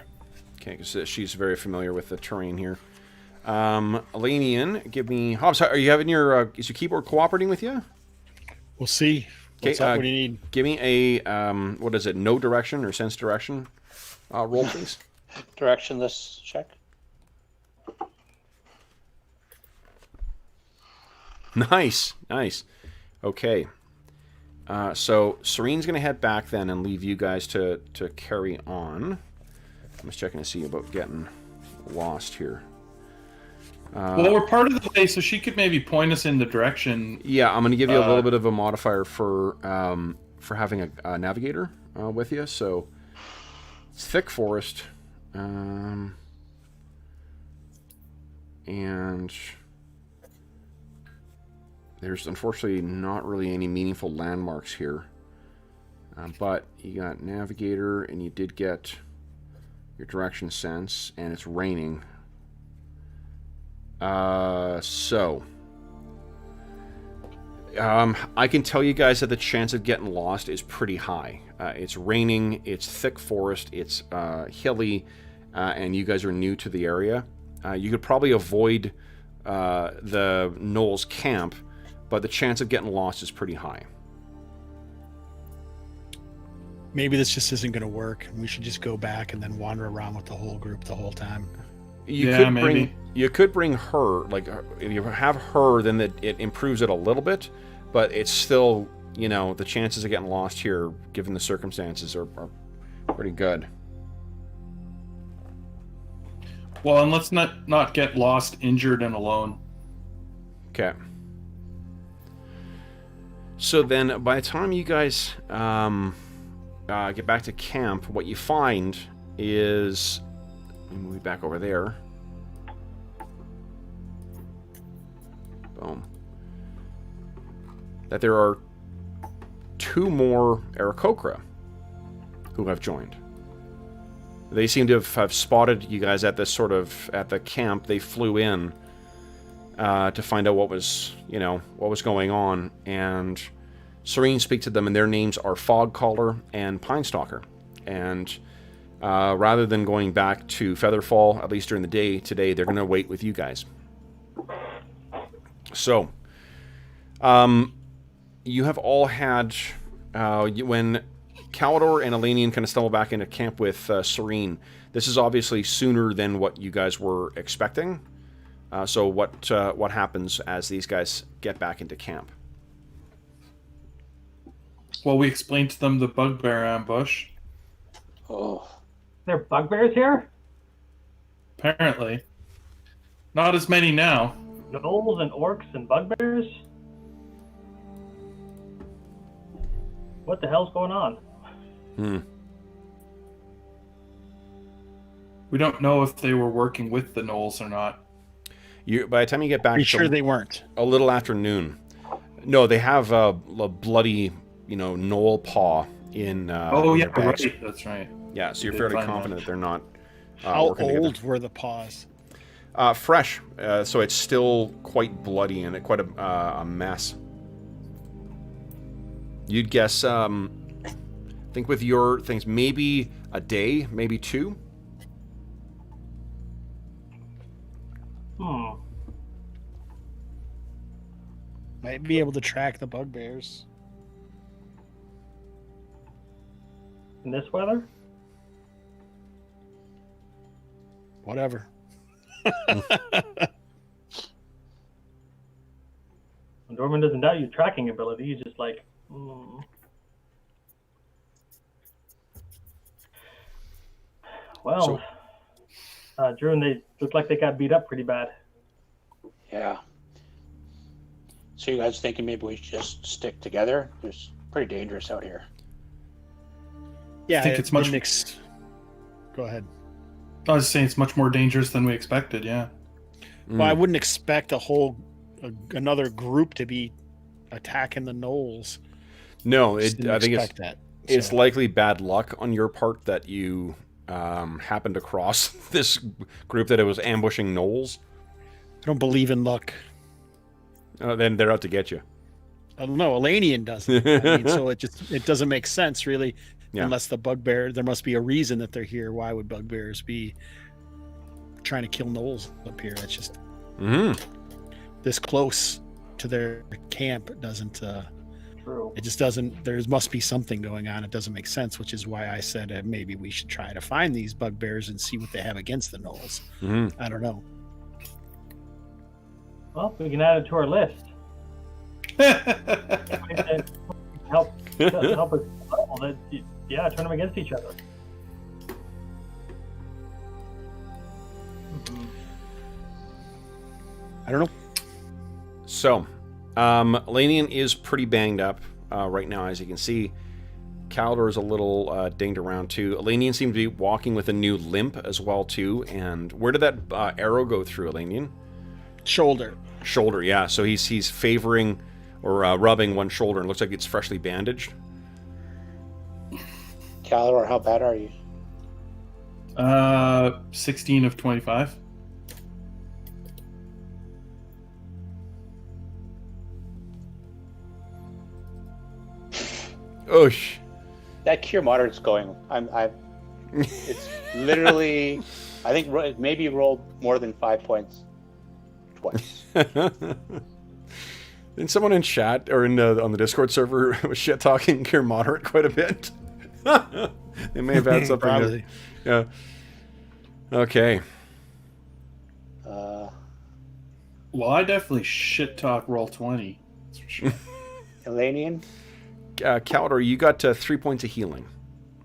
Okay, because she's very familiar with the terrain here. Elanion, give me Hobbs. Are you having your is your keyboard cooperating with you? We'll see. What's up? What do you need? Give me a what is it? No direction or sense direction roll, please. Directionless check. Nice. Okay. So Serene's gonna head back then and leave you guys to carry on. I'm just checking to see about getting lost here. Well, we're part of the way, so she could maybe point us in the direction. Yeah, I'm gonna give you a little bit of a modifier for having a navigator with you. So it's thick forest, and there's unfortunately not really any meaningful landmarks here. But you got navigator, and you did get your direction sense, and it's raining. I can tell you guys that the chance of getting lost is pretty high. It's raining, it's thick forest, it's hilly, and you guys are new to the area. You could probably avoid the gnolls camp, but the chance of getting lost is pretty high. Maybe this just isn't going to work. We should just go back and then wander around with the whole group the whole time. You could bring her, like, if you have her, then it improves it a little bit, but it's still, you know, the chances of getting lost here, given the circumstances, are pretty good. Well, and let's not get lost, injured, and alone. Okay. So then, by the time you guys get back to camp, what you find is... Let me move back over there. Boom. That there are 2 more Aarakocra who have joined. They seem to have spotted you guys at the camp. They flew in to find out what was going on, and Serene speaks to them, and their names are Fogcaller and Pinestalker. And rather than going back to Featherfall, at least during the day today, they're going to wait with you guys. So, you have all had, when Calidor and Elanion kind of stumble back into camp with Serene, this is obviously sooner than what you guys were expecting. So what happens as these guys get back into camp? Well, we explained to them the bugbear ambush. Oh. There are bugbears here? Apparently. Not as many now. Gnolls and orcs and bugbears? What the hell's going on? We don't know if they were working with the gnolls or not. By the time you get back, Pretty sure they weren't. A little after noon. No, they have a bloody, gnoll paw in. Their bags. Right. That's right. Yeah, so you're fairly confident that they're not. How old were the paws? Fresh, so it's still quite bloody and quite a mess. You'd guess, I think with your things, maybe a day, maybe 2. Might be able to track the bugbears. In this weather? Whatever. When Dorman doesn't doubt your tracking ability, he's just like, Well, Druin, they look like they got beat up pretty bad. Yeah. So you guys thinking maybe we should just stick together? It's pretty dangerous out here. Yeah, I think it's much. Go ahead. I was saying it's much more dangerous than we expected. Yeah. Well, I wouldn't expect another group to be attacking the gnolls. No, I think it's So. likely bad luck on your part that you happened across this group that it was ambushing gnolls. I don't believe in luck. Then they're out to get you. I don't know. Elanion doesn't. I mean, so it doesn't make sense really, unless the bugbear. There must be a reason that they're here. Why would bugbears be trying to kill gnolls up here. That's just this close to their camp doesn't. True. It just doesn't. There must be something going on. It doesn't make sense, which is why I said maybe we should try to find these bugbears and see what they have against the gnolls. I don't know. Well, we can add it to our list. help us. Yeah, turn them against each other. I don't know. So, Elanion is pretty banged up right now, as you can see. Caldor is a little dinged around too. Elanion seems to be walking with a new limp as well too. And where did that arrow go through, Elanion? Shoulder. Shoulder, yeah. So he's favoring or rubbing one shoulder, and looks like it's freshly bandaged. Calidor, how bad are you? 16 of 25. Oosh. That cure moderate's going. It's literally, I think maybe rolled more than 5 points twice. And someone in chat or on the Discord server was shit talking Cure Moderate quite a bit. They may have had something. Probably. Yeah. Okay. Well, I definitely shit talk roll 20. That's for sure. Elanion? Calidor, you got 3 points of healing.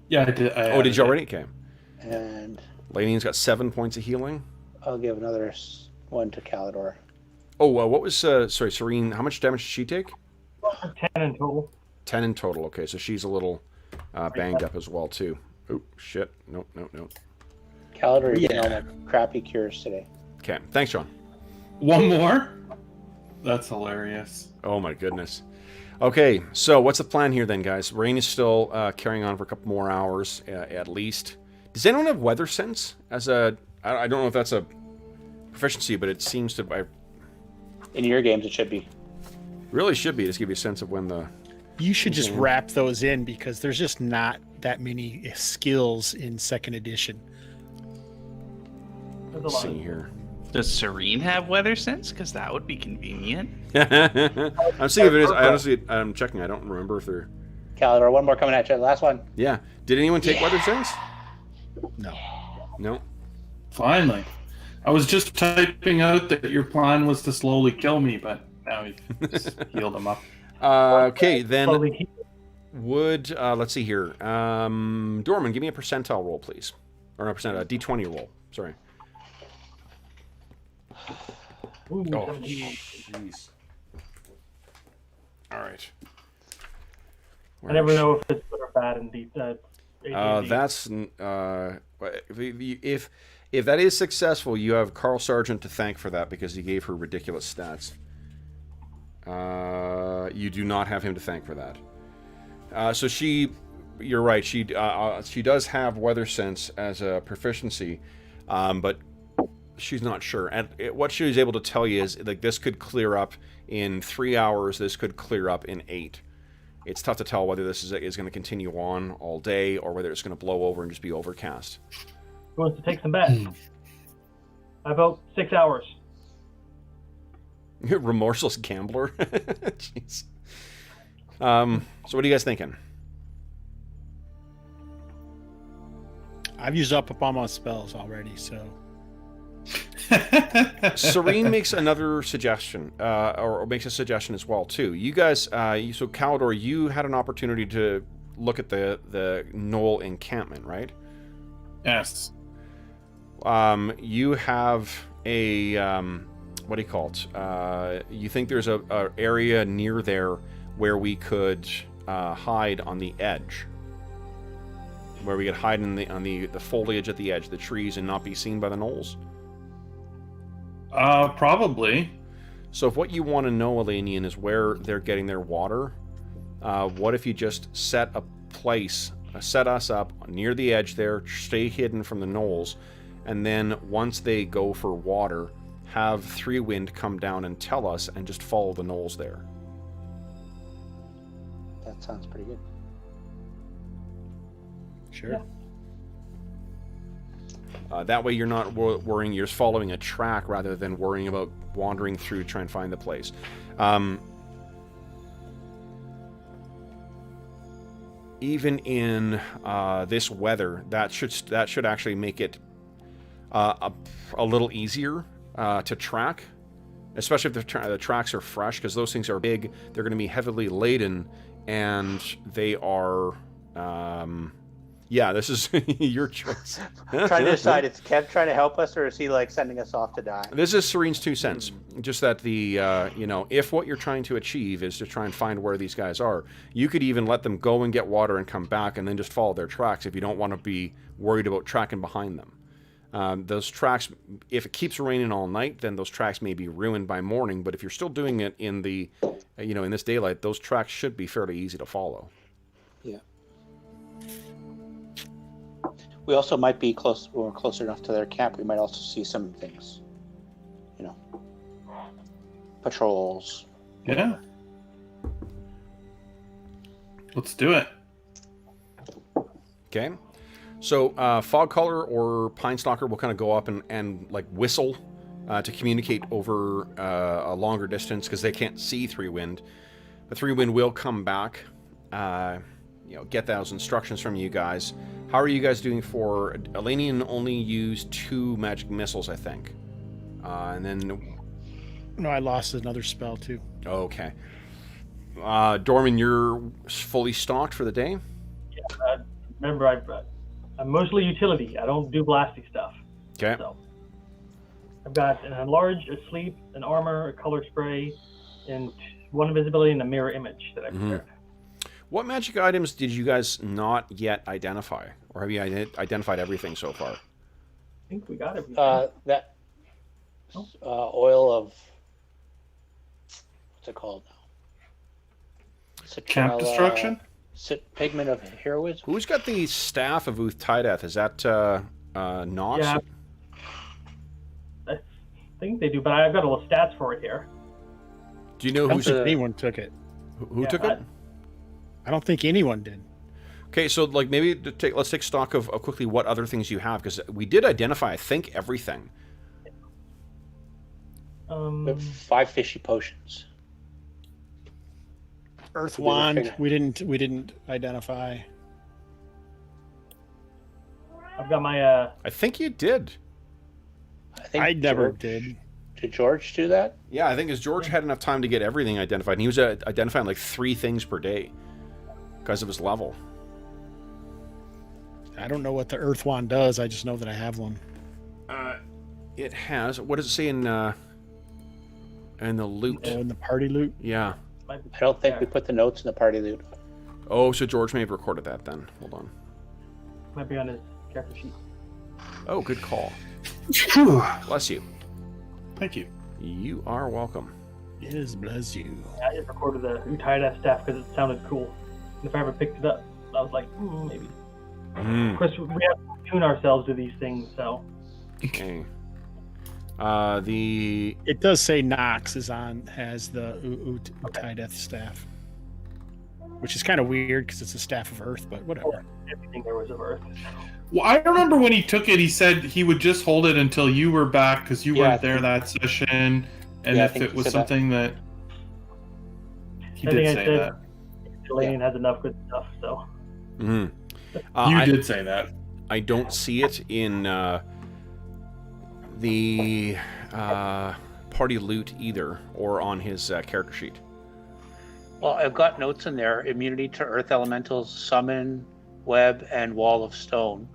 Yeah, I did. Did you already? Okay. And Lanion's got 7 points of healing. I'll give another one to Calidor. Oh, what was sorry, Serene? How much damage did she take? 10 in total. 10 in total. Okay, so she's a little banged up as well too. Oh shit! Nope. Calidor, you're getting all my crappy cures today. Okay, thanks, John. One more? That's hilarious. Oh my goodness. Okay, so what's the plan here then, guys? Rain is still carrying on for a couple more hours at least. Does anyone have weather sense as a? I don't know if that's a proficiency, but it seems to. In your games, it should be. Really should be. Just give you a sense of when the. You should just wrap those in because there's just not that many skills in second edition. There's a Let's lot. see here. Does Serene have weather sense? Because that would be convenient. I'm seeing if it is. I honestly, I'm checking. I don't remember if they're. Calidor, one more coming at you. Last one. Yeah. Did anyone take weather sense? No. No. Finally. I was just typing out that your plan was to slowly kill me, but now you healed him up. Okay, then Slowly would let's see here. Dorman, give me a percentile roll, please, or not percentile, D20 roll. Sorry. Ooh, Oh, 17. jeez. All right. I never know if it's good or bad in AD&D. That's if that is successful, you have Carl Sargent to thank for that because he gave her ridiculous stats. You do not have him to thank for that. So you're right. She does have weather sense as a proficiency, but she's not sure. And what she was able to tell you is like this could clear up in 3 hours. This could clear up in 8. It's tough to tell whether this is going to continue on all day or whether it's going to blow over and just be overcast. Who wants to take some bets? I vote 6 hours. Remorseless gambler. Jeez. So what are you guys thinking? I've used up all my spells already, so. Serene makes another suggestion, or makes a suggestion as well too. You guys, so Calidor, you had an opportunity to look at the gnoll encampment, right? Yes. You have a what do you call it? You think there's a area near there where we could hide on the edge, where we could hide on the foliage at the edge of the trees and not be seen by the gnolls? Probably. So if what you want to know, Elanion, is where they're getting their water, what if you just set us up near the edge there, stay hidden from the gnolls, and then once they go for water, have 3-Wind come down and tell us and just follow the gnolls there. That sounds pretty good. Sure. Yeah. That way you're not worrying, you're just following a track rather than worrying about wandering through to try and find the place. Even in this weather, that should actually make it a little easier to track, especially if the tracks are fresh, because those things are big. They're going to be heavily laden, and they are. Yeah, this is your choice. Trying to decide, is Kev trying to help us, or is he like sending us off to die? This is Serene's 2 cents. Just that the, you know, if what you're trying to achieve is to try and find where these guys are, you could even let them go and get water and come back and then just follow their tracks if you don't want to be worried about tracking behind them. Those tracks, if it keeps raining all night, then those tracks may be ruined by morning, but if you're still doing it in the, you know, in this daylight, those tracks should be fairly easy to follow. Yeah. We also might be close, or closer enough to their camp. We might also see some things, you know, patrols. Yeah. Let's do it. Okay. So Fog Caller or Pine Stalker will kind of go up and like whistle to communicate over a longer distance because they can't see Three Wind. The Three Wind will come back, you know, get those instructions from you guys. How are you guys doing for Elanion? Only used 2 magic missiles, I think, and then. No, I lost another spell too. Okay. Dorman, you're fully stocked for the day. Yeah, remember, I'm mostly utility. I don't do blasty stuff. Okay. So I've got an enlarge, a sleep, an armor, a color spray, and 1 invisibility and a mirror image that I prepared. What magic items did you guys not yet identify, or have you identified everything so far? I think we got everything. That oil of, what's it called now? Camp destruction? Pigment of heroism. Who's got the staff of Uth Tideth? Is that Knox? Yeah, I think they do, but I've got all the stats for it here. Do you know I don't who's think anyone took it. who took it? I don't think anyone did. Okay, so like maybe let's take stock of quickly what other things you have, because we did identify, I think, everything. We have 5 fishy potions. Earth wand. We didn't identify. I've got my I think you did. I never did. Did George do that? Yeah, I think as George had enough time to get everything identified, and he was identifying like 3 things per day because of his level. I don't know what the Earth wand does. I just know that I have one. It has. What does it say in the loot? Oh, in the party loot. Yeah. I don't think we put the notes in the party loot. Oh, so George may have recorded that then. Hold on. might be on his character sheet. Oh, good call. Bless you. Thank you. You are welcome. Yes, bless you. Yeah, I just recorded the Utida staff because it sounded cool. And if I ever picked it up, I was like, maybe. Of course, we have to tune ourselves to these things, so. Okay. It does say Knox has the Utideth staff, which is kind of weird because it's a staff of Earth, but whatever. Everything there was of Earth. Well, I remember when he took it, he said he would just hold it until you were back because you weren't there that session, and if it was something that he did say that. Elanion has enough good stuff, so. You did say that. I don't see it in the party loot either, or on his character sheet. Well, I've got notes in there: immunity to earth elementals, summon, web, and wall of stone.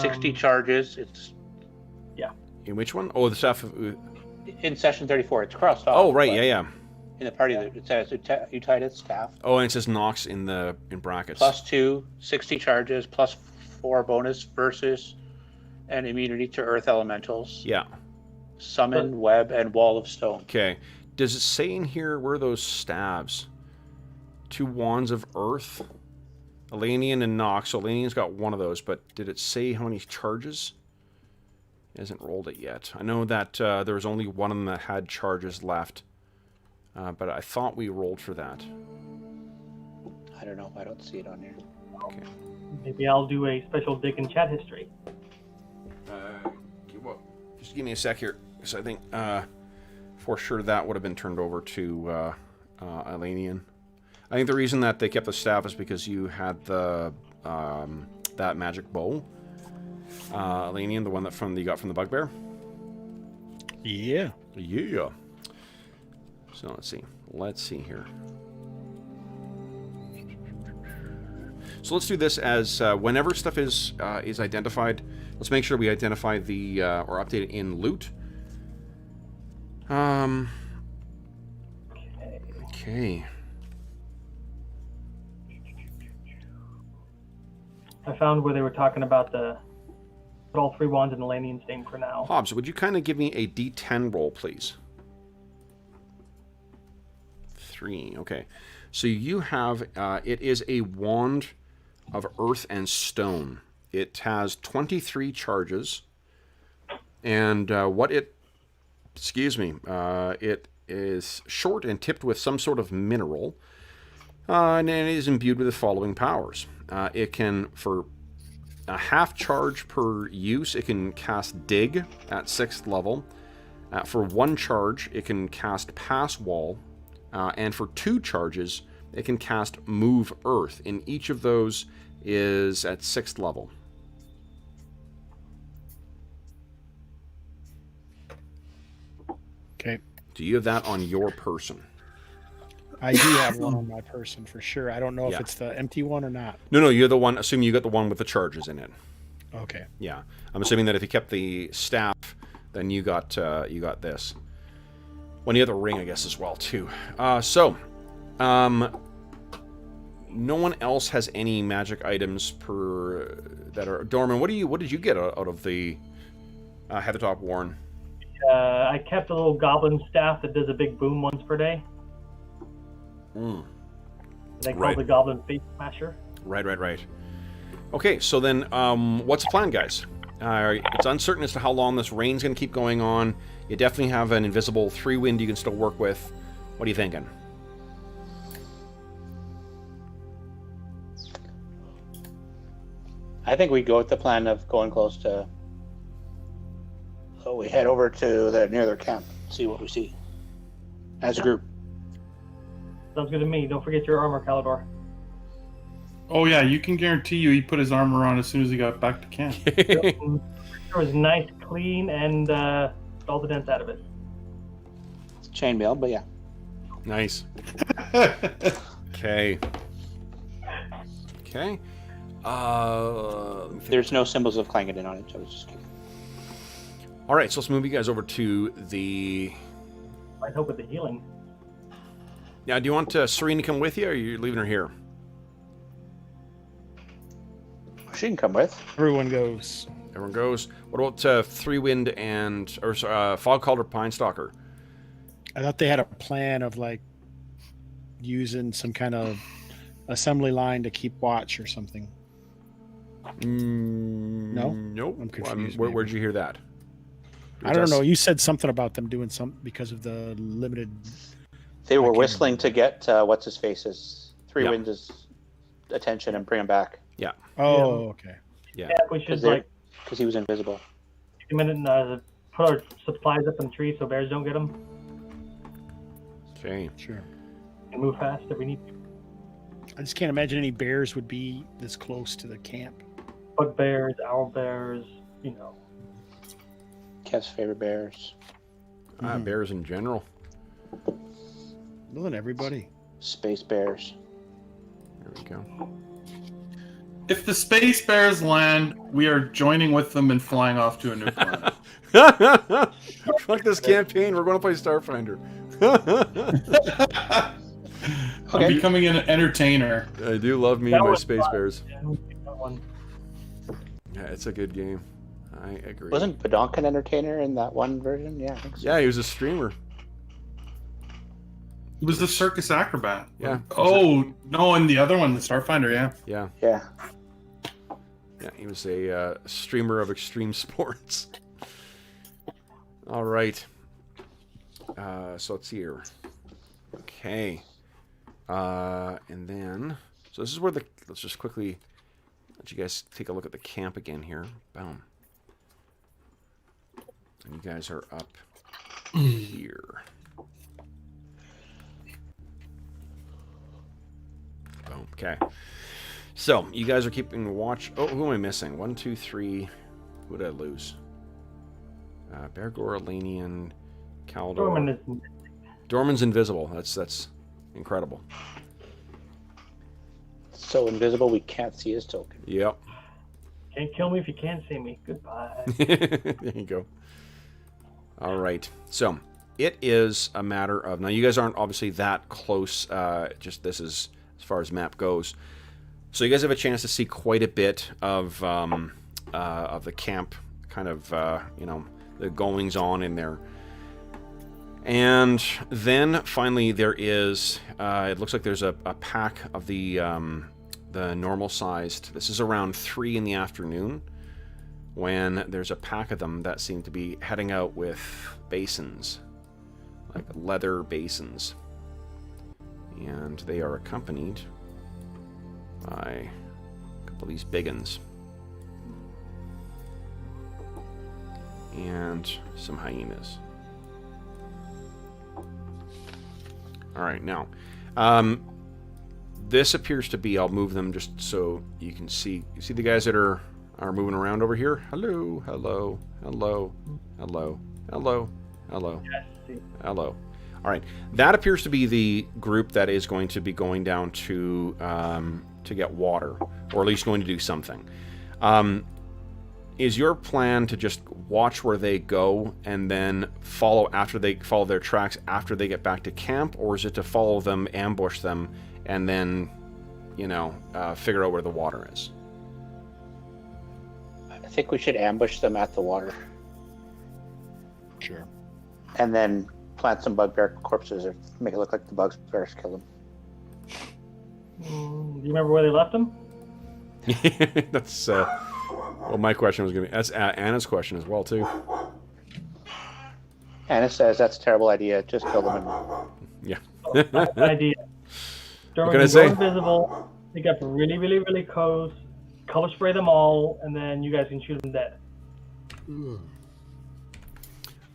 60 charges. It's in which one? Oh, the stuff in session 34. It's crossed off. Oh, right, yeah. In the party loot, it says Utideth staff. Oh, and it says Knox in brackets. +2, 60 charges, +4 bonus versus, and immunity to earth elementals. Yeah. Summon, web, and wall of stone. Okay. Does it say in here where those stabs? 2 wands of earth. Elanion and Knox. So Elanion's got one of those, but did it say how many charges? It hasn't rolled it yet. I know that there was only one of them that had charges left. But I thought we rolled for that. I don't know. I don't see it on here. Okay. Maybe I'll do a special dig in chat history. Just give me a sec here. So I think for sure that would have been turned over to Elanion. I think the reason that they kept the staff is because you had the that magic bow. Elanion, the one that you got from the bugbear. Yeah. Yeah. So let's see. Let's see here. So let's do this as whenever stuff is identified, let's make sure we identify the or update it in loot. Okay. I found where they were talking about put all 3 wands in Elanion's name for now. Hobbs, would you kind of give me a D10 roll, please? 3. Okay. So you have it is a wand of earth and stone. It has 23 charges, and it is short and tipped with some sort of mineral, and it is imbued with the following powers. It can, for a half charge per use, it can cast Dig at 6th level. For 1 charge, it can cast Pass Wall, and for 2 charges, it can cast Move Earth. And each of those is at 6th level. Okay. Do you have that on your person? I do have one on my person for sure. I don't know Yeah. if it's the empty one or not. No, you're the one. Assuming you got the one with the charges in it. Okay. Yeah, I'm assuming that if you kept the staff, then you got this. Well, you have the ring, I guess, as well too. No one else has any magic items that are Dorman. What did you get out of the Heathertop Warren? I kept a little goblin staff that does a big boom once per day. They call it the Goblin Face Smasher. Right. Okay, so then what's the plan, guys? It's uncertain as to how long this rain's going to keep going on. You definitely have an invisible 3-wind you can still work with. What are you thinking? I think we go with the plan of going close to. So we head over to near their camp, see what we see as a group. Sounds good to me. Don't forget your armor, Calidor. Oh yeah, you can guarantee you he put his armor on as soon as he got back to camp. It was nice, clean, and all the dents out of it. It's chainmail, but yeah. Nice. Okay. There's no symbols of Clangeddon on it, so I was just kidding. All right, so let's move you guys over to the. I'd hope with the healing. Now, do you want Serene to come with you, or are you leaving her here? She can come with. Everyone goes. Everyone goes. What about 3-wind or Fog Calder Pine Stalker? I thought they had a plan of like using some kind of assembly line to keep watch or something. No? Nope. I'm confused. Where'd you hear that? I don't know. You said something about them doing something because of the limited. They were whistling to get what's his face's 3-wind's attention and bring him back. Yeah. Oh, okay. Yeah. We should Because he was invisible. take a minute and put our supplies up in the tree so bears don't get them. Okay. Sure. And move fast if we need to. I just can't imagine any bears would be this close to the camp. Bugbears, owlbears, Kev's favorite bears. Bears in general. Well, then everybody. Space bears. There we go. If the Space Bears land, we are joining with them and flying off to a new planet. Fuck this campaign. We're going to play Starfinder. I'm becoming an entertainer. I do love me That and my was Space fun. Bears. Yeah, we'll take that one. Yeah, it's a good game. I agree. Wasn't Badonk an entertainer in that one version? Yeah, I think so. Yeah, he was a streamer. He was the circus acrobat. Yeah. Oh, no, and the other one, the Starfinder, yeah. Yeah. Yeah. Yeah, he was a streamer of extreme sports. All right. So let's see here. Okay. And then, so this is where let's just quickly let you guys take a look at the camp again here. Boom. And you guys are up here. Boom. Okay. So, you guys are keeping watch. Oh, who am I missing? 1, 2, 3. Who did I lose? Bergour, Elanion, Caldor. Dorman's invisible. That's incredible. So invisible we can't see his token. Yep. Can't kill me if you can't see me. Goodbye. There you go. All right. So it is a matter of now. You guys aren't obviously that close. Just this is as far as map goes. So you guys have a chance to see quite a bit of the camp, kind of the goings on in there. And then finally there is. It looks like there's a pack of the normal sized. This is around 3 in the afternoon, when there's a pack of them that seem to be heading out with basins, like leather basins, and they are accompanied by a couple of these big uns and some hyenas. All right, now this appears to be, I'll move them just so you can see. You see the guys that are moving around over here? Hello, hello, hello, hello, hello, hello, hello. All right, that appears to be the group that is going to be going down to get water, or at least going to do something. Is your plan to just watch where they go and then follow their tracks after they get back to camp, or is it to follow them, ambush them, and then, figure out where the water is? I think we should ambush them at the water. Sure. And then plant some bugbear corpses or make it look like the bugbears killed them. Do you remember where they left them? That's well, my question was going to be. That's Anna's question as well too. Anna says that's a terrible idea. Just kill them. Yeah. Bad idea. What can I Go say? invisible. They get really, really, really close. Color spray them all, and then you guys can shoot them dead.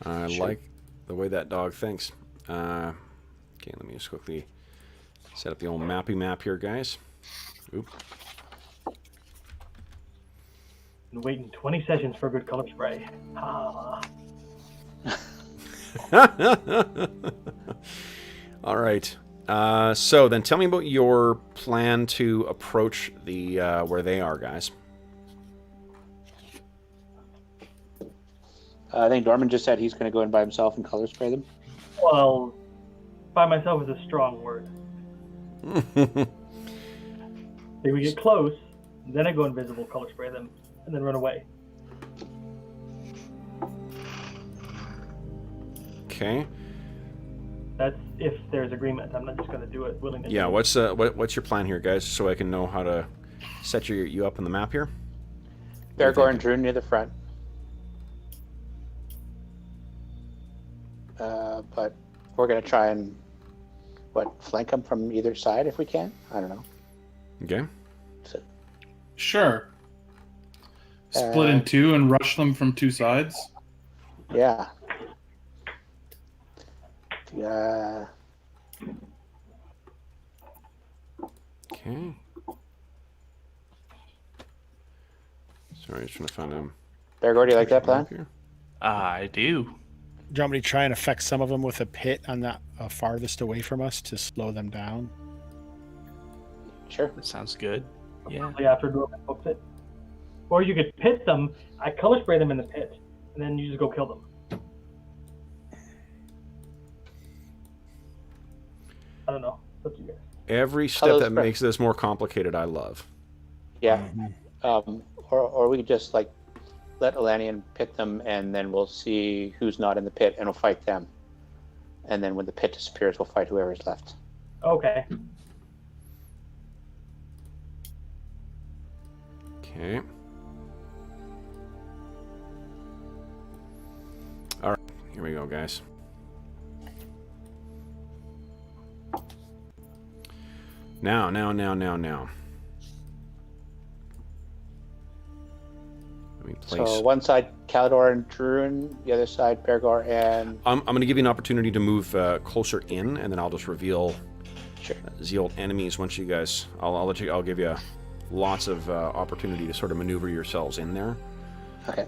I like the way that dog thinks. Okay, let me just quickly set up the old mappy map here, guys. Oop. Been waiting 20 sessions for a good color spray. All right. So then tell me about your plan to approach the where they are, guys. I think Dorman just said he's going to go in by himself and color spray them. Well, by myself is a strong word. Then we get close, then I go invisible, color spray them, and then run away. Okay. That's if there's agreement. I'm not just going to do it willingly. Yeah. What's your plan here, guys, so I can know how to set you up on the map here? Bergour and Druin near the front. But we're going to try and flank them from either side if we can. I don't know. Okay. So, Sure. Split in two and rush them from two sides. yeah. Yeah. Okay. Sorry, just trying to find them. Bergour, do you like that plan? Here. I do. Do you want me to try and affect some of them with a pit on the farthest away from us to slow them down? Sure. That sounds good. Yeah. After Dorman books it. Or you could pit them. I color spray them in the pit, and then you just go kill them. I don't know. It's up to you guys. Every step that makes this more complicated, I love. Yeah. Or we could just let Elanion pit them, and then we'll see who's not in the pit, and we'll fight them. And then when the pit disappears, we'll fight whoever's left. Okay. Okay. All right, here we go, guys. Now. Let me place. So one side Calidor and Druin, the other side Bergour and... I'm going to give you an opportunity to move closer in, and then I'll just reveal the old enemies once you guys... I'll give you lots of opportunity to sort of maneuver yourselves in there. Okay.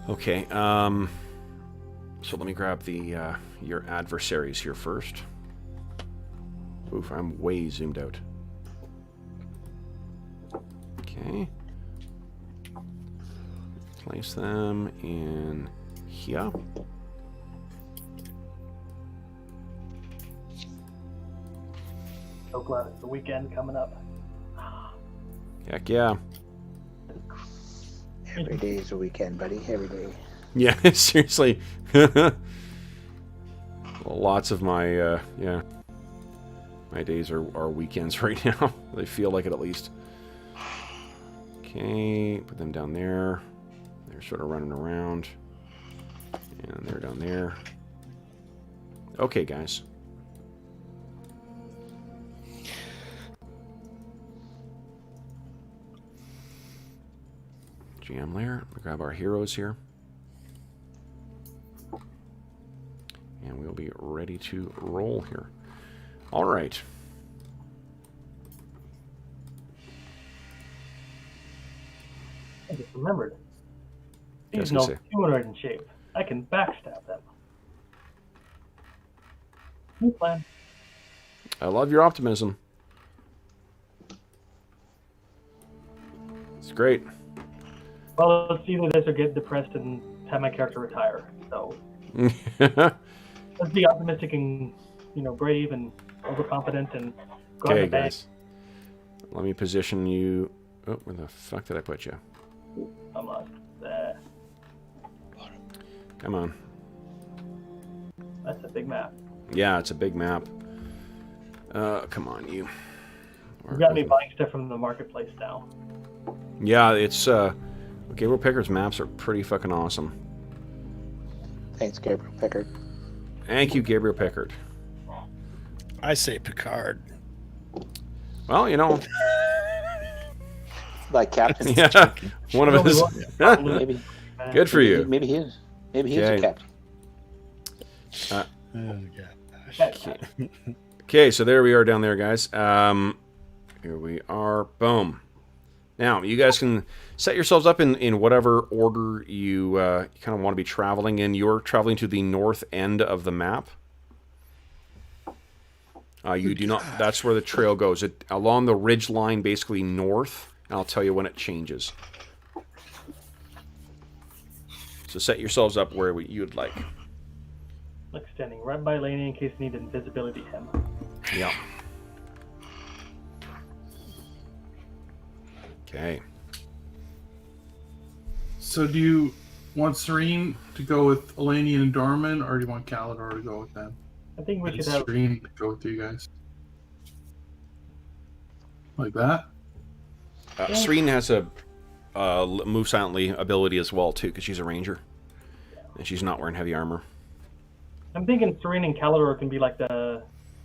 Okay, so let me grab the your adversaries here first. Oof, I'm way zoomed out. Okay. Place them in here. So glad it's the weekend coming up. Heck yeah. Every day is a weekend, buddy. Every day. Yeah, seriously. Lots of my, my days are weekends right now. They feel like it at least. Okay, put them down there. They're sort of running around. And they're down there. Okay, guys. GM layer. Grab our heroes here. And we'll be ready to roll here. All right. I just remembered. Yes, These no say. humanoid in shape. I can backstab them. New plan. I love your optimism. It's great. Well, it's either this or get depressed and have my character retire. So let's be optimistic and brave and overconfident and go Okay, on the bank. guys. Let me position you. Oh, where the fuck did I put you? I'm lost. Come on. That's a big map. Yeah, it's a big map. Come on, you. You got me buying stuff from the marketplace now. Yeah, it's Gabriel Pickard's maps are pretty fucking awesome. Thanks, Gabriel Pickard. Thank you, Gabriel Pickard. I say Picard. Well, Like Captain. yeah, one of us. Maybe. Good for you. Maybe he is. Maybe he is a Okay. captain. Oh, gosh. Okay, so there we are down there, guys. Here we are. Boom. Now, you guys can set yourselves up in whatever order you kind of want to be traveling in. You're traveling to the north end of the map. You do not. That's where the trail goes. Along the ridge line, basically north. And I'll tell you when it changes. So set yourselves up where you'd like. Like standing right by Elanion in case you need invisibility him. Yeah. Okay. So do you want Serene to go with Elanion and Dorman, or do you want Calidor to go with them? I think we And should have. Serene to go with you guys. Like that? Serene has a move silently ability as well, too, because she's a ranger. And she's not wearing heavy armor. I'm thinking Serene and Calidor can be like the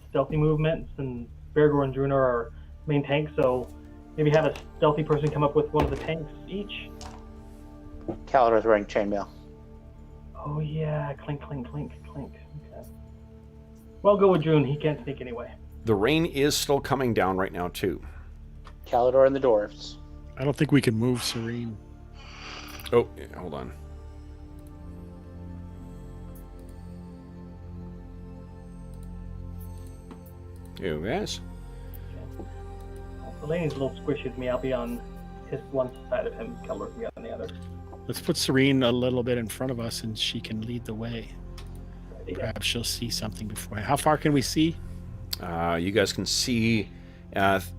stealthy movements, and Bergour and Druin are our main tanks, so maybe have a stealthy person come up with one of the tanks each. Calidor's wearing chainmail. Oh yeah, clink, clink, clink, clink. Okay. Well, go with Druin. He can't sneak anyway. The rain is still coming down right now, too. Calidor and the dwarves. I don't think we can move Serene. Oh, yeah, hold on. You guys. Elani's a little squishy with me. I'll be on his one side of him. Calidor can be on the other. Let's put Serene a little bit in front of us, and she can lead the way. Yeah. Perhaps she'll see something before. How far can we see? You guys can see,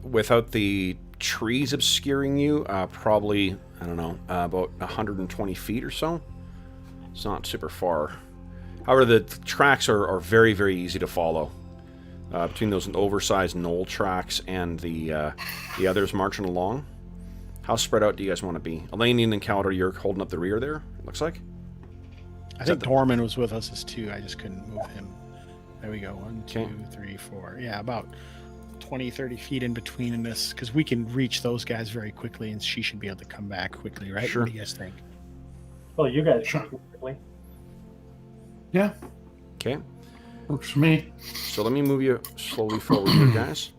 without the trees obscuring you, probably, I don't know, about 120 feet or so. It's not super far. However, the tracks are very, very easy to follow. Between those oversized gnoll tracks and the others marching along. How spread out do you guys want to be? Elanion and Calidor, you're holding up the rear there, it looks like? I think Dorman was with us as two. I just couldn't move him. There we go. 1, 2, Okay. 3, 4. Yeah, about 20, 30 feet in between in this, because we can reach those guys very quickly, and she should be able to come back quickly, right? Sure. What do you guys think? Well, you guys Sure. can move quickly. Yeah, Okay. works for me. So let me move you slowly forward here, guys.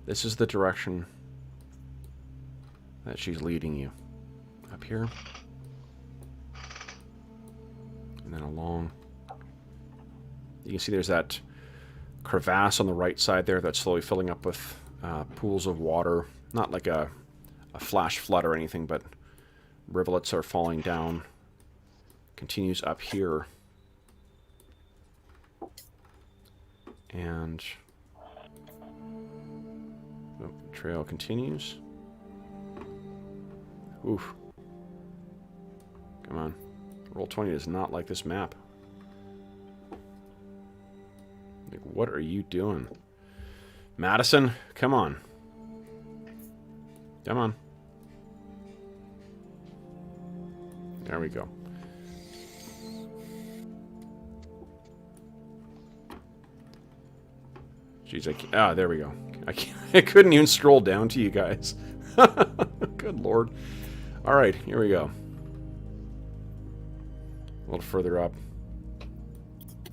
This is the direction that she's leading you. Up here. And then along. You can see there's that crevasse on the right side there that's slowly filling up with pools of water. Not like a flash flood or anything, but rivulets are falling down. Continues up here. And trail continues. Oof. Come on. Roll20 does not like this map. Like, what are you doing? Madison, come on. Come on. There we go. She's like, ah, there we go. I couldn't even scroll down to you guys. Good lord. All right, here we go. A little further up.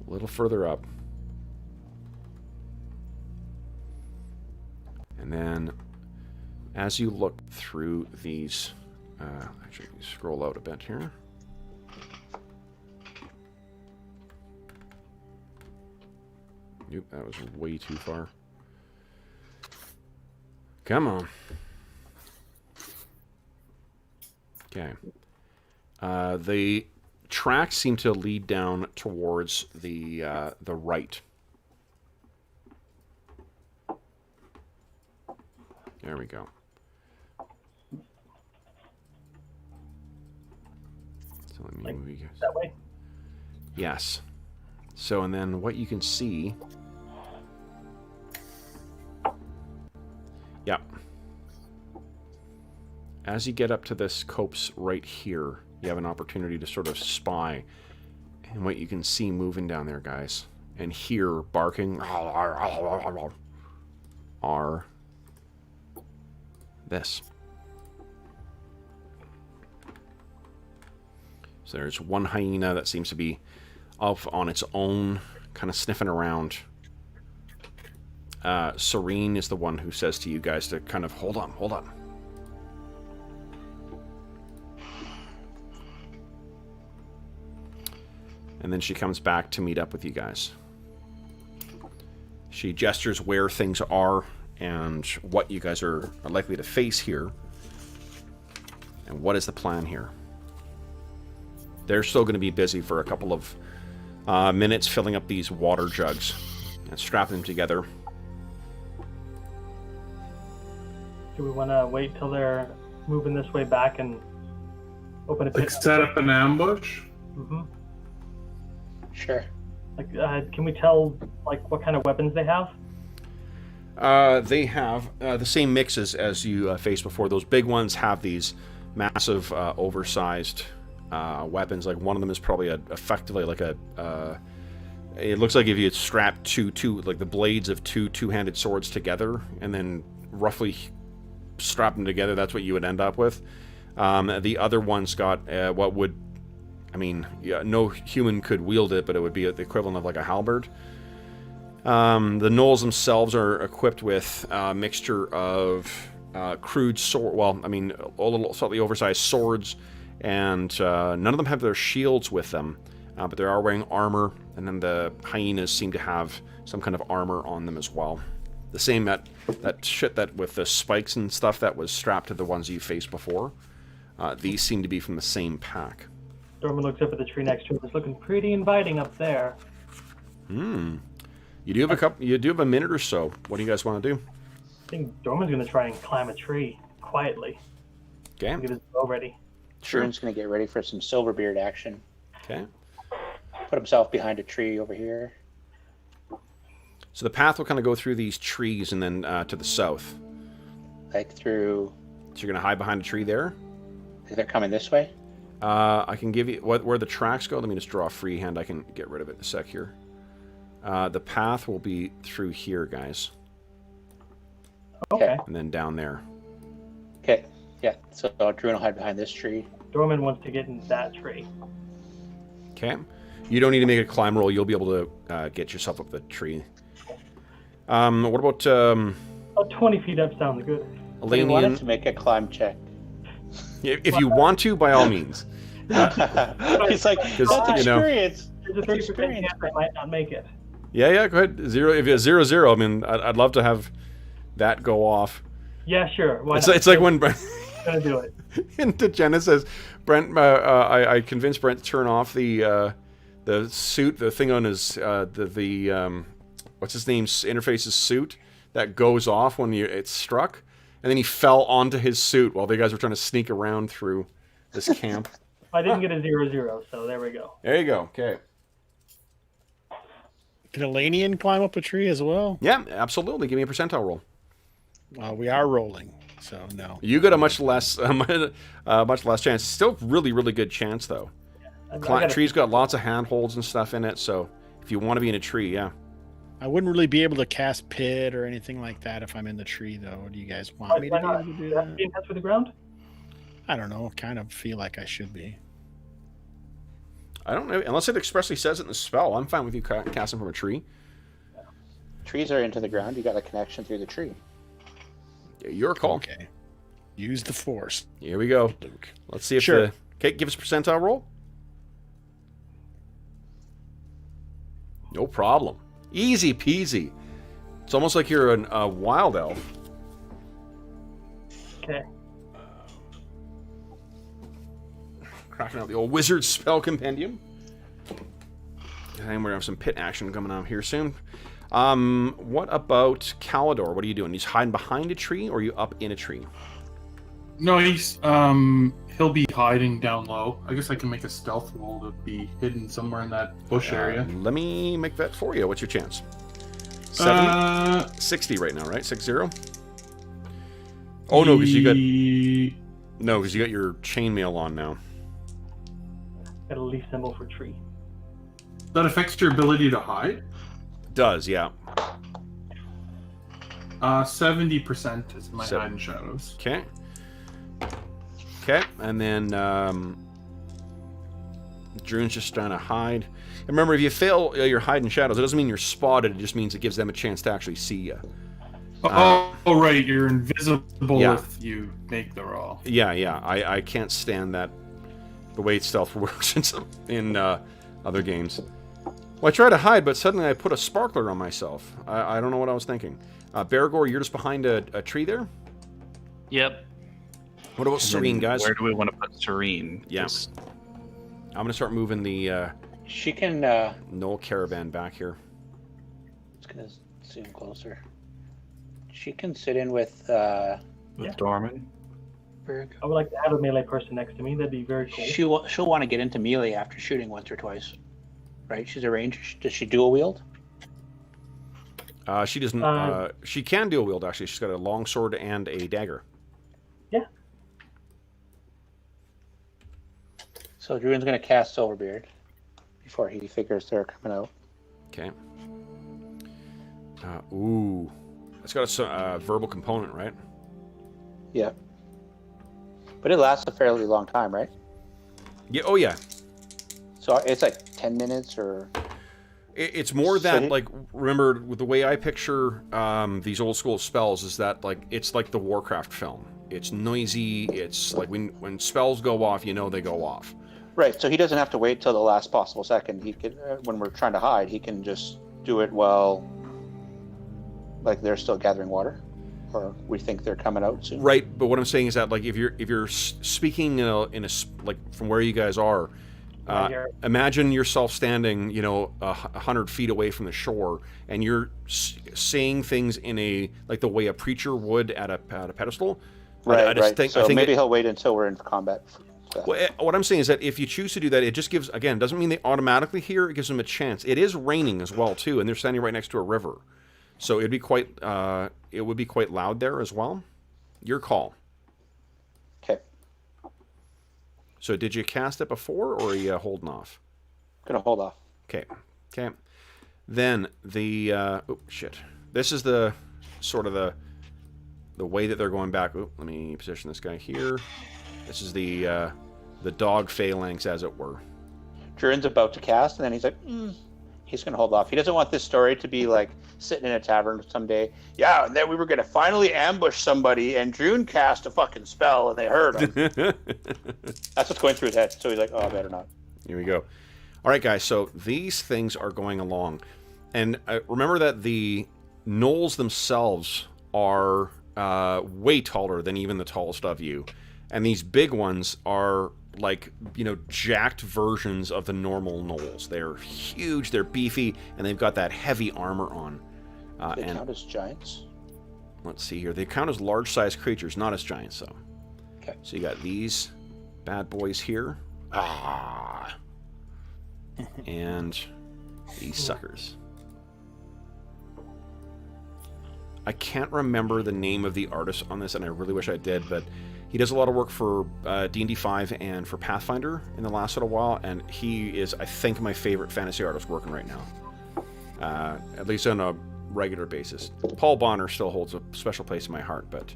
A little further up. And then, as you look through these, actually scroll out a bit here. Nope, that was way too far. Come on. Okay. The tracks seem to lead down towards the right. There we go. So let me move you guys. That way? Yes. So, and then what you can see... Yep. As you get up to this copse right here, you have an opportunity to sort of spy. And what you can see moving down there, guys, and hear barking are this. So there's one hyena that seems to be off on its own, kind of sniffing around. Serene is the one who says to you guys to kind of hold on, hold on. And then she comes back to meet up with you guys. She gestures where things are and what you guys are likely to face here. And what is the plan here? They're still going to be busy for a couple of minutes filling up these water jugs and strapping them together. Do we want to wait till they're moving this way back and open a pit? Like set up an ambush? Mm-hmm. Sure. Like, can we tell like what kind of weapons they have? They have the same mixes as you faced before. Those big ones have these massive, oversized weapons. Like one of them is probably effectively like a. It looks like if you had strapped two like the blades of two-handed swords together, and then roughly strap them together. That's what you would end up with. The other one's got what would. I mean, yeah, no human could wield it, but it would be the equivalent of like a halberd. The gnolls themselves are equipped with a mixture of crude sword. Well, I mean, a little slightly oversized swords, and none of them have their shields with them, but they are wearing armor. And then the hyenas seem to have some kind of armor on them as well. The same that shit that with the spikes and stuff that was strapped to the ones you faced before. These seem to be from the same pack. Dorman looks up at the tree next to him. It's looking pretty inviting up there. Hmm. You do have a couple. You do have a minute or so. What do you guys want to do? I think Dorman's going to try and climb a tree quietly. Okay. Get his bow ready. Druin's going to get ready for some Silverbeard action. Okay. Put himself behind a tree over here. So the path will kind of go through these trees and then to the south. Like through... So you're going to hide behind a tree there? They're coming this way? I can give you... where the tracks go, let me just draw a freehand. I can get rid of it in a sec here. The path will be through here, guys. Okay. And then down there. Okay. Yeah, so Druin will hide behind this tree. Dorman wants to get in that tree. Okay. You don't need to make a climb roll. You'll be able to get yourself up the tree. What about About 20 feet up sounds good. But he wanted Elanion? to make a climb check. If you want to, by all means. He's like, Because, that's you know- experience. There's a 30% chance I might not make it. Yeah, go ahead. If it's 0-0, I mean, I'd love to have that go off. Yeah, sure. Why It's, not? it's like when Brent, Gonna do it. into Jenna says, Brent, I convinced Brent to turn off the suit, the thing on his what's his name, interface's suit that goes off when it's struck, and then he fell onto his suit while the guys were trying to sneak around through this camp. I didn't get a 0-0, so there we go. There you go. Okay. Can Elanion climb up a tree as well? Yeah, absolutely. Give me a percentile roll. We are rolling, so no. You got a much less chance. Still really, really good chance though. I gotta- Tree's got lots of handholds and stuff in it, so if you want to be in a tree, yeah. I wouldn't really be able to cast Pit or anything like that if I'm in the tree, though. Do you guys want me to Why be not? able to do Do you have to that? be in touch with the ground? I don't know. Kind of feel like I should be. I don't know, unless it expressly says it in the spell. I'm fine with you casting from a tree. Trees are into the ground. You got a connection through the tree. Your call. Okay. Use the Force, Here we go. Luke. Let's see if Sure. Okay, give us a percentile roll. No problem. Easy peasy. It's almost like you're a wild elf. Okay. Cracking out the old wizard spell compendium. And we're gonna have some pit action coming out here soon. What about Calidor? What are you doing? He's hiding behind a tree, or are you up in a tree? No, he'll be hiding down low. I guess I can make a stealth roll to be hidden somewhere in that bush area. Let me make that for you. What's your chance? 70? 60 right now, right? 60? Oh no, because you got your chainmail on now. Got a leaf symbol for tree. That affects your ability to hide. Does, yeah. 70% is my Seven. hide in shadows. Okay. Okay, and then Druin's just trying to hide. And remember, if you fail your hide in shadows, it doesn't mean you're spotted. It just means it gives them a chance to actually see you. Oh, right, you're invisible Yeah. if you make the roll. Yeah. I can't stand that. The way stealth works in other games. Well, I tried to hide, but suddenly I put a sparkler on myself. I don't know what I was thinking. Bergour, you're just behind a tree there? Yep. What about And Serene, then guys? Where do we want to put Serene? Yeah. 'Cause I'm going to start moving the She can. Knoll caravan back here. It's gonna zoom closer. She can sit in with. with Dorman. Berg. I would like to have a melee person next to me. That'd be very cool. She'll want to get into melee after shooting once or twice, right? She's a ranger. Does she dual wield? She doesn't. She can dual wield, actually. She's got a longsword and a dagger. Yeah. So Druin's gonna cast Silverbeard before he figures they're coming out. Okay. Ooh. It's got a verbal component, right? Yeah. But it lasts a fairly long time, right? Yeah. Oh, yeah. So it's like 10 minutes or. It's more So that, he- like, remember, with the way I picture these old school spells is that, like, it's like the Warcraft film. It's noisy. It's like when spells go off, you know they go off. Right. So he doesn't have to wait till the last possible second. He can, when we're trying to hide, he can just do it while, like, they're still gathering water, or we think they're coming out soon. Right. But what I'm saying is that, like, if you're speaking like from where you guys are, Right here. imagine yourself standing, 100 feet away from the shore, and you're saying things in like the way a preacher would at a pedestal. Right. I just Right. think, So I think maybe he'll wait until we're in combat. Well, what I'm saying is that if you choose to do that, it just gives, again, doesn't mean they automatically hear. It gives them a chance. It is raining as well too, and they're standing right next to a river, so it would be quite loud there as well. Your call. Okay. So did you cast it before, or are you holding off? Gonna hold off. Okay. Then the oh shit. This is the sort of the way that they're going back. Oop, let me position this guy here. This is the dog phalanx, as it were. Druin's about to cast, and then he's like, he's going to hold off. He doesn't want this story to be like sitting in a tavern someday. Yeah, and then we were going to finally ambush somebody, and Druin cast a fucking spell, and they heard him. That's what's going through his head. So he's like, oh, I better not. Here we go. All right, guys, so these things are going along. And remember that the gnolls themselves are way taller than even the tallest of you. And these big ones are like, you know, jacked versions of the normal gnolls. They're huge, they're beefy, and they've got that heavy armor on. They count as giants? Let's see here. They count as large-sized creatures, not as giants, though. Okay. So you got these bad boys here. And these suckers. I can't remember the name of the artist on this, and I really wish I did, but he does a lot of work for D&D 5 and for Pathfinder in the last little while, and he is, I think, my favorite fantasy artist working right now. At least on a regular basis. Paul Bonner still holds a special place in my heart, but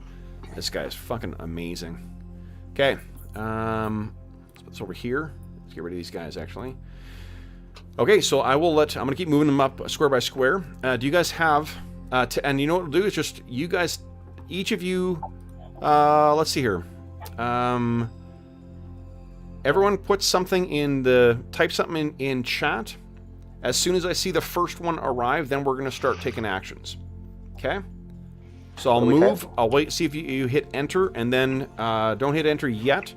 this guy is fucking amazing. Okay, let's put this over here. Let's get rid of these guys, actually. Okay, so I'm going to keep moving them up square by square. Do you guys have... and you know what we'll do is just, you guys, each of you, let's see here. Everyone put something type something in chat. As soon as I see the first one arrive, then we're going to start taking actions. Okay? So I'll move, I'll wait, see if you hit enter, and then don't hit enter yet.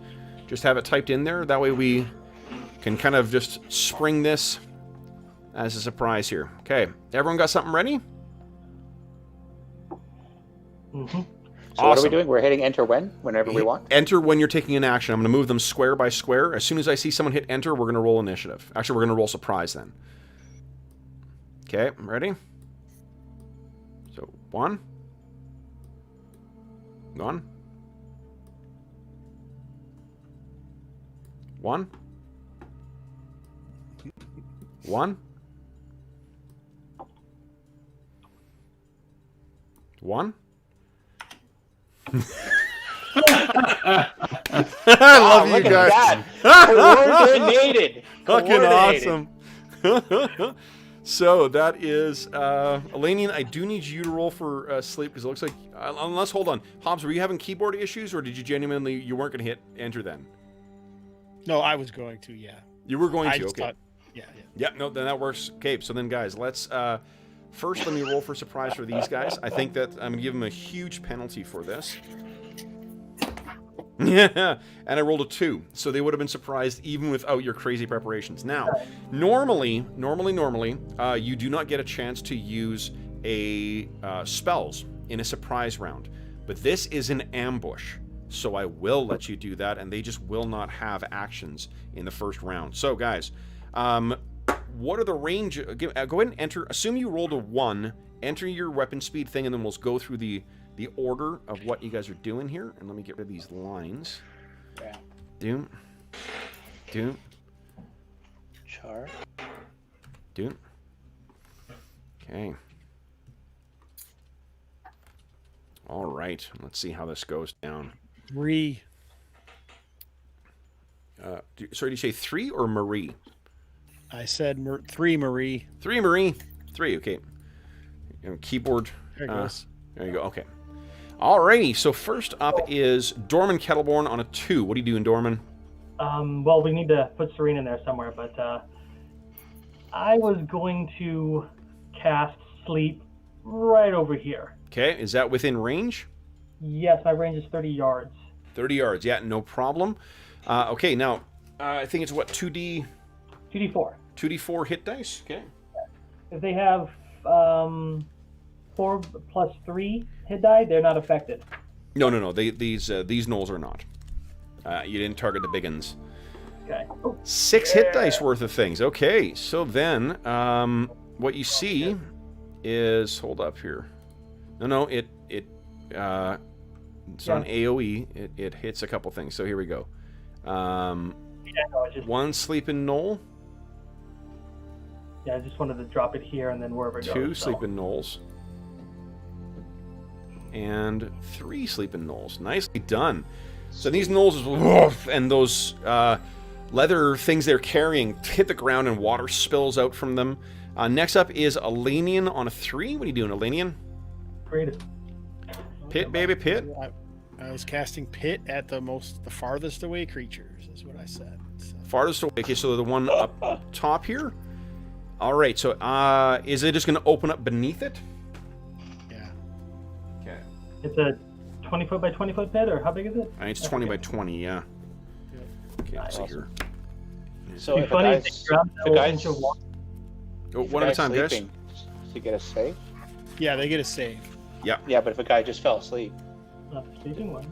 Just have it typed in there. That way we can kind of just spring this as a surprise here. Okay, everyone got something ready? Mm-hmm. So Awesome. what are we doing? We're hitting enter when? Whenever we want? Enter when you're taking an action. I'm going to move them square by square. As soon as I see someone hit enter, we're going to roll initiative. Actually, we're going to roll surprise then. Okay, ready? So, 1. 1. 1. 1. 1. I love you guys. Coordinated. Fucking awesome. So that is Elanion. I do need you to roll for sleep because it looks like unless hold on, Hobbs, were you having keyboard issues or did you genuinely you weren't going to hit enter then? No, I was going to. Yeah. You were going I to. just Okay. thought, yeah. Yeah. No, then that works. Okay. So then, guys, let's first let me roll for surprise for these guys. I think that I'm gonna give them a huge penalty for this. Yeah, and I rolled a 2, so they would have been surprised even without your crazy preparations. Now, normally, you do not get a chance to use a spells in a surprise round, but this is an ambush, so I will let you do that, and they just will not have actions in the first round. So, guys, what are the range? Go ahead and enter. Assume you rolled a 1. Enter your weapon speed thing, and then we'll go through the order of what you guys are doing here. And let me get rid of these lines. Yeah. Do. Char. Do. Okay. All right. Let's see how this goes down. 3. Sorry, did you say 3 or Marie? I said 3, Marie. 3, Marie. 3, okay. Keyboard. There it goes. There you go, okay. Alrighty, so first up is Dorman Kettleborn on a 2. What are you doing, Dorman? Well, we need to put Serene in there somewhere, but I was going to cast Sleep right over here. Okay, is that within range? Yes, my range is 30 yards. 30 yards, yeah, no problem. Okay, now, I think it's what, 2D... 2d4. 2d4 hit dice, okay. If they have 4 plus 3 hit die, they're not affected. No. These gnolls are not. You didn't target the big uns. Okay. Oh, 6 hit dice worth of things. Okay, so then what you see is hold up here. No, it's on AOE. It hits a couple things. So here we go. it's just, 1 sleeping gnoll. I just wanted to drop it here and then wherever it goes. 2 sleeping gnolls. and 3 sleeping gnolls. Nicely done. So these gnolls, and those leather things they're carrying hit the ground and water spills out from them. Next up is Elanion on a 3. What are you doing, Elanion? Great. Pit, baby, pit. I was casting pit at the farthest away creatures, is what I said. So. Farthest away. Okay, so the one up top here. All right, so is it just going to open up beneath it? Yeah. Okay. It's a 20-foot by 20-foot pit, or how big is it? I think it's 20 by 20, yeah. Okay, let's see Awesome. here. So It'd if be funny if a they grabbed the that guy's, inch of water. Oh, if one a at a time, guy's guys. sleeping, does he get a save? Yeah, they get a save. Yeah, but if a guy just fell asleep, Not the sleeping one.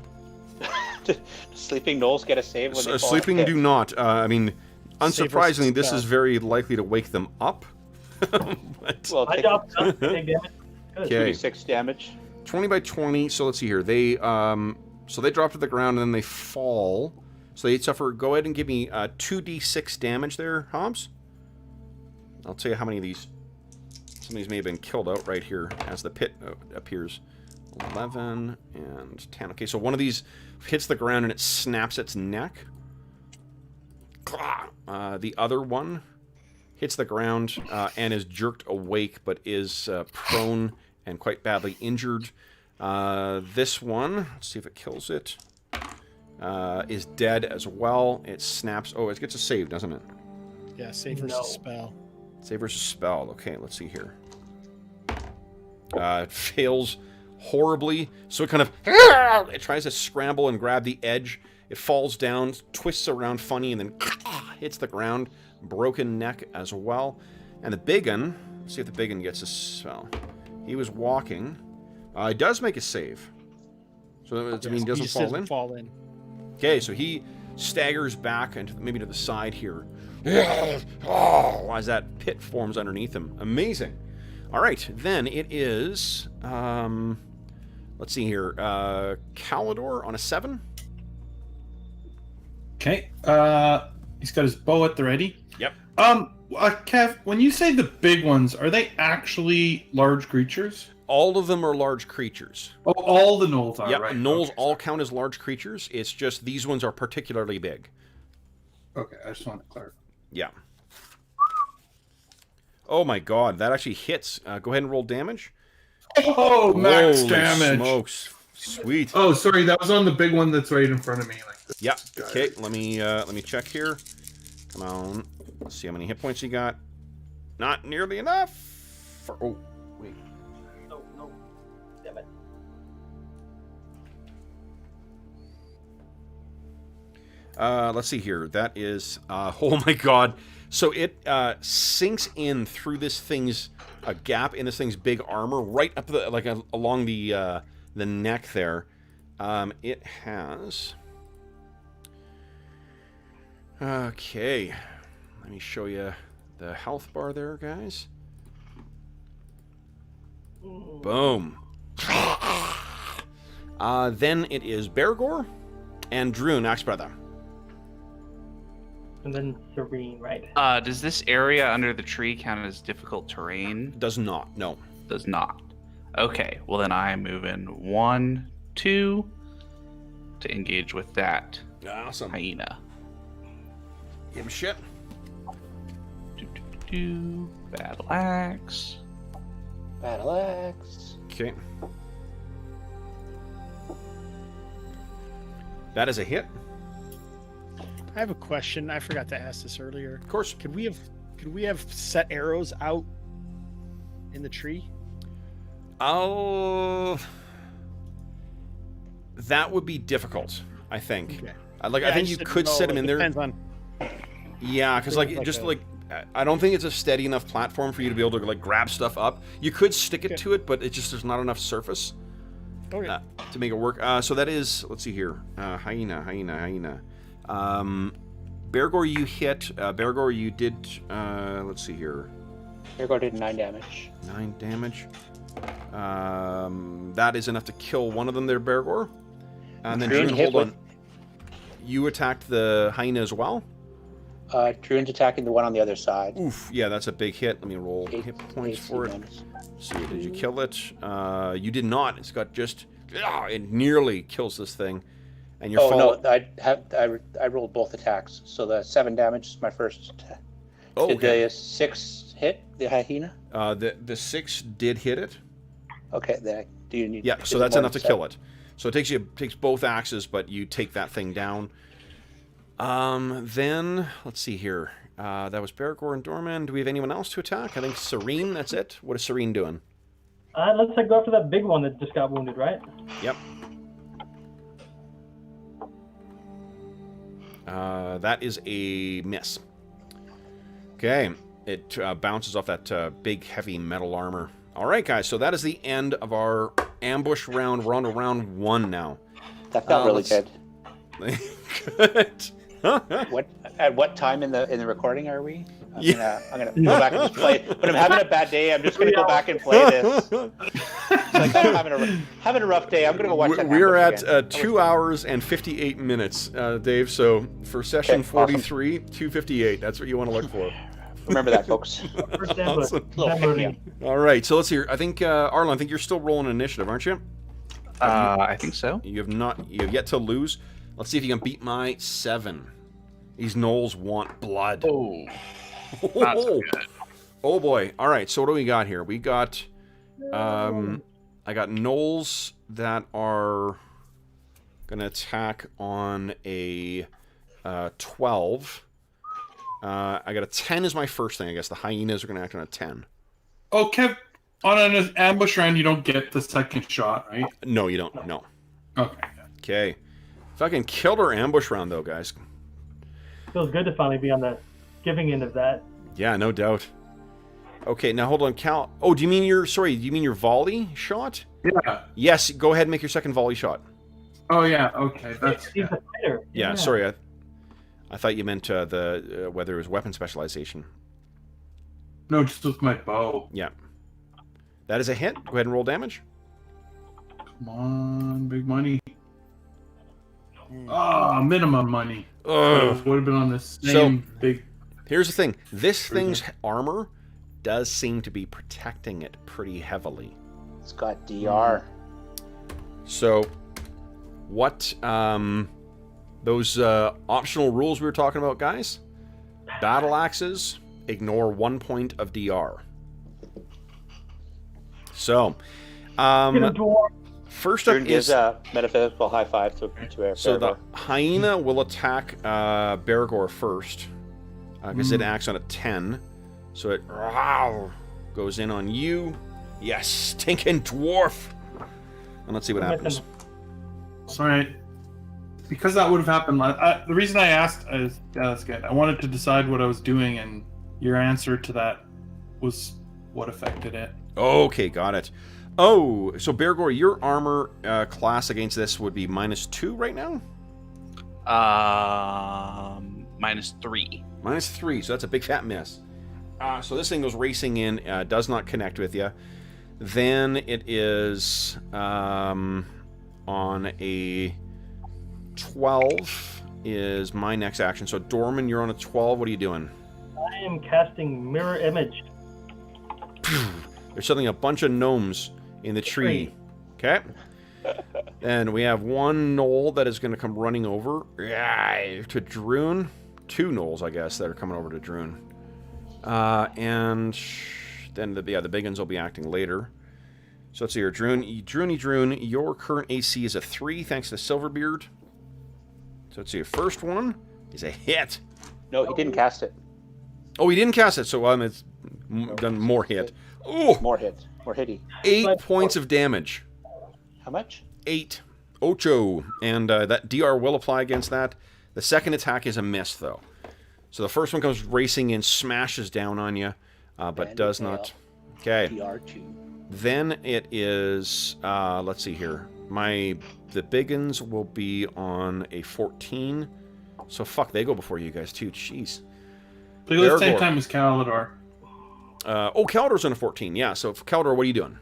sleeping gnolls get a save when they fall Sleeping in the do pit? not. I mean, unsurprisingly, this spell. is very likely to wake them up. But, Well, I take dropped up, take damage. Good. Okay. 2d6 damage. 20 by 20. So let's see here. They so they drop to the ground and then they fall. So they suffer. Go ahead and give me 2d6 damage there, Hobbs. I'll tell you how many of these. Some of these may have been killed out right here as the pit appears. 11 and 10. Okay, so one of these hits the ground and it snaps its neck. The other one hits the ground and is jerked awake, but is prone and quite badly injured. This one, let's see if it kills it, is dead as well. It snaps. Oh, it gets a save, doesn't it? Yeah, save versus spell. Save versus spell. Okay, let's see here. It fails horribly, so it kind of it tries to scramble and grab the edge. It falls down, twists around funny, and then hits the ground. Broken neck as well. And the big un, let's see if the big un gets a spell. He was walking. He does make a save. So that means he doesn't fall in. Okay, so he staggers back and maybe to the side here. As that pit forms underneath him. Amazing. All right, then it is, let's see here, Calidor on a 7. Okay. He's got his bow at the ready. Yep. Kev, when you say the big ones, are they actually large creatures? All of them are large creatures. Oh, all the gnolls are, Yep, right? gnolls Okay, all count as large creatures. It's just these ones are particularly big. Okay, I just want to clarify. Yeah. Oh my god, that actually hits. Go ahead and roll damage. Oh, max Holy damage. smokes. Sweet. Oh, sorry, that was on the big one that's right in front of me. Like this. Yeah. Okay, let me check here. Come on. Let's see how many hit points you got. Not nearly enough. Oh, wait. No. Damn it. Let's see here. That is oh my god. So it sinks in through this thing's a gap in this thing's big armor, right up the along the neck there. It has. Okay, let me show you the health bar there, guys. Boom. Then it is Bergour and Druin, Axebrother. And then Serene, right? Does this area under the tree count as difficult terrain? Does not, no. Does not. Okay, well then I am moving 1, 2 to engage with that Awesome. hyena. Give him shit. Battle axe. Battle axe. Okay. That is a hit. I have a question. I forgot to ask this earlier. Of course. Could we have set arrows out in the tree? Oh, that would be difficult, I think. Okay. I think you could set him in there. Depends on. Yeah, because I don't think it's a steady enough platform for you to be able to grab stuff up. You could stick it to it, but there's not enough surface Okay. to make it work. So that is, let's see here, hyena. Bergour, you hit. Bergour, you did. Let's see here. Bergour did 9 damage. 9 damage. That is enough to kill one of them there, Bergour. And then Druin Druin, hit hold on. You attacked the hyena as well? Druin's attacking the one on the other side. Oof, yeah, that's a big hit. Let me roll Eight- hit points AC for it. bonus. See, did you kill it? You did not. It's got just... it nearly kills this thing. And you're Oh, no, I rolled both attacks. So the 7 damage is my first attack. Oh, Did okay. the 6 hit the hyena? The 6 did hit it. Okay, then do you need? Yeah, so that's enough to kill it. So it takes both axes, but you take that thing down. Then let's see here. That was Bergour and Dorman. Do we have anyone else to attack? I think Serene. That's it. What is Serene doing? Let's go after that big one that just got wounded, right? Yep. That is a miss. Okay, it bounces off that big, heavy metal armor. All right, guys. So that is the end of our ambush round. We're on to round 1 now. That felt really good. Good. At what time in the recording are we? I'm Yeah. gonna go back and just play. When I'm having a bad day, I'm just gonna go back and play this. It's like I'm having a rough day. I'm gonna go watch that. We're ambush at again. 2 hours and 58 minutes, Dave. So for session Okay, 43, 2:58. That's what you want to look for. Remember that, folks. First ambush. Awesome. Little Memory. All right. So let's hear. I think Arlen. I think you're still rolling initiative, aren't you? I think so. You have yet to lose. Let's see if you can beat my 7. These gnolls want blood. Oh, not so good. Oh boy. All right. So what do we got here? We got I got gnolls that are gonna attack on a 12. I got a 10 as my first thing. I guess the hyenas are gonna act on a 10. Oh, Kev, on an ambush round, you don't get the second shot, right? No, you don't. No. Okay. Okay. Fucking killed our ambush round though, guys. Feels good to finally be on the giving end of that. Yeah, no doubt. Okay, now hold on, Cal. Oh, do you mean your volley shot? Yeah. Yes, go ahead and make your second volley shot. Oh, yeah. Okay. That's. He's a fighter. Yeah, sorry, I thought you meant whether it was weapon specialization. No, just with my bow. Yeah. That is a hit. Go ahead and roll damage. Come on, big money. Oh, minimum money. Ugh. Would have been on the same big. Here's the thing. This thing's armor does seem to be protecting it pretty heavily. It's got DR. So, what those optional rules we were talking about, guys? Battle axes ignore 1 point of DR. So, Get a dwarf. first up Druin gives is a metaphysical high five to so the Bergour. hyena will attack Bergour first because it acts on a 10. So it goes in on you. Yes, stinking dwarf. And let's see what happens. Sorry. Because that would have happened. The reason I asked is, yeah, that's good. I wanted to decide what I was doing, and your answer to that was what affected it. Okay, got it. Oh, so Bergour, your armor class against this would be -2 right now? -3. -3, so that's a big fat miss. So this thing goes racing in, does not connect with you. Then it is on a 12 is my next action. So Dorman, you're on a 12. What are you doing? I am casting mirror image. There's suddenly a bunch of gnomes in the tree. Okay. And we have one gnoll that is going to come running over to Druin. 2 gnolls, I guess, that are coming over to Druin. And then the big ones will be acting later. So let's see here. Druin, your current AC is a 3 thanks to Silverbeard. So let's see. Your first one is a hit. No, he didn't cast it. Oh, he didn't cast it, so it's done more hit. Oh, More hit. More hitty. 8 points of damage. How much? 8. Ocho. And that DR will apply against that. The second attack is a miss, though. So the first one comes racing in, smashes down on you, but And does fail. not. Okay. DR2. Then it is, let's see here. The biggins will be on a 14. So fuck, they go before you guys too. Jeez. But at the same Bergour. time as Calador. Caldor's on a 14. Yeah. So Caldor, what are you doing?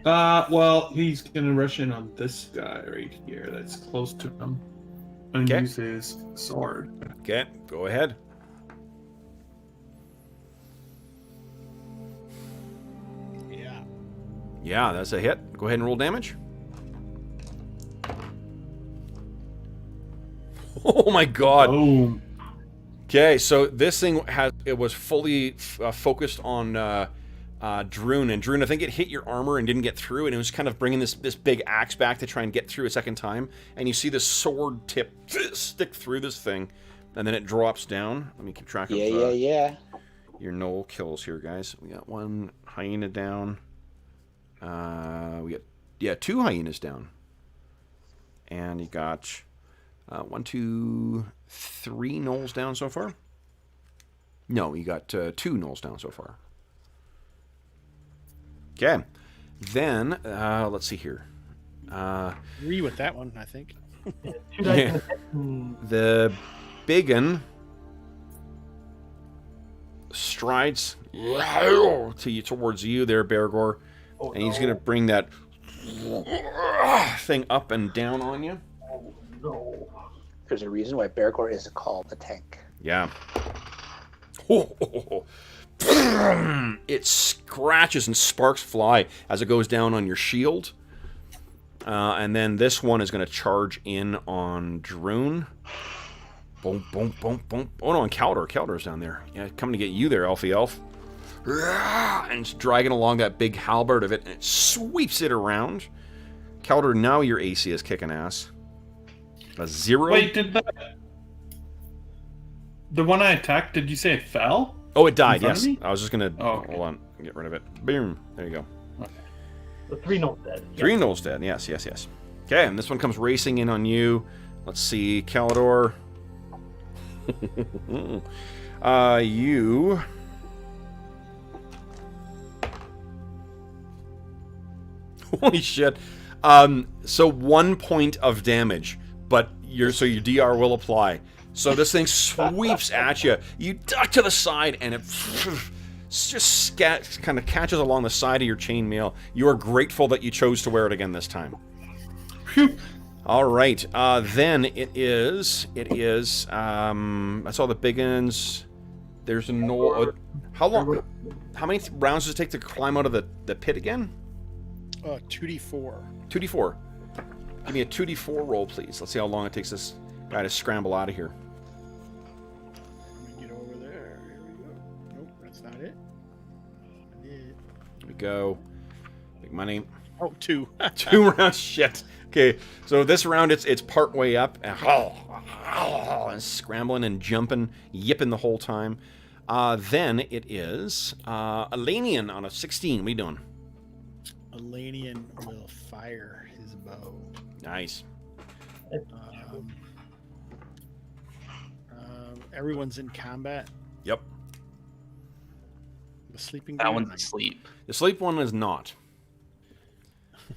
Well, he's gonna rush in on this guy right here. That's close to him. and Okay. use his sword. Okay, go ahead. Yeah. Yeah, that's a hit. Go ahead and roll damage. Oh my god. Boom. Okay, so this thing was fully focused on Druin, and Druin, I think it hit your armor and didn't get through, and it was kind of bringing this big axe back to try and get through a second time, and you see this sword tip stick through this thing, and then it drops down. Let me keep track of Yeah. your gnoll kills here, guys. We got one hyena down. We got 2 hyenas down, and you got 1, 2, 3 gnolls down so far. No, you got 2 gnolls down so far. Okay, then let's see here. Agree with that one, I think. 2 dice Yeah. and a hit. The biggin strides towards you there, Bergour, Oh, and he's no. gonna bring that thing up and down on you. No. There's a reason why Bergour is called the tank. Yeah. It scratches and sparks fly as it goes down on your shield. And then this one is going to charge in on Druin. Boom, boom, boom, boom. Oh no, and Caldor. Caldor's down there. Yeah, coming to get you there, Elfie Elf. And it's dragging along that big halberd of it, and it sweeps it around. Caldor, now your AC is kicking ass. A 0. Wait, the one I attacked, did you say it fell? Oh, it died, in front yes. of me? I was just going to... Oh, okay. Hold on. Get rid of it. Boom. There you go. The 3 gnolls dead. 3 gnolls dead. Yes. Okay, and this one comes racing in on you. Let's see. Caldor. You... Holy shit. So 1 point of damage, but your DR will apply. So this thing sweeps at you. You duck to the side, and it just kind of catches along the side of your chainmail. You are grateful that you chose to wear it again this time. Phew. All right. Then it is. That's all the big uns. There's a gnoll. How long? How many rounds does it take to climb out of the pit again? 2d4. 2d4. Give me a 2d4 roll, please. Let's see how long it takes this guy to scramble out of here. Let me get over there. Here we go. Nope, that's not it. Here we go. Big money. Oh, 2. 2 rounds. Shit. Okay, so this round it's part way up and scrambling and jumping, yipping the whole time. Then it is Elanion on a 16. What are you doing? Elanion will fire his bow. Nice. Everyone's in combat. Yep. The sleeping That bear? one's asleep. The sleep one is not.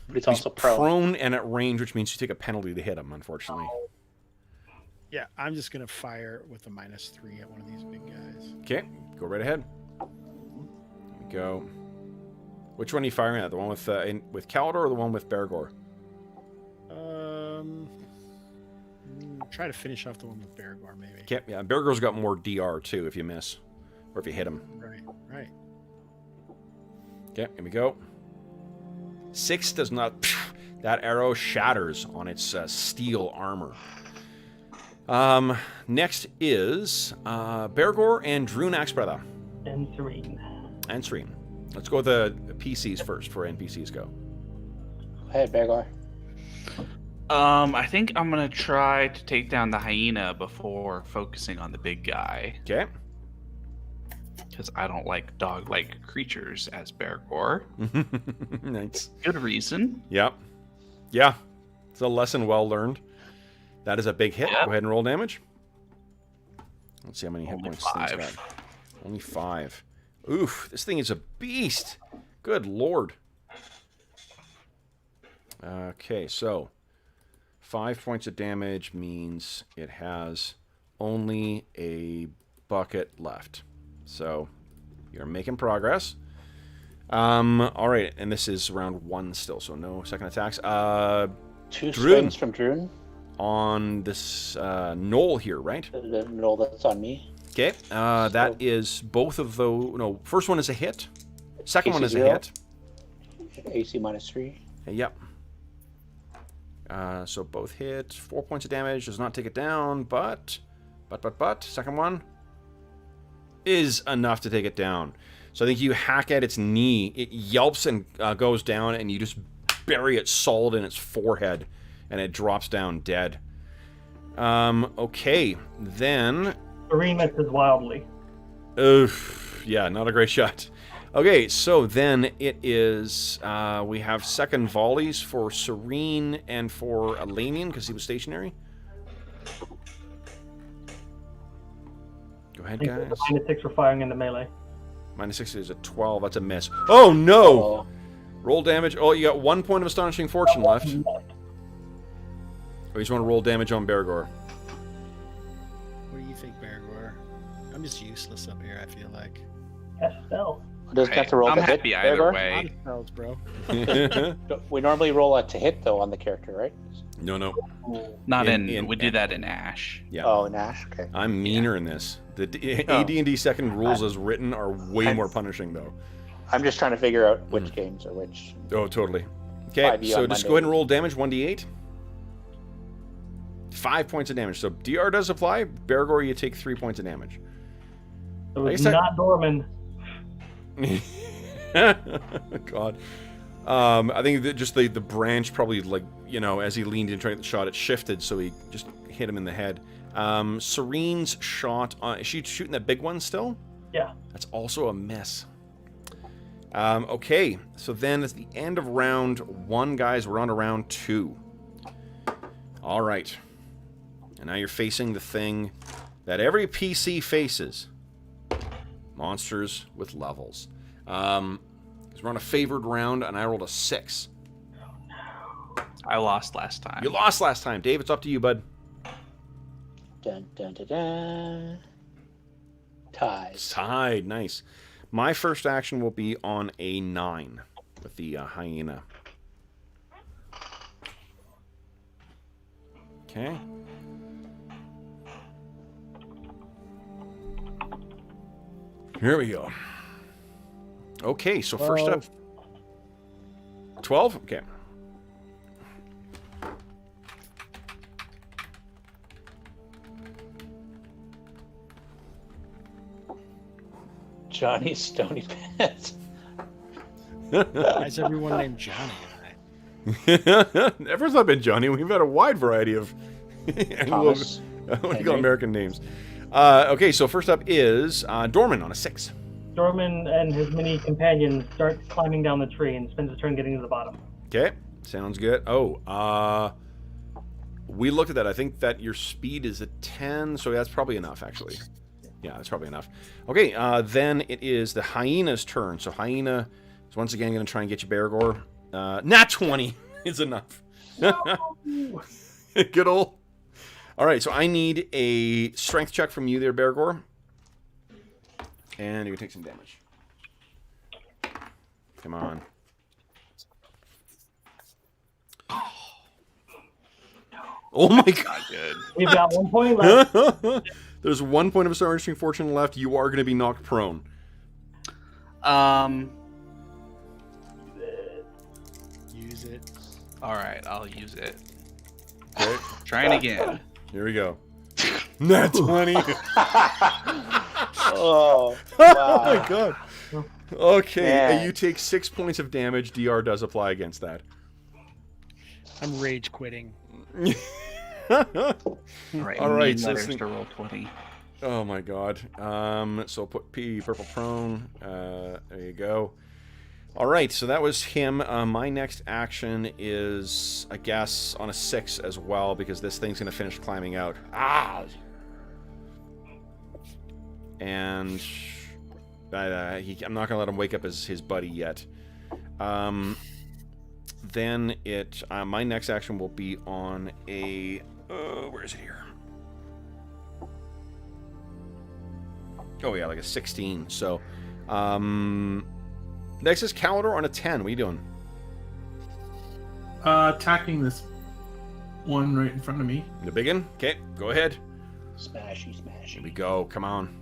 But it's He's also prone. prone and at range, which means you take a penalty to hit him, unfortunately. Yeah, I'm just gonna fire with a -3 at one of these big guys. Okay, go right ahead. Here we go. Which one are you firing at? The one with Caldor or the one with Bergour? Try to finish off the one with Bergour, maybe. Okay, yeah, Bergour's got more DR too if you miss. Or if you hit him. Right. Okay, here we go. 6 does not... That arrow shatters on its steel armor. Next is Bergour and Druin Axebrother. And Serene. And Serene. Let's go with the PCs first before NPCs go. Hey, Bergour. I think I'm gonna try to take down the hyena before focusing on the big guy, Okay. because I don't like dog-like creatures as Bergour. Nice. Good reason. Yep. Yeah. It's a lesson well learned. That is a big hit. Yep. Go ahead and roll damage. Let's see how many hit Only points this thing's 5. got. Only 5. Oof, this thing is a beast. Good lord. Okay, so 5 points of damage means it has only a bucket left. So you're making progress. All right, and this is round 1 still, so no second attacks. 2 Druin. strings from Druin. on this knoll here, right? The roll that's on me. Okay, that is both of those. No, first one is a hit. Second one is a AC0. hit. AC -3. Yep. So both hit. 4 points of damage. Does not take it down, but. Second one is enough to take it down. So I think you hack at its knee. It yelps and goes down, and you just bury it solid in its forehead, and it drops down dead. Okay, then. Serene misses wildly. Yeah, not a great shot. Okay, so then it is, we have second volleys for Serene and for Elanion, because he was stationary. Go ahead, guys. -6 for firing into melee. -6 is a 12, that's a miss. Oh, no! Oh, Roll damage. Oh, you got 1 point of Astonishing Fortune left. Oh, you just want to roll damage on Bergour. What do you think, Bergour? I'm just useless up here, I feel like. Cast spell. doesn't have to roll I'm to happy hit. either Bergour? A lot way. of spells, bro. We normally roll a to hit though on the character, right? No. Not In- in. We do that in Ash. Yeah. Oh, Nash. Okay. I'm meaner in this. The AD&D second rules as written are way more punishing, though. I'm just trying to figure out which games are which. Oh, totally. Okay, 5e so on just Monday. go ahead and roll damage, 1d8. 5 points of damage. So DR does apply. Bergour, you take 3 points of damage. It I was guess that- not Dorman. God. I think that just the branch probably, like, you know, as he leaned in trying to shot, it shifted, so he just hit him in the head. Serene's shot, is she shooting that big one still? Yeah. That's also a miss. Okay, so then it's the end of round 1, guys. We're on to round 2. All right. And now you're facing the thing that every PC faces. Monsters with levels. Because we're on a favored round, and I rolled a 6. I lost last time. You lost last time. Dave, it's up to you, bud. Dun dun dun dun. Ties. Tied. Nice. My first action will be on a 9 with the hyena. Okay. Here we go. Okay, so first up. 12? Okay. Johnny Stony Pants. Why is everyone named Johnny? Everyone's not been Johnny. We've had a wide variety of Thomas. what do you call Henry. American names? Okay, so first up is Dorman on a 6. Dorman and his mini companion start climbing down the tree and spends his turn getting to the bottom. Okay, sounds good. Oh, we looked at that. I think that your speed is a 10, so that's probably enough, actually. Yeah, that's probably enough. Okay, then it is the hyena's turn. So hyena is once again going to try and get you, Bergour. Nat 20 is enough. Good old. All right, so I need a strength check from you there, Bergour. And you can take some damage. Come on. Oh my god. Good. We've got 1 point left. There's 1 point of astonishing fortune left. You are going to be knocked prone. Use it. All right, I'll use it. Okay, Trying again. here we go. Nat 20. Oh, Oh wow. my god. Okay, Man. you take 6 points of damage. DR does apply against that. I'm rage quitting. All right. All right, Need so letters this to roll 20. Oh my god. So put P, purple prone. There you go. All right, so that was him. My next action is, I guess, on a 6 as well, because this thing's going to finish climbing out. Ah! And I'm not going to let him wake up his buddy yet. Then my next action will be on a... where is it here? Oh yeah, like a 16. So, next is Calidor on a 10. What are you doing? Attacking this one right in front of me. The big one? Okay, go ahead. Smashy, smashy. Here we go. Come on.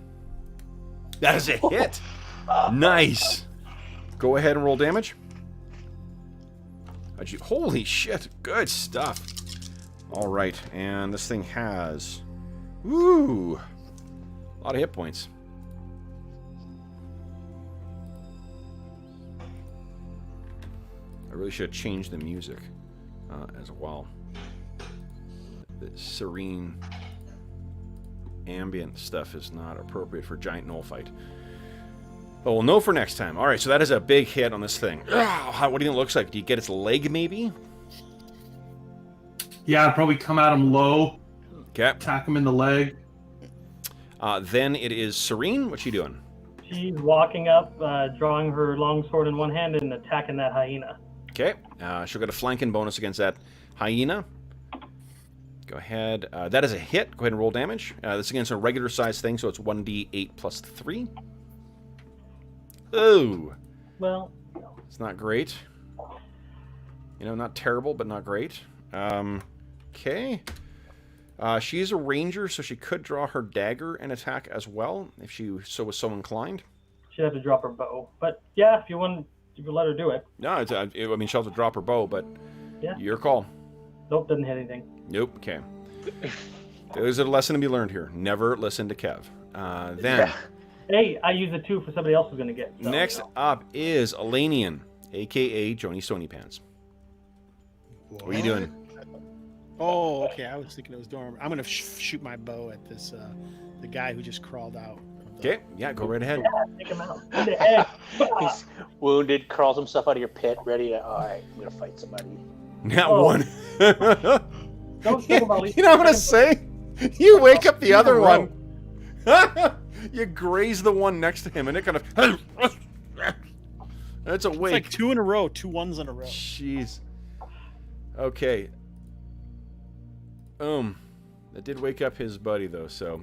That is a hit. Nice. Go ahead and roll damage. Holy shit. Good stuff. All right. And this thing has... Woo! A lot of hit points. I really should have changed the music as well. The serene ambient stuff is not appropriate for giant gnoll fight. But we'll know for next time. All right, so that is a big hit on this thing. What do you think it looks like? Do you get its leg, maybe? Yeah, probably come at him low. Okay. Attack him in the leg. Then it is Serene. What's she doing? She's walking up, drawing her longsword in one hand and attacking that hyena. Okay. She'll get a flanking bonus against that hyena. Go ahead. That is a hit. Go ahead and roll damage. This is against a regular size thing, so it's 1d8 plus 3. Oh. Well, It's not great. You know, not terrible, but not great. Okay. She's a ranger, so she could draw her dagger and attack as well, if she was so inclined. she'd have to drop her bow. But yeah, if you let her do it. No, I mean, she'll have to drop her bow, but Yeah. your call. Nope, doesn't hit anything. Nope. Okay. There's a lesson to be learned here. Never listen to Kev. Then, Hey, I used a 2 for somebody else who's going to get. So, next up is Elanion, a.k.a. Joni Stony Pants. What are you doing? Oh, okay. I was thinking it was Dorm. I'm gonna shoot my bow at this the guy who just crawled out. Okay. Yeah, go right ahead. Yeah, take him out. In the head. He's wounded, crawls himself out of your pit, ready to. All right, I'm gonna fight somebody. Not Oh. one. Don't think about You know what I'm gonna say? You wake up the other one. You graze the one next to him, and it kind of. That's a It's wake. like 2 in a row, 2 ones in a row. Jeez. Okay. That did wake up his buddy though. So,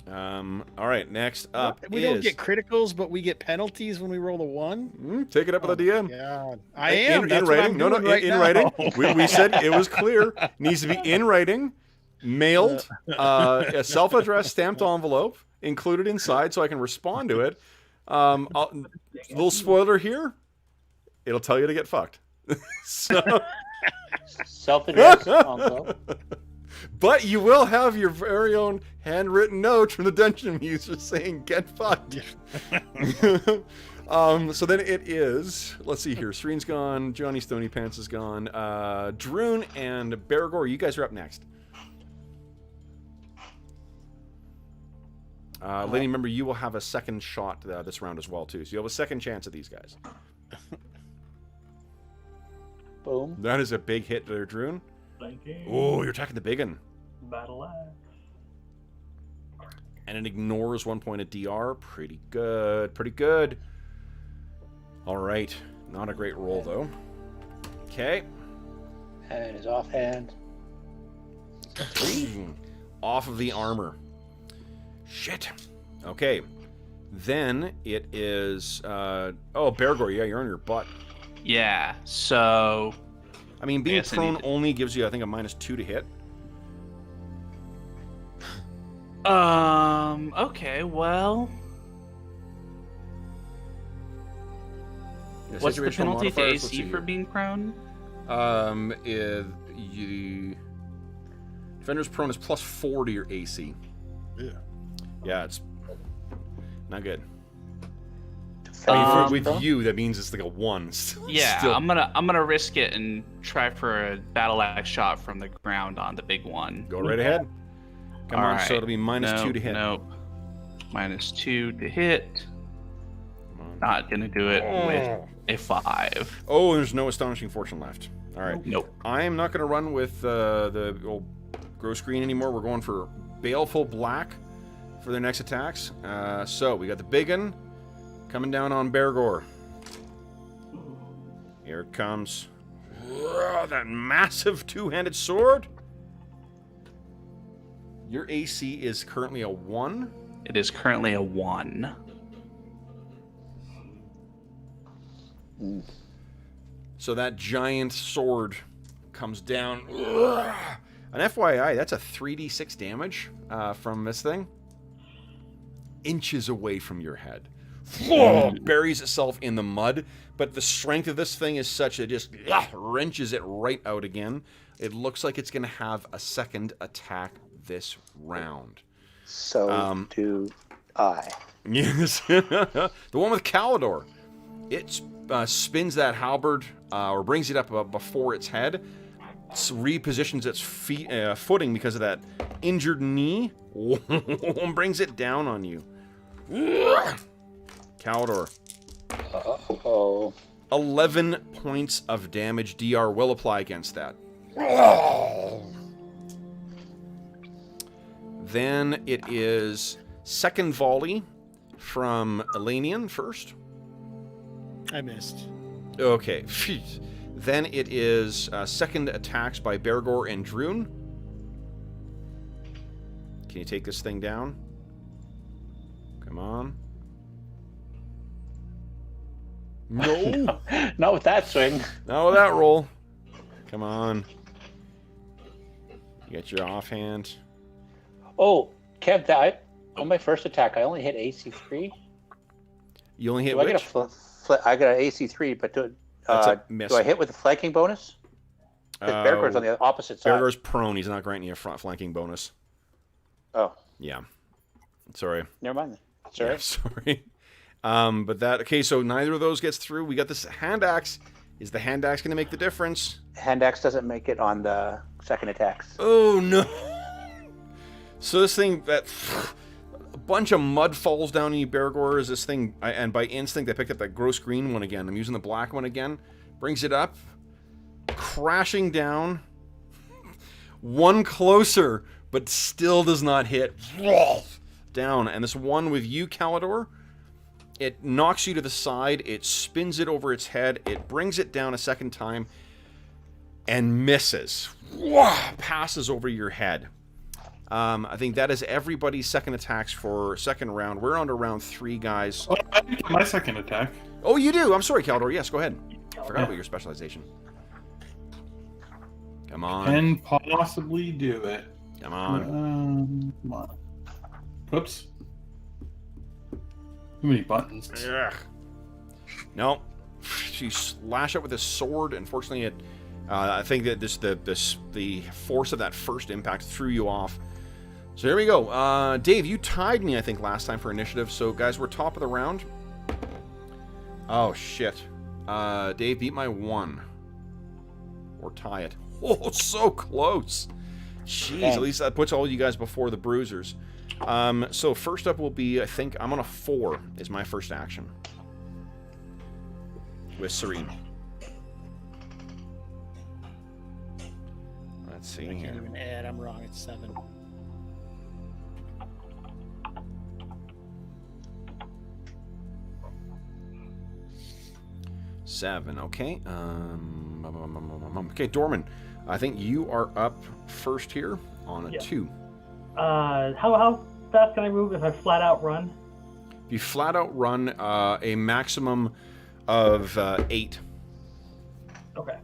all right. Next up We is. don't get criticals, but we get penalties when we roll a 1. Take it up with the DM. God, I am. In That's what writing. I'm No, doing right in now. writing. We said it was clear. Needs to be in writing, mailed, a self-addressed stamped envelope included inside, so I can respond to it. Little spoiler here. It'll tell you to get fucked. So. Self-addressed envelope. But you will have your very own handwritten note from the dungeon user saying "get fucked." So then it is. Let's see here. Serene's gone. Johnny Stony Pants is gone. Druin and Bergour, you guys are up next. Lady, remember you will have a second shot this round as well too. So you have a second chance at these guys. Boom. That is a big hit there, Druin. Flanking. Oh, you're attacking the big one. Battle axe. And it ignores 1 point of DR. Pretty good. Pretty good. All right. Not a great roll, though. Okay. And his offhand. Off of the armor. Shit. Okay. Then it is... oh, Bergour. Yeah, you're on your butt. Yeah, so I mean, being Yes, I prone need to- only gives you, I think, a -2 to hit. okay, well, Yeah, what's the situational penalty to modifiers, let's AC see for here. being prone? If you... Defender's prone is +4 to your AC. Yeah. Yeah, it's not good. Um, With you, that means it's like a 1. Yeah, Still. I'm gonna risk it and try for a battle axe shot from the ground on the big one. Go right ahead. Come on, Alright. so it'll be -2 to hit. Nope. -2 to hit. Come on. Not gonna do it with a 5. Oh, there's no astonishing fortune left. All right. Nope. I am not going to run with the old gross green anymore. We're going for baleful black for their next attacks. So we got the big one coming down on Bergour. Here it comes. That massive two-handed sword. Your AC is currently a 1. It is currently a 1. So that giant sword comes down, An FYI, that's a 3d6 damage from this thing. Inches away from your head. Buries itself in the mud, but the strength of this thing is such that it just wrenches it right out again. It looks like it's going to have a second attack this round. So do I. Yes. The one with Calidor. It spins that halberd, or brings it up before its head, repositions its footing because of that injured knee, brings it down on you. Calidor. Uh-oh. 11 points of damage DR will apply against that. Then it is second volley from Elanion first. I missed. Okay. Then it is second attacks by Bergour and Druin. Can you take this thing down? Come on. No. Not with that swing. Not with that roll. Come on. You got your offhand. Oh, Kev, on my first attack, I only hit AC 3. You only hit Do which? I get I got an AC 3, but That's a miss. do I hit with the flanking bonus? Because Bergour's on the opposite side. Bergour's prone. He's not granting you a flanking bonus. Oh, Yeah. Sorry. never mind. Sorry. Yeah, sorry. But that... Okay, so neither of those gets through. We got this hand axe. Is the hand axe going to make the difference? Hand axe doesn't make it on the second attacks. Oh, no. So this thing... A bunch of mud falls down on you, Bergour, as this thing... And by instinct, I picked up that gross green one again. I'm using the black one again. Brings it up. Crashing down. One closer, but still does not hit. Down. And this one with you, Calidor... It knocks you to the side, it spins it over its head, it brings it down a second time, and misses. Passes over your head. I think that is everybody's second attacks for second round. We're on to round 3, guys. Oh, I didn't get my second attack. Oh, you do? I'm sorry, Calidor. Yes, go ahead. I forgot about your specialization. Come on. Can possibly do it. Come on. Come on. Whoops. Too many buttons. Ugh. No. She slashed it with his sword. Unfortunately, it. I think that the force of that first impact threw you off. So here we go. Dave, you tied me, I think, last time for initiative. So, guys, we're top of the round. Oh, shit. Dave, beat my 1. Or tie it. Oh, so close. Jeez, at least that puts all you guys before the bruisers. So first up will be, I think, I'm on a 4 is my first action. With Serene. Let's see I can't here. even add. I'm wrong. It's 7. Seven, okay. Okay, Dorman, I think you are up first here on a Yeah. 2. How fast can I move if I flat out run? If you flat out run, a maximum of 8. Okay.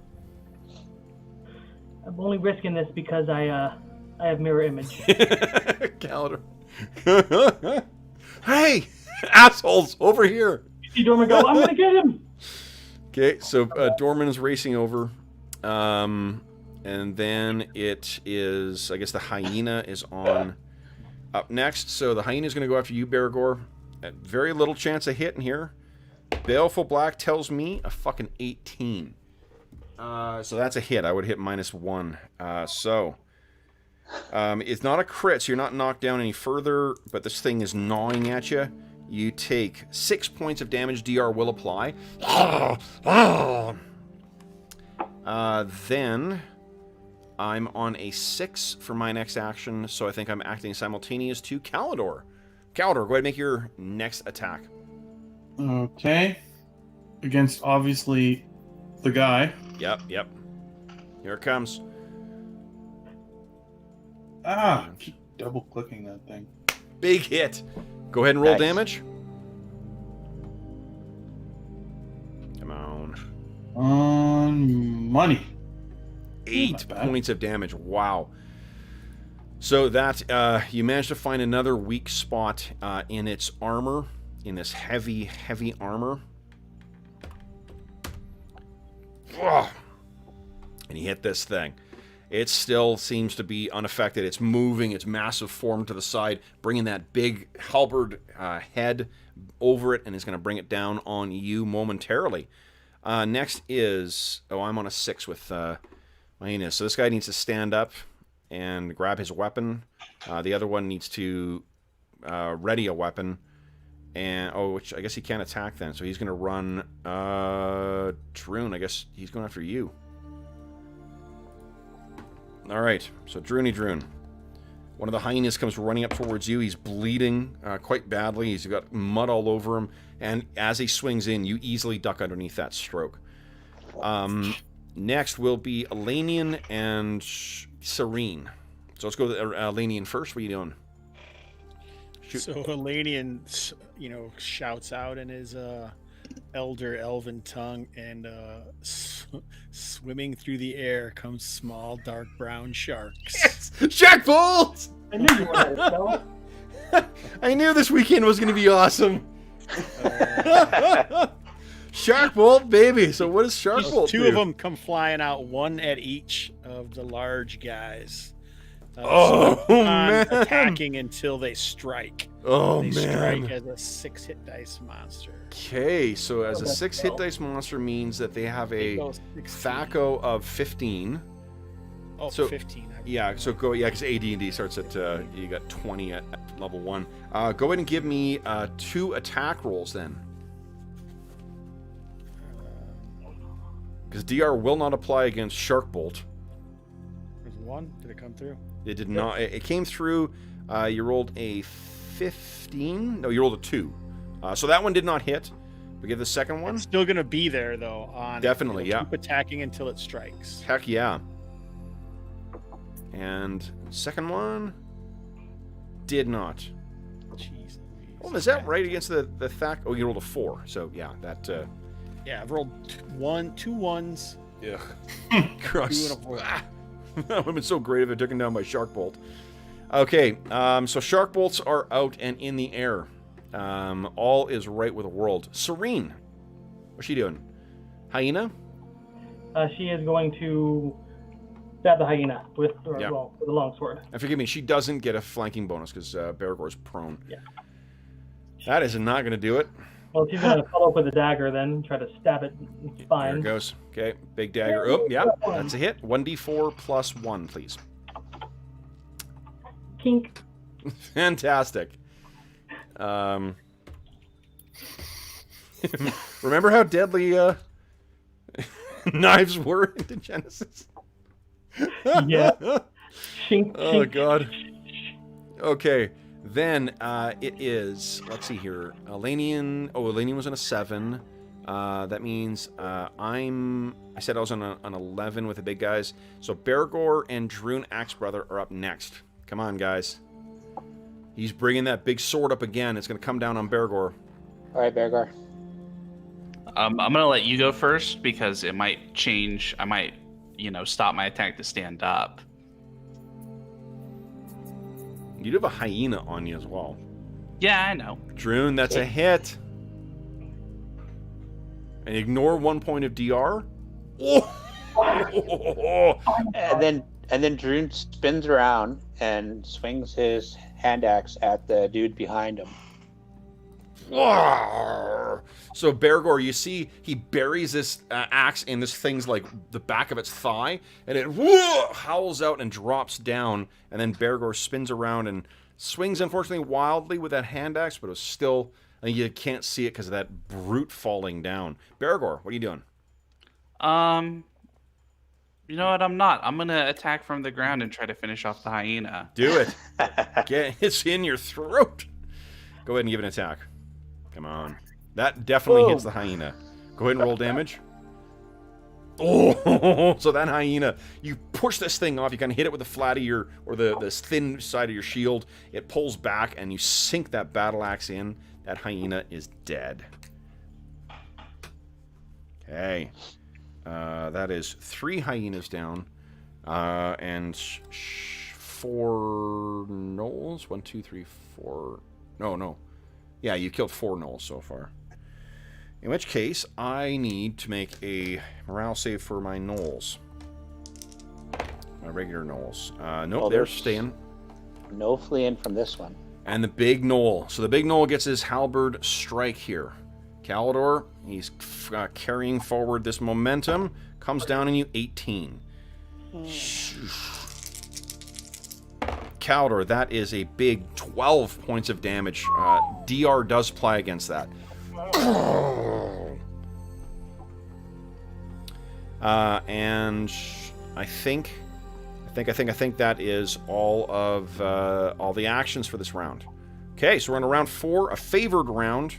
I'm only risking this because I have mirror image. Calendar. Hey, assholes, over here. You see Dorman go, I'm gonna get him! Okay, so Dorman is racing over. And then it is, I guess the hyena is on up next. So the hyena is going to go after you, Bergour. Very little chance of hitting here. Baleful Black tells me a fucking 18. So that's a hit. I would hit -1. It's not a crit, so you're not knocked down any further, but this thing is gnawing at you. You take 6 points of damage. DR will apply. Then I'm on a 6 for my next action, so I think I'm acting simultaneous to Calidor. Calidor, go ahead and make your next attack. Okay. Against, obviously, the guy. Yep. Here it comes. Ah, keep double-clicking that thing. Big hit. Go ahead and roll Nice. damage. Come on. On money. 8 Not bad. points of damage. Wow. So that you managed to find another weak spot in its armor, in this heavy armor. Ugh. And you hit this thing. It still seems to be unaffected. It's moving its massive form to the side, bringing that big halberd head over it, and is going to bring it down on you momentarily. Next is... Oh, I'm on a 6 with Hyenas. So this guy needs to stand up and grab his weapon. The other one needs to ready a weapon. And which I guess he can't attack then. So he's going to run... Druin, I guess he's going after you. Alright, so Druin. One of the hyenas comes running up towards you. He's bleeding quite badly. He's got mud all over him. And as he swings in, you easily duck underneath that stroke. Next will be Elanion and Serene. So let's go to Elanion first. What are you doing? Shoot. So Elanion, shouts out in his elder elven tongue, and swimming through the air comes small dark brown sharks. Yes! Shark Bolt! I knew you wanted to tell. I knew this weekend was going to be awesome. Shark Bolt, baby. So what does Shark Bolt do? Two of them come flying out, one at each of the large guys. Man. Attacking until they strike. They strike as a 6-hit dice monster. Okay, so as a 6-hit dice monster means that they have a FACO of 15. Oh, so, 15. Yeah, so go, because AD&D starts at, you got 20 at level 1. Go ahead and give me 2 attack rolls then. Because DR will not apply against Shark Bolt. There's 1. Did it come through? It did not. It came through. You rolled a 15. No, you rolled a 2. So that one did not hit. We give the second one. It's still going to be there, though. Definitely, yeah. Keep attacking until it strikes. Heck yeah. And second one did not. Jeez. Oh, is that right against the fact? Oh, you rolled a 4. So yeah, that. Yeah, I've rolled 2 1s. Ugh. Gross. That would have been so great if it took him down by Shark Bolt. Okay, so Shark Bolts are out and in the air. All is right with the world. Serene, what's she doing? Hyena? She is going to stab the hyena with the longsword. And forgive me, she doesn't get a flanking bonus because Bergour's prone. Yeah. That is not going to do it. Well, she's going to follow up with a dagger then, try to stab it in the spine. There it goes. Okay, big dagger. Oh, yeah, that's a hit. 1d4 plus 1, please. Kink. Fantastic. Remember how deadly knives were in Genesis? Yeah. Shink, Oh, shink. God. Okay. Then it is, let's see here, Elanion. Oh, Elanion was on a 7. That means I said I was on an 11 with the big guys. So Bergour and Druin Axebrother are up next. Come on, guys. He's bringing that big sword up again. It's going to come down on Bergour. All right, Bergour. I'm going to let you go first because it might change. I might, stop my attack to stand up. You do have a hyena on you as well. Yeah, I know. Druin, that's a hit. And ignore 1 point of DR. Oh! And then Druin spins around and swings his hand axe at the dude behind him. So Bergour, you see, he buries this axe in this thing's like the back of its thigh, and it howls out and drops down. And then Bergour spins around and swings, unfortunately, wildly with that hand axe, but it was still, you can't see it because of that brute falling down. Bergour, what are you doing? You know what? I'm not. I'm gonna attack from the ground and try to finish off the hyena. Do it. It's in your throat. Go ahead and give an attack. Come on. That definitely hits the hyena. Go ahead and roll damage. Oh, so that hyena, you push this thing off, you kind of hit it with the flat of your, or this thin side of your shield. It pulls back, and you sink that battle axe in. That hyena is dead. Okay. That is 3 hyenas down, and 4 gnolls. 1, 2, 3, 4. No. Yeah, you killed 4 gnolls so far. In which case, I need to make a morale save for my gnolls. My regular gnolls. Nope, Well, they're there's- staying. No fleeing from this one. And the big gnoll. So the big gnoll gets his halberd strike here. Calidor, he's carrying forward this momentum. Comes down on you, 18. Calidor, that is a big 12 points of damage. DR does apply against that. And I think that is all the actions for this round. Okay, so we're on round 4, a favored round.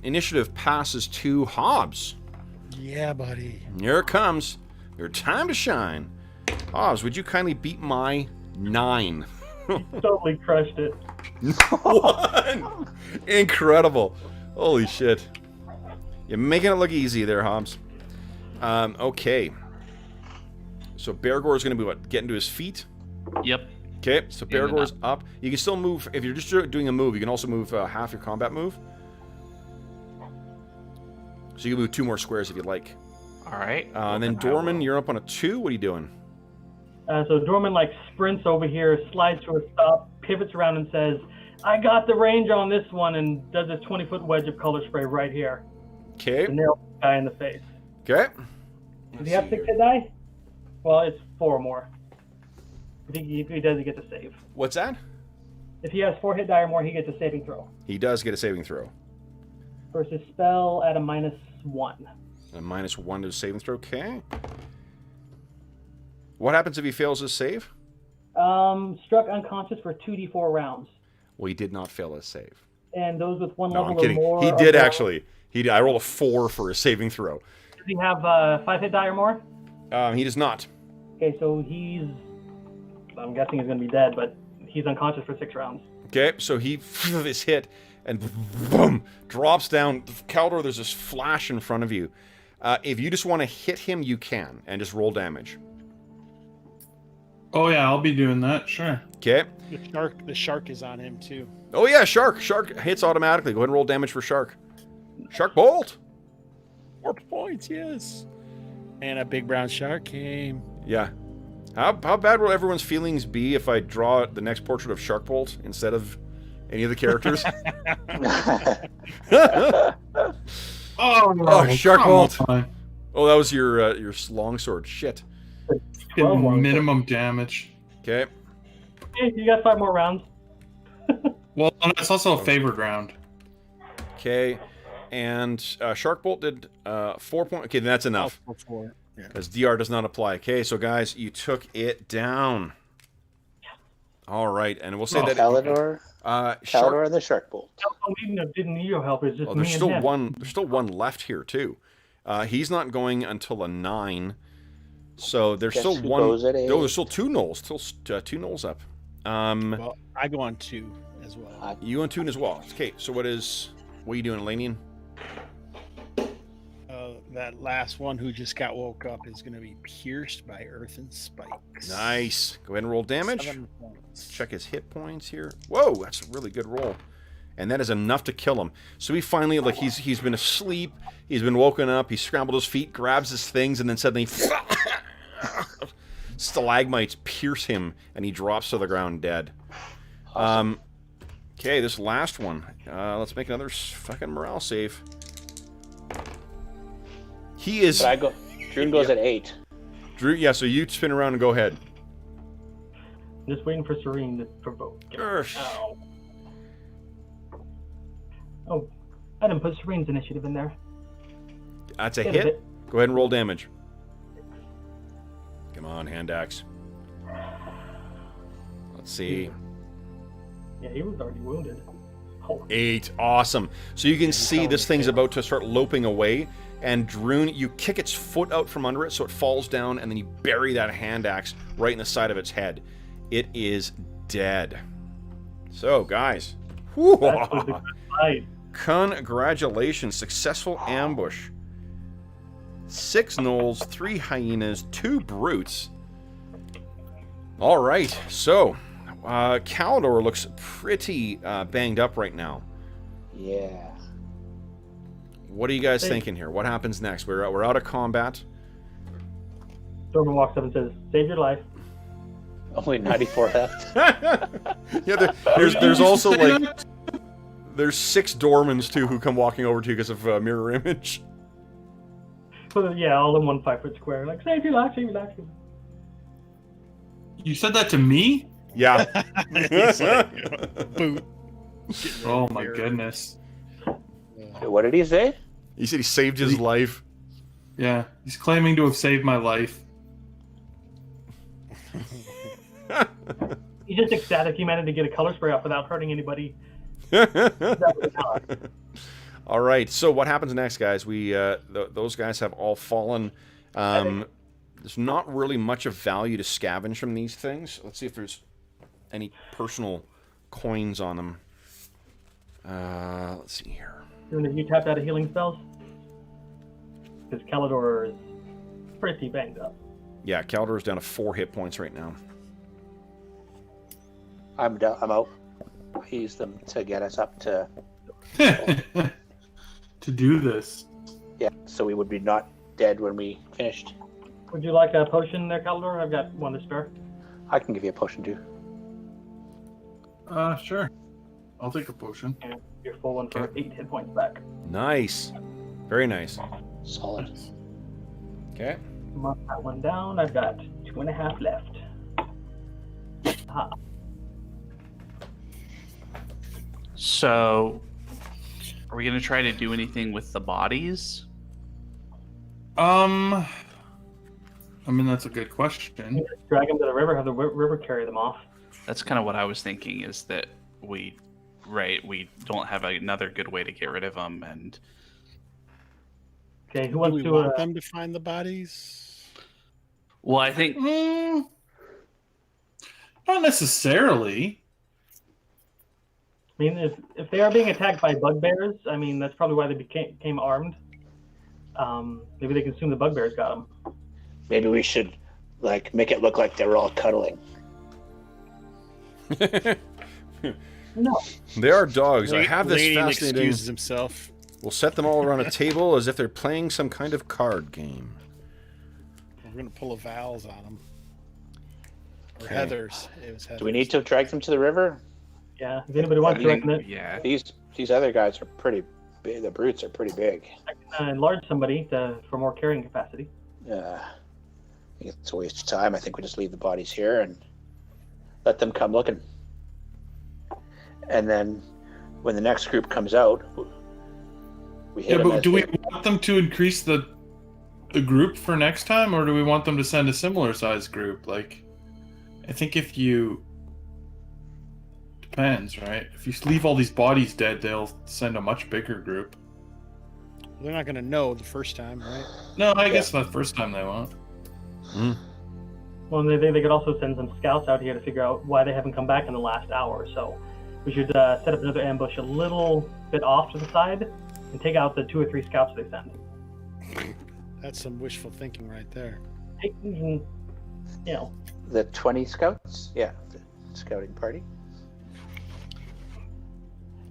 Initiative passes to Hobbs. Yeah, buddy. Here it comes. Your time to shine. Hobbs, would you kindly beat my 9? Totally crushed it. 1! Incredible. Holy shit. You're making it look easy there, Hobbs. Okay. So Bergour is going to be what? Getting to his feet? Yep. Okay, so Bergour's up. You can still move. If you're just doing a move, you can also move half your combat move. So you can move 2 more squares if you'd like. All right. And then Dorman, you're up on a 2. What are you doing? So Dorman like sprints over here, slides to a stop, pivots around and says, "I got the range on this one," and does a 20-foot wedge of color spray right here Okay. to nail the guy in the face. Okay. Does he have 6 hit die? Well, it's 4 or more. If he does, he gets a save. What's that? If he has 4 hit die or more, he gets a saving throw. He does get a saving throw. Versus spell at a -1. A -1 to his saving throw. Okay. What happens if he fails his save? Struck unconscious for 2d4 rounds. Well, he did not fail his save. And those with 1 No, level I'm kidding. or more... He did actually. I rolled a 4 for his saving throw. Does he have 5 hit die or more? He does not. Okay, so he's... I'm guessing he's going to be dead, but he's unconscious for 6 rounds. Okay, so he is hit and boom, drops down. Calidor, there's this flash in front of you. If you just want to hit him, you can, and just roll damage. Oh yeah, I'll be doing that. Sure. Okay. The shark is on him too. Oh yeah, Shark. Shark hits automatically. Go ahead and roll damage for Shark. Shark Bolt. 4 points, yes. And a big brown shark came. Yeah. How bad will everyone's feelings be if I draw the next portrait of Shark Bolt instead of any of the characters? Oh, Shark come Bolt. on. Oh, that was your longsword. Shit. Getting minimum damage. Okay. Hey, you got 5 more rounds. Well, it's also a favored round. Okay. And Shark Bolt did 4 points. Okay, then that's enough. Oh, 4. Yeah. Because DR does not apply. Okay, so guys, you took it down. All right, and we'll say that Calidor Shark. and the Shark Bolt. We didn't need your help. It's just Oh, me there's and still him. one. There's still one left here too. He's not going until a 9. So there's Guess still who one. goes at No, 8? there's still 2 gnolls. Still 2 gnolls up. Well, I go on 2 as well. You and Toon as well. Okay, so what are you doing, Elanion? That last one who just got woke up is going to be pierced by earthen spikes. Nice. Go ahead and roll damage. 7 points. Check his hit points here. Whoa, that's a really good roll. And that is enough to kill him. So he finally, like, he's been asleep. He's been woken up. He scrambled his feet, grabs his things, and then suddenly stalagmites pierce him, and he drops to the ground dead. Okay, this last one. Let's make another fucking morale save. He is... But Druin goes at 8. Drew, yeah, so you spin around and go ahead. Just waiting for Serene to provoke. Ursh. Ow. Oh, I didn't put Serene's initiative in there. That's a Get hit. bit. Go ahead and roll damage. Come on, hand axe. Let's see. Yeah, he was already wounded. Oh, 8. Awesome. So you can see this thing's about to start loping away, and Druin, you kick its foot out from under it so it falls down, and then you bury that hand axe right in the side of its head. It is dead. So, guys. that was a good fight. Congratulations. Successful ambush. 6 gnolls, 3 hyenas, 2 brutes. All right, so Calidor looks pretty banged up right now. Yeah. What are you guys thinking here? What happens next? We're out of combat. Dorman walks up and says, "Save your life." Only 94 left. Yeah, there's also like there's 6 Dormans too who come walking over to you because of mirror image. So yeah, all in one 5-foot square. Like, save your life, save your life. You said that to me? Yeah. It's like, boot. Oh my goodness. What did he say? He said he saved his life. Yeah, he's claiming to have saved my life. He's just ecstatic he managed to get a color spray off without hurting anybody. All right. So what happens next, guys? We those guys have all fallen. There's not really much of value to scavenge from these things. Let's see if there's any personal coins on them. Let's see here. Have you tapped out of healing spells? Because Calidor is pretty banged up. Yeah, Calidor's down to 4 hit points right now. I'm out. I used them to get us up to... to do this. Yeah, so we would be not dead when we finished. Would you like a potion there, Calidor? I've got one to spare. I can give you a potion too. Sure. I'll take a potion. And your full one for 8 hit points back. Nice. Very nice. Solid. Okay. Mark that one down. I've got 2.5 left. So, are we going to try to do anything with the bodies? I mean, that's a good question. Drag them to the river, have the river carry them off. That's kind of what I was thinking, is that we don't have another good way to get rid of them, and Okay, who Do wants we to... want them to find the bodies? well, I think Not necessarily. I mean, if they are being attacked by bugbears, I mean, that's probably why they became armed. Maybe they can assume the bugbears got them. Maybe we should, like, make it look like they were all cuddling. No. They are dogs. I have this Elanion fascinating... excuses himself. We'll set them all around a table as if they're playing some kind of card game. We're going to pull a Val's on them. Or Okay. Heather's. It was Heather's. Do we need to drag them to the river? Yeah, if anybody wants to reckon it, yeah. These other guys are pretty big. The brutes are pretty big. I can enlarge somebody for more carrying capacity. I think it's a waste of time. I think we just leave the bodies here and let them come looking. And then when the next group comes out, we hit Yeah, them but as do we they- want them to increase the group for next time, or do we want them to send a similar size group? Like, I think if you... Depends, right? If you leave all these bodies dead, they'll send a much bigger group. They're not going to know the first time, right? No, I guess the first time they won't. Well, they could also send some scouts out here to figure out why they haven't come back in the last hour. So we should set up another ambush a little bit off to the side and take out the 2 or 3 scouts they send. That's some wishful thinking right there. You know, the 20 scouts. Yeah, the scouting party.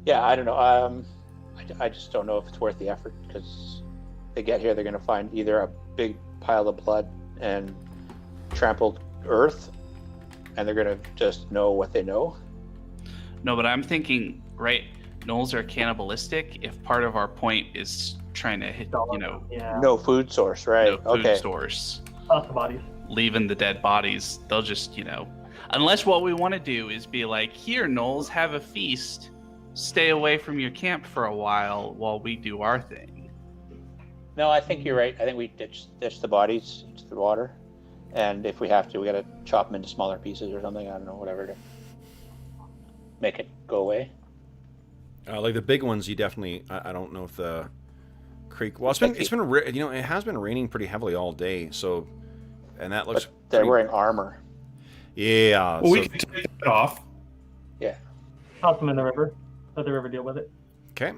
Yeah, I don't know. I just don't know if it's worth the effort, because they get here, they're going to find either a big pile of blood and trampled earth, and they're going to just know what they know. No, but I'm thinking, right, gnolls are cannibalistic. If part of our point is trying to hit, yeah, No food source, right? no food Okay. source, lots of bodies. leaving the dead bodies, they'll just, unless what we want to do is be like, here, gnolls, have a feast. Stay away from your camp for a while we do our thing. No, I think you're right. I think we ditch the bodies into the water, and if we have to, we got to chop them into smaller pieces or something. I don't know, whatever to make it go away. Like the big ones, you definitely... I don't know if the creek... Well, it has been raining pretty heavily all day, so... And that looks... But they're pretty- wearing armor. Yeah. Well, we so- can take that off. Yeah, Toss them in the river. Let the river deal with it. Okay.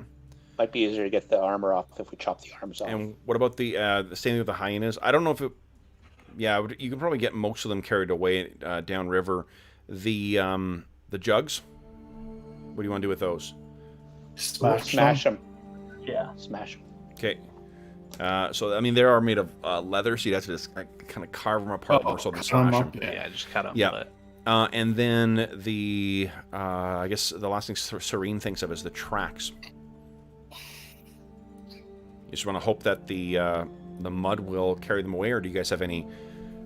might be easier to get the armor off if we chop the arms off. And what about the same thing with the hyenas? I don't know if it Yeah, you can probably get most of them carried away downriver. The jugs. What do you want to do with those? Smash them. Yeah. Smash them. Okay. So I mean, they are made of leather, so you'd have to just kind of carve them apart more so than smash them. Yeah, just cut them. Yeah. And then the I guess the last thing Serene thinks of is the tracks. You just want to hope that the mud will carry them away, or do you guys have any?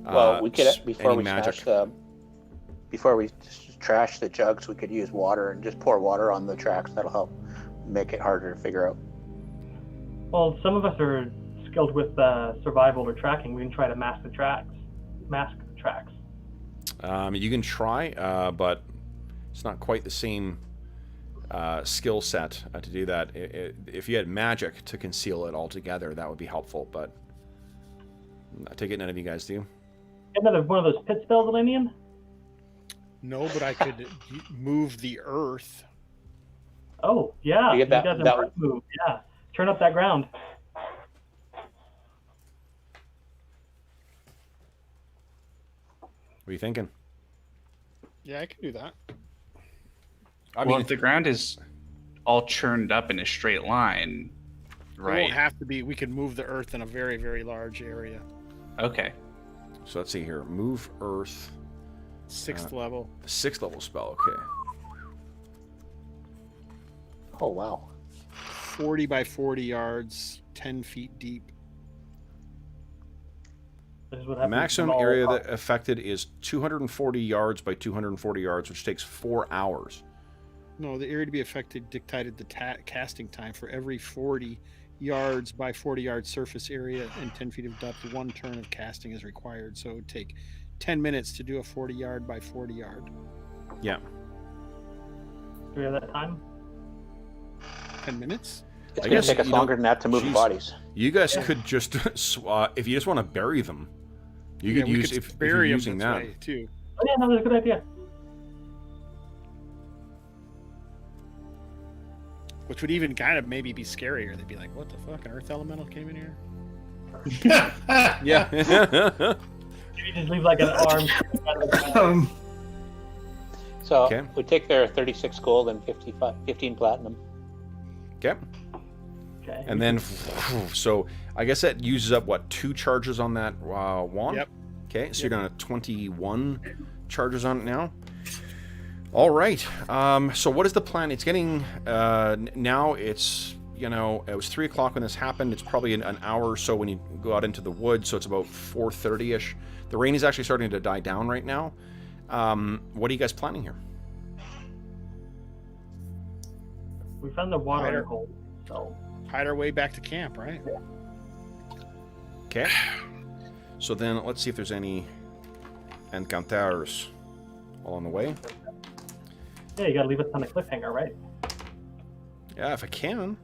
Well, we could before we magic? trash the jugs, we could use water and just pour water on the tracks. That'll help make it harder to figure out. Well, some of us are skilled with survival or tracking. We can try to mask the tracks. You can try, but it's not quite the same skill set to do that. If you had magic to conceal it altogether, that would be helpful, but I take it none of you guys do. Another one of those pit spells, Elanion? No, but I could move the earth. Oh, yeah. You get that- got the that- earth move. Yeah. Turn up that ground. What are you thinking? Yeah, I can do that. Well, if the ground is all churned up in a straight line, It right? won't have to be. We could move the earth in a very, very large area. Okay. So let's see here. Move Earth. 6th level. The 6th level spell, okay. Oh wow. 40 by 40 yards, 10 feet deep. This is what The happens maximum when all- area that affected is 240 yards by 240 yards, which takes 4 hours. No, the area to be affected dictated the casting time. For every 40 yards by 40 yard surface area and 10 feet of depth, 1 turn of casting is required. So it would take 10 minutes to do a 40 yard by 40 yard. Yeah. Do we have that time? 10 minutes? It's I going guess, to take us you know, longer than that to move the geez. bodies. You guys could just, if you just want to bury them, you could we use, could if you're bury 'em using this that. way, too. Oh, yeah, no, that's a good idea. Which would even kind of maybe be scarier. They'd be like, what the fuck? An earth elemental came in here? Yeah. You just leave like an arm. So Okay. we take their 36 gold and 15 platinum. Okay. Okay. And then, so I guess that uses up, what, 2 charges on that wand? Yep. Okay, so you're down to 21 charges on it now. All right. So what is the plan? It's getting, now it's, you know, it was 3 o'clock when this happened. It's probably an hour or so when you go out into the woods, so it's about 4:30-ish. The rain is actually starting to die down right now. What are you guys planning here? We found the water Hide our- hole, so Hide our way back to camp, right? Okay. So then let's see if there's any encounters along the way. yeah, you gotta leave us on a cliffhanger, right? Yeah, if I can.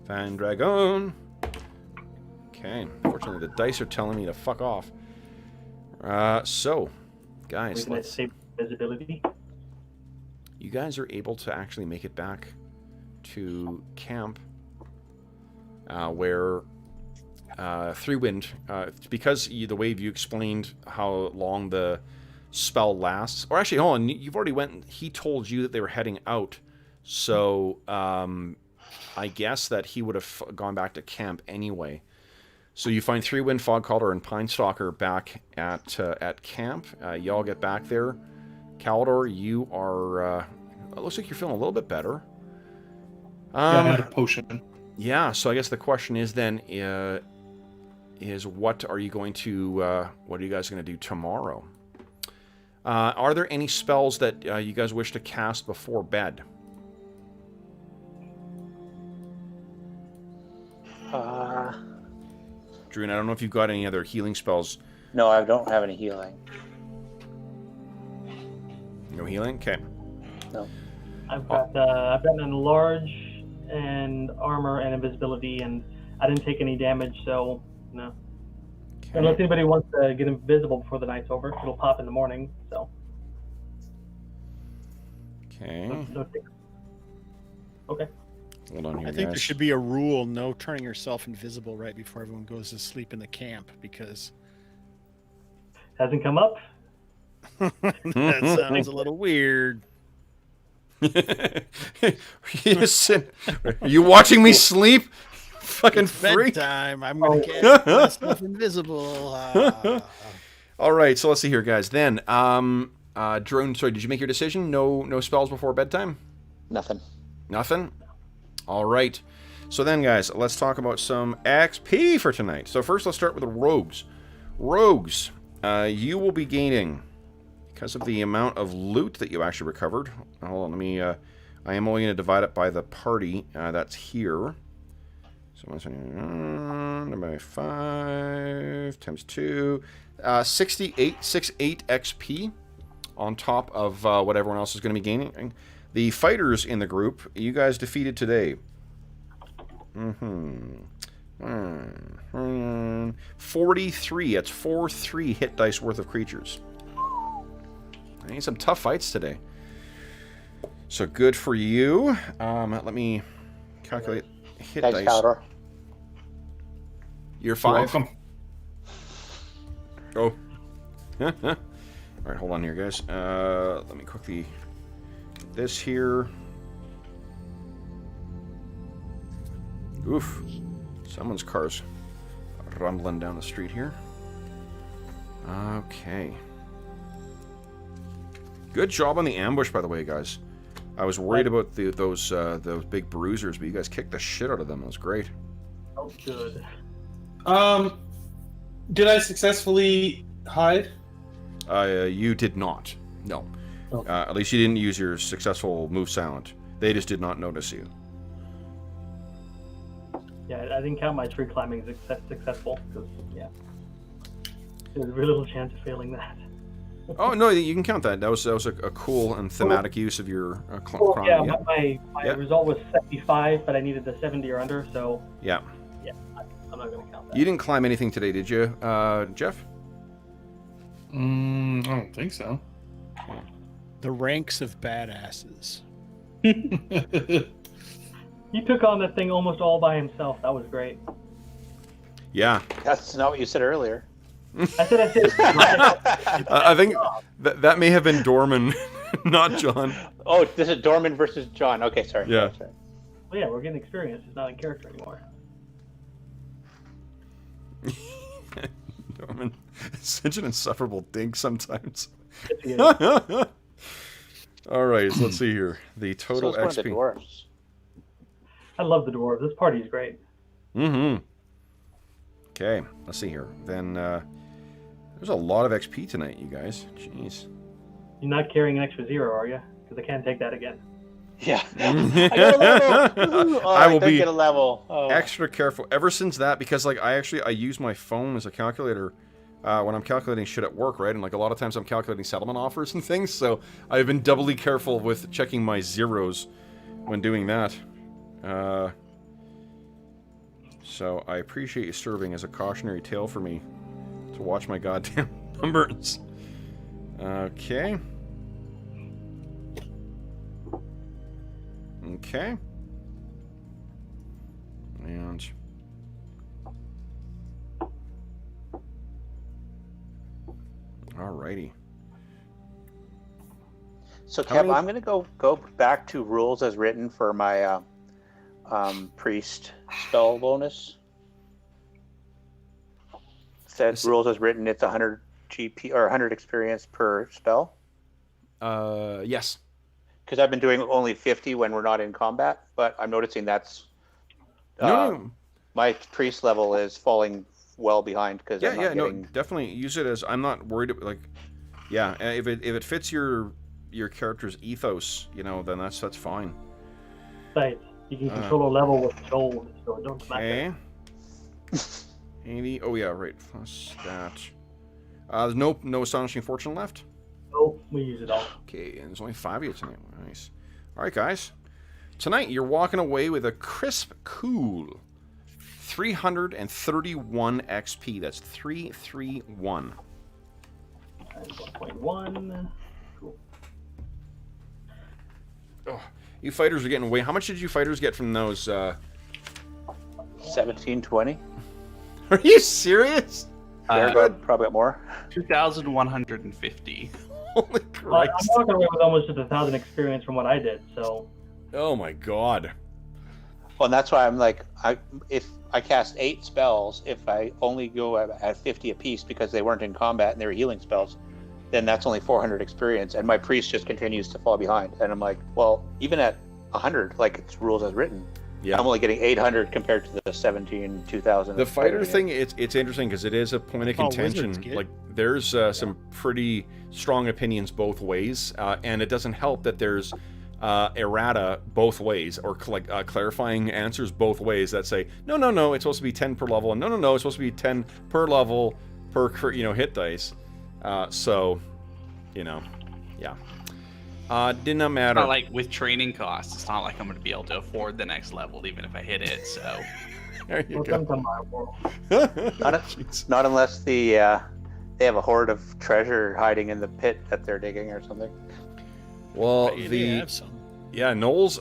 Find Dragon. Okay. Fortunately, the dice are telling me to fuck off. So, guys, We're gonna let's, save visibility. you guys are able to actually make it back to camp, where 3-wind, because the way you explained how long the spell lasts, or actually, hold on, you've already went. He told you that they were heading out, so I guess that he would have gone back to camp anyway. So you find 3-wind, Fogcaller, and Pinestalker back at camp. Y'all get back there. Calidor, you are. It looks like you're feeling a little bit better. Yeah, I had a potion. Yeah. So I guess the question is then, is what are you going to? What are you guys going to do tomorrow? Are there any spells that you guys wish to cast before bed? Druin, I don't know if you've got any other healing spells. No, I don't have any healing. No healing? Okay. No. I've got an enlarge and armor and invisibility, and I didn't take any damage, so no. Unless Okay. anybody wants to get invisible before the night's over, it'll pop in the morning. So. Okay. Okay. Hold on here, I think there guys. should be a rule: no turning yourself invisible right before everyone goes to sleep in the camp, because Hasn't come up. That sounds a little weird. Are you watching me sleep? Fucking freak. Bedtime. I'm gonna get myself invisible. All right, so let's see here, guys. Then, Druin, sorry, did you make your decision? No spells before bedtime? Nothing. Nothing? All right. So then, guys, let's talk about some XP for tonight. So first, let's start with the rogues. Rogues, you will be gaining, because of the amount of loot that you actually recovered. Hold on, let me, I am only going to divide it by the party that's here. So 1 by 5 times 2, 68 XP on top of what everyone else is going to be gaining. The fighters in the group, you guys defeated today. 43. That's 4-3 hit dice worth of creatures. I need some tough fights today. So good for you. Let me calculate hit Thanks, dice. Caldor. You're 5. Welcome. Oh. All right, hold on here, guys. Let me quickly get this here. Oof. Someone's car's rumbling down the street here. Okay. Good job on the ambush, by the way, guys. I was worried about those big bruisers, but you guys kicked the shit out of them. That was great. Oh, good. Did I successfully hide? You did not. No. Okay. At least you didn't use your successful move silent. They just did not notice you. Yeah, I didn't count my tree climbing as successful because there's very little chance of failing that. Oh no, you can count that. That was a cool and thematic use of your Well, yeah, my result was 75, but I needed the 70 or under, so yeah. I'm not going to count that. You didn't climb anything today, did you, Jeff? I don't think so. The ranks of badasses. He took on that thing almost all by himself. That was great. Yeah. That's not what you said earlier. I said. I think that may have been Dorman, not John. Oh, this is Dorman versus John. Okay, sorry. Yeah. Sorry. Well, yeah, we're getting experience. It's not in character anymore. Dorman, such an insufferable dink sometimes. Yes, he is. All right, so let's see here. The total So it's one of the XP. dwarves. I love the dwarves. This party is great. Mm-hmm. Okay, let's see here. Then there's a lot of XP tonight, you guys. Jeez. You're not carrying an extra 0, are you? Because I can't take that again. Yeah. I got a level. Oh, I will didn't be get a level. Oh. extra careful ever since that, because like I use my phone as a calculator when I'm calculating shit at work, right? And like a lot of times I'm calculating settlement offers and things, so I've been doubly careful with checking my zeros when doing that. So I appreciate you serving as a cautionary tale for me to watch my goddamn numbers. Okay. Okay. And alrighty. So, How Kev, many- I'm going to go back to rules as written for my priest spell bonus. Says rules as written, it's 100 GP or 100 experience per spell. Yes. Because I've been doing only 50 when we're not in combat, but I'm noticing that's No. my priest level is falling well behind because I'm not No, getting. definitely use it as I'm not worried about, like, yeah, if it fits your character's ethos, you know, then that's fine. Besides, you can control a level with gold, so it don't matter. Okay. 80. Oh yeah, right. Plus that. There's no astonishing fortune left. No, we use it all. Okay, and there's only 5 of you tonight. Nice. All right, guys. Tonight you're walking away with a crisp, cool 331 XP. That's 331. Times 1.1. Cool. Oh, you fighters are getting away. How much did you fighters get from those? 1720. Are you serious? Bergour probably got more. 2,150. Holy I'm Christ. walking away with almost just 1,000 experience from what I did. So Oh my god. Well, and that's why I'm like, if I cast 8 spells, if I only go at 50 apiece because they weren't in combat and they were healing spells, then that's only 400 experience, and my priest just continues to fall behind. And I'm like, well, even at 100, like it's rules as written, Yeah. I'm only getting 800 compared to the 2,000. The fighter thing, it's interesting because it is a point of contention. Wizards get- Like, there's some pretty strong opinions both ways, and it doesn't help that there's errata both ways, or clarifying answers both ways that say, no, it's supposed to be 10 per level, and no, it's supposed to be 10 per level per hit dice. So, yeah. Did not matter. It's not like with training costs, it's not like I'm going to be able to afford the next level even if I hit it. So There you welcome go. to my world. Not unless they have a hoard of treasure hiding in the pit that they're digging or something. Well, They have some. yeah, gnolls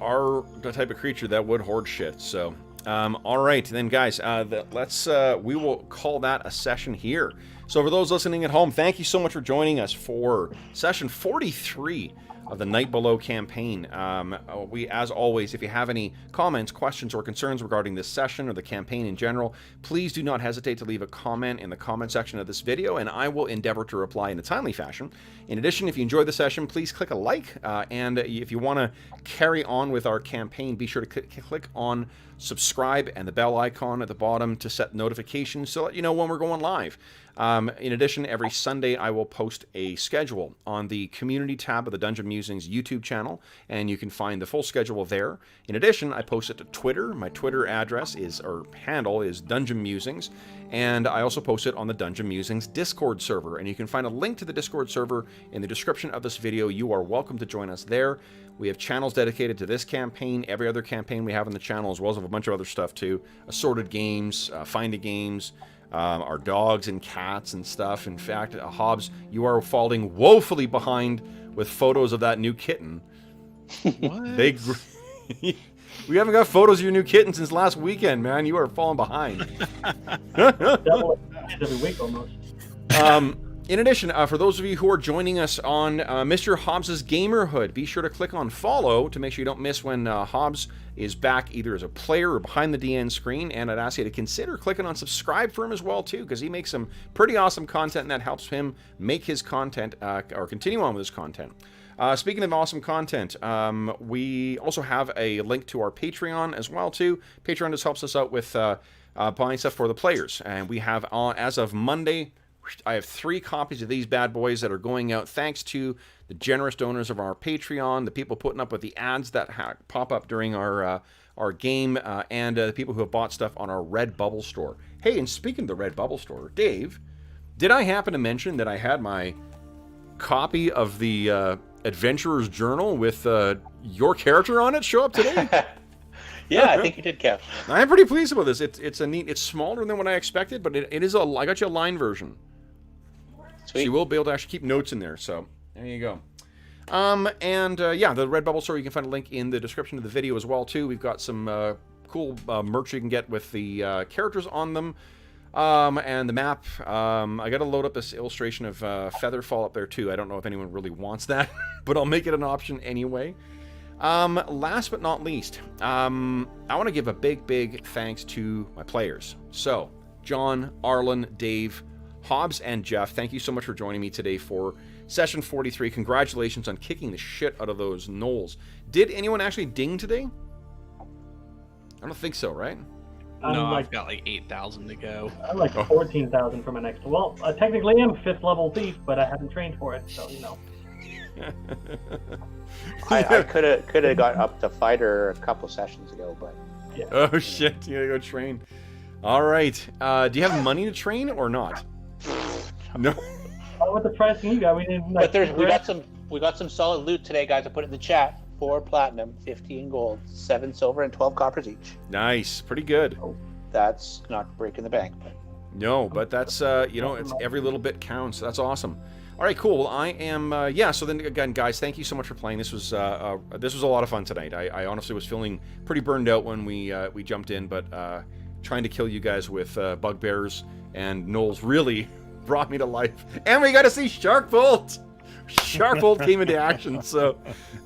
are the type of creature that would hoard shit. So, all right, then, guys, we will call that a session here. So, for those listening at home, thank you so much for joining us for session 43 of the Night Below campaign. As always, if you have any comments, questions, or concerns regarding this session or the campaign in general, please do not hesitate to leave a comment in the comment section of this video, and I will endeavor to reply in a timely fashion. In addition, if you enjoyed the session, please click a like, and if you want to carry on with our campaign, be sure to click on subscribe and the bell icon at the bottom to set notifications so that you know when we're going live. In addition, every Sunday I will post a schedule on the community tab of the Dungeon Musings YouTube channel, and you can find the full schedule there. In addition, I post it to Twitter. My Twitter handle is Dungeon Musings, and I also post it on the Dungeon Musings Discord server, and you can find a link to the Discord server in the description of this video. You are welcome to join us there. We have channels dedicated to this campaign, every other campaign we have on the channel, as well as a bunch of other stuff too. Assorted games, find-a games, our dogs and cats and stuff. In fact, Hobbs, you are falling woefully behind with photos of that new kitten. What? We haven't got photos of your new kitten since last weekend, man. You are falling behind. Double it every week almost. In addition, for those of you who are joining us on Mr. Hobbs's Gamerhood, be sure to click on follow to make sure you don't miss when Hobbs is back either as a player or behind the DN screen. And I'd ask you to consider clicking on subscribe for him as well too, because he makes some pretty awesome content and that helps him make his content or continue on with his content. Speaking of awesome content, we also have a link to our Patreon as well too. Patreon just helps us out with buying stuff for the players, and we have as of Monday, I have 3 copies of these bad boys that are going out thanks to the generous donors of our Patreon, the people putting up with the ads that pop up during our game, and the people who have bought stuff on our Redbubble store. Hey, and speaking of the Redbubble store, Dave, did I happen to mention that I had my copy of the Adventurer's Journal with your character on it show up today? Yeah, I think you did, Kev. I'm pretty pleased about this. It's a neat. It's smaller than what I expected, but it is I got you a line version. Sweet. So you will be able to actually keep notes in there. So there you go. Yeah, the Redbubble store, you can find a link in the description of the video as well too. We've got some cool merch you can get with the characters on them. And the map, I gotta load up this illustration of Featherfall up there too. I don't know if anyone really wants that, but I'll make it an option anyway. Last but not least, I want to give a big thanks to my players. So, John, Arlen, Dave, Hobbs, and Jeff, thank you so much for joining me today for session 43. Congratulations on kicking the shit out of those gnolls. Did anyone actually ding today? I don't think so, right? No, I'm I've got like 8,000 to go. I'm like 14,000 for my next. Well, technically I'm 5th level thief, but I haven't trained for it, so you know. I could have got up to fighter a couple sessions ago, but Oh shit, you gotta go train. All right, do you have money to train or not? No. What the pricing you got? We didn't. but we got some solid loot today, guys. I put it in the chat. 4 platinum, 15 gold, 7 silver, and 12 coppers each. Nice, pretty good. That's not breaking the bank, but No, but that's it's every little bit counts. That's awesome. All right, cool. Well, I am so then again, guys, thank you so much for playing. This was a lot of fun tonight. I honestly was feeling pretty burned out when we jumped in, but trying to kill you guys with bugbears and gnolls really brought me to life. And we got to see Sharkbolt. Sharkbolt came into action, so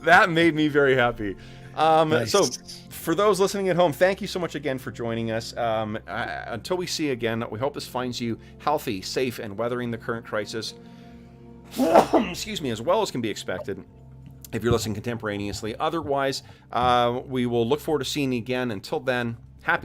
that made me very happy. Nice. So for those listening at home, thank you so much again for joining us. Until we see you again, we hope this finds you healthy, safe, and weathering the current crisis. Excuse me, as well as can be expected if you're listening contemporaneously. Otherwise, we will look forward to seeing you again. Until then, happy